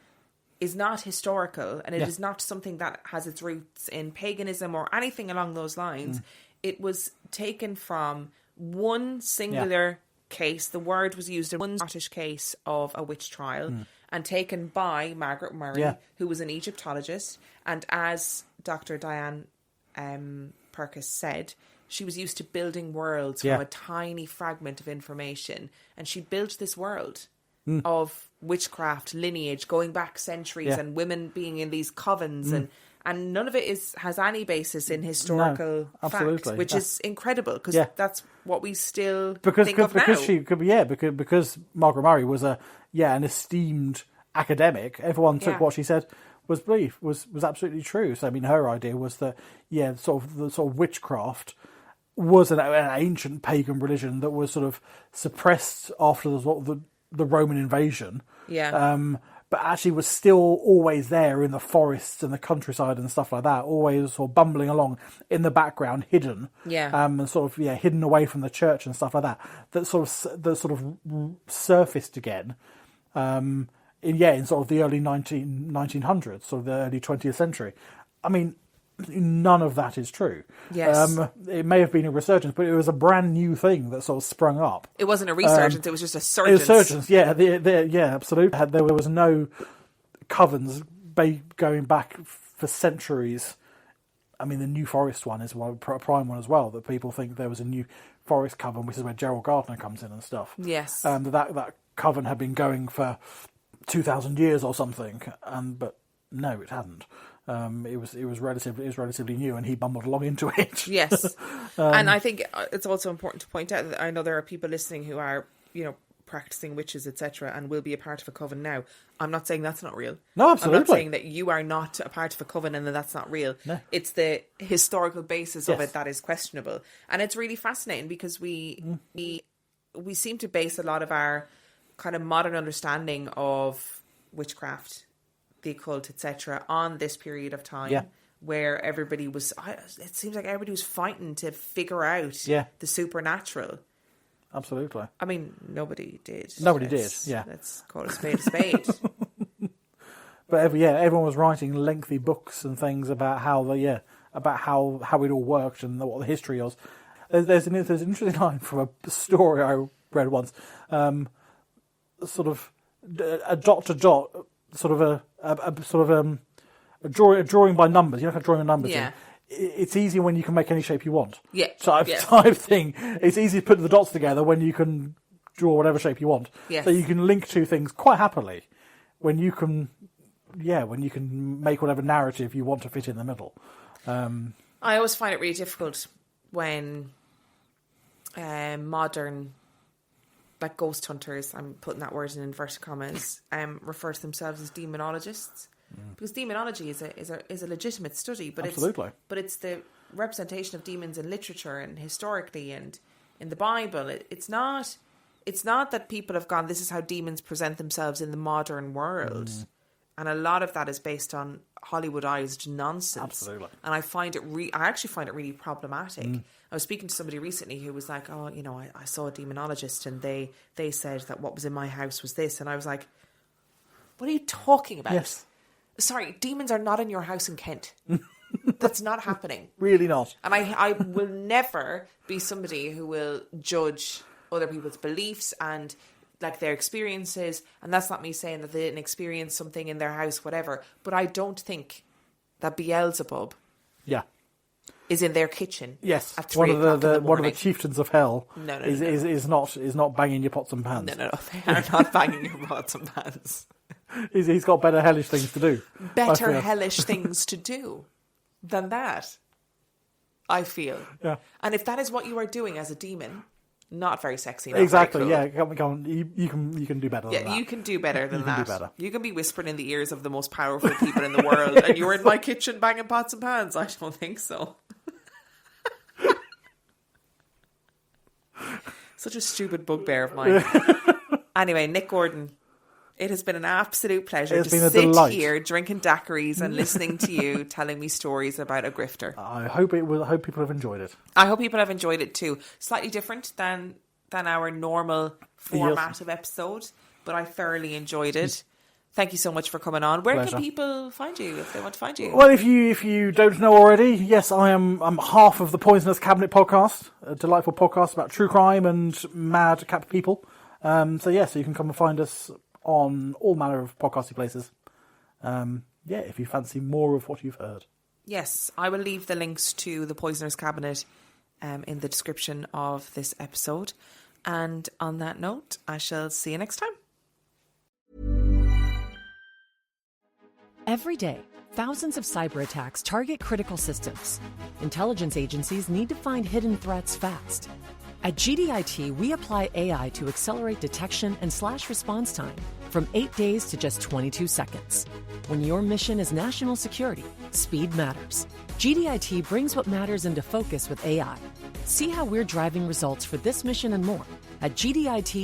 S5: is not historical, and it is not something that has its roots in paganism or anything along those lines. It was taken from one singular case. The word was used in one Scottish case of a witch trial, and taken by Margaret Murray, who was an Egyptologist. And as Dr. Diane Purkis said, she was used to building worlds from a tiny fragment of information. And she built this world of witchcraft lineage going back centuries and women being in these covens and none of it has any basis in historical fact, which is incredible because that's what we still think of now.
S10: Because Margaret Murray was an esteemed academic. Everyone took what she said was belief, was absolutely true. So I mean, her idea was that the sort of witchcraft was an ancient pagan religion that was sort of suppressed after the Roman invasion. But actually was still always there in the forests and the countryside and stuff like that, always sort of bumbling along in the background, hidden, and sort of hidden away from the church and stuff like that. That sort of surfaced again, in sort of the early 1900s, sort of the early 20th century. I mean, none of that is true.
S5: Yes.
S10: It may have been a resurgence, but it was a brand new thing that sort of sprung up.
S5: It wasn't a resurgence, it was just a surgence.
S10: It was surgence, absolutely. There was no covens going back for centuries. I mean, the New Forest one is a prime one as well, that people think there was a New Forest coven, which is where Gerald Gardner comes in and stuff.
S5: Yes.
S10: That coven had been going for 2,000 years or something, but no, it hadn't. It was relatively new, and he bumbled along into it.
S5: Yes, and I think it's also important to point out that I know there are people listening who are, practicing witches, etc., and will be a part of a coven now. I'm not saying that's not real.
S10: No, absolutely.
S5: I'm not saying that you are not a part of a coven and that that's not real.
S10: No.
S5: It's the historical basis of it that is questionable, and it's really fascinating because we seem to base a lot of our kind of modern understanding of witchcraft, the occult, etc., on this period of time where everybody was. It seems like everybody was fighting to figure out the supernatural.
S10: Absolutely.
S5: I mean, nobody did.
S10: Let's
S5: call a spade a spade.
S10: But everyone was writing lengthy books and things about how how it all worked and what the history was. There's an interesting line from a story I read once. Sort of a dot to dot. Sort of a drawing by numbers. You know, drawing a number thing. It's easy when you can make any shape you want. Type thing. It's easy to put the dots together when you can draw whatever shape you want. So you can link two things quite happily when you can make whatever narrative you want to fit in the middle.
S5: I always find it really difficult when modern, like ghost hunters, I'm putting that word in inverted commas, refer to themselves as demonologists, because demonology is a legitimate study, but it's the representation of demons in literature and historically and in the Bible. It's not that people have gone, this is how demons present themselves in the modern world, and a lot of that is based on Hollywoodized nonsense.
S10: Absolutely.
S5: And I actually find it really problematic. I was speaking to somebody recently who was like, I saw a demonologist and they said that what was in my house was this. And I was like, what are you talking about?
S10: Yes.
S5: Sorry, demons are not in your house in Kent. That's not happening.
S10: Really not.
S5: And I will never be somebody who will judge other people's beliefs and like their experiences. And that's not me saying that they didn't experience something in their house, whatever. But I don't think that Beelzebub is in their kitchen.
S10: Yes,
S5: at 3 o'clock in the morning.
S10: One of the chieftains of hell is not banging your pots and pans.
S5: No, they are not banging your pots and pans.
S10: He's got better hellish things to do.
S5: Better hellish things to do than that, I feel.
S10: Yeah.
S5: And if that is what you are doing as a demon, not very sexy. Not
S10: exactly.
S5: Very cool.
S10: Yeah. Come on. You can do better than that.
S5: Yeah, you can do better than that.
S10: Do better.
S5: You can be whispering in the ears of the most powerful people in the world, and you're in my kitchen banging pots and pans. I don't think so. Such a stupid bugbear of mine. Anyway, Nick Gordon, it has been an absolute pleasure to sit here drinking daiquiris and listening to you telling me stories about a grifter.
S10: I hope people have enjoyed it.
S5: I hope people have enjoyed it too. Slightly different than our normal format of episode, but I thoroughly enjoyed it. Thank you so much for coming on. Where can people find you if they want to find you?
S10: Well, if you don't know already, yes, I'm half of the Poisonous Cabinet podcast, a delightful podcast about true crime and mad cat people. So you can come and find us on all manner of podcasting places. If you fancy more of what you've heard.
S5: Yes, I will leave the links to the Poisoner's Cabinet in the description of this episode. And on that note, I shall see you next time.
S11: Every day, thousands of cyber attacks target critical systems. Intelligence agencies need to find hidden threats fast. At GDIT, we apply AI to accelerate detection and slash response time from 8 days to just 22 seconds. When your mission is national security, speed matters. GDIT brings what matters into focus with AI. See how we're driving results for this mission and more at gdit.com/AI.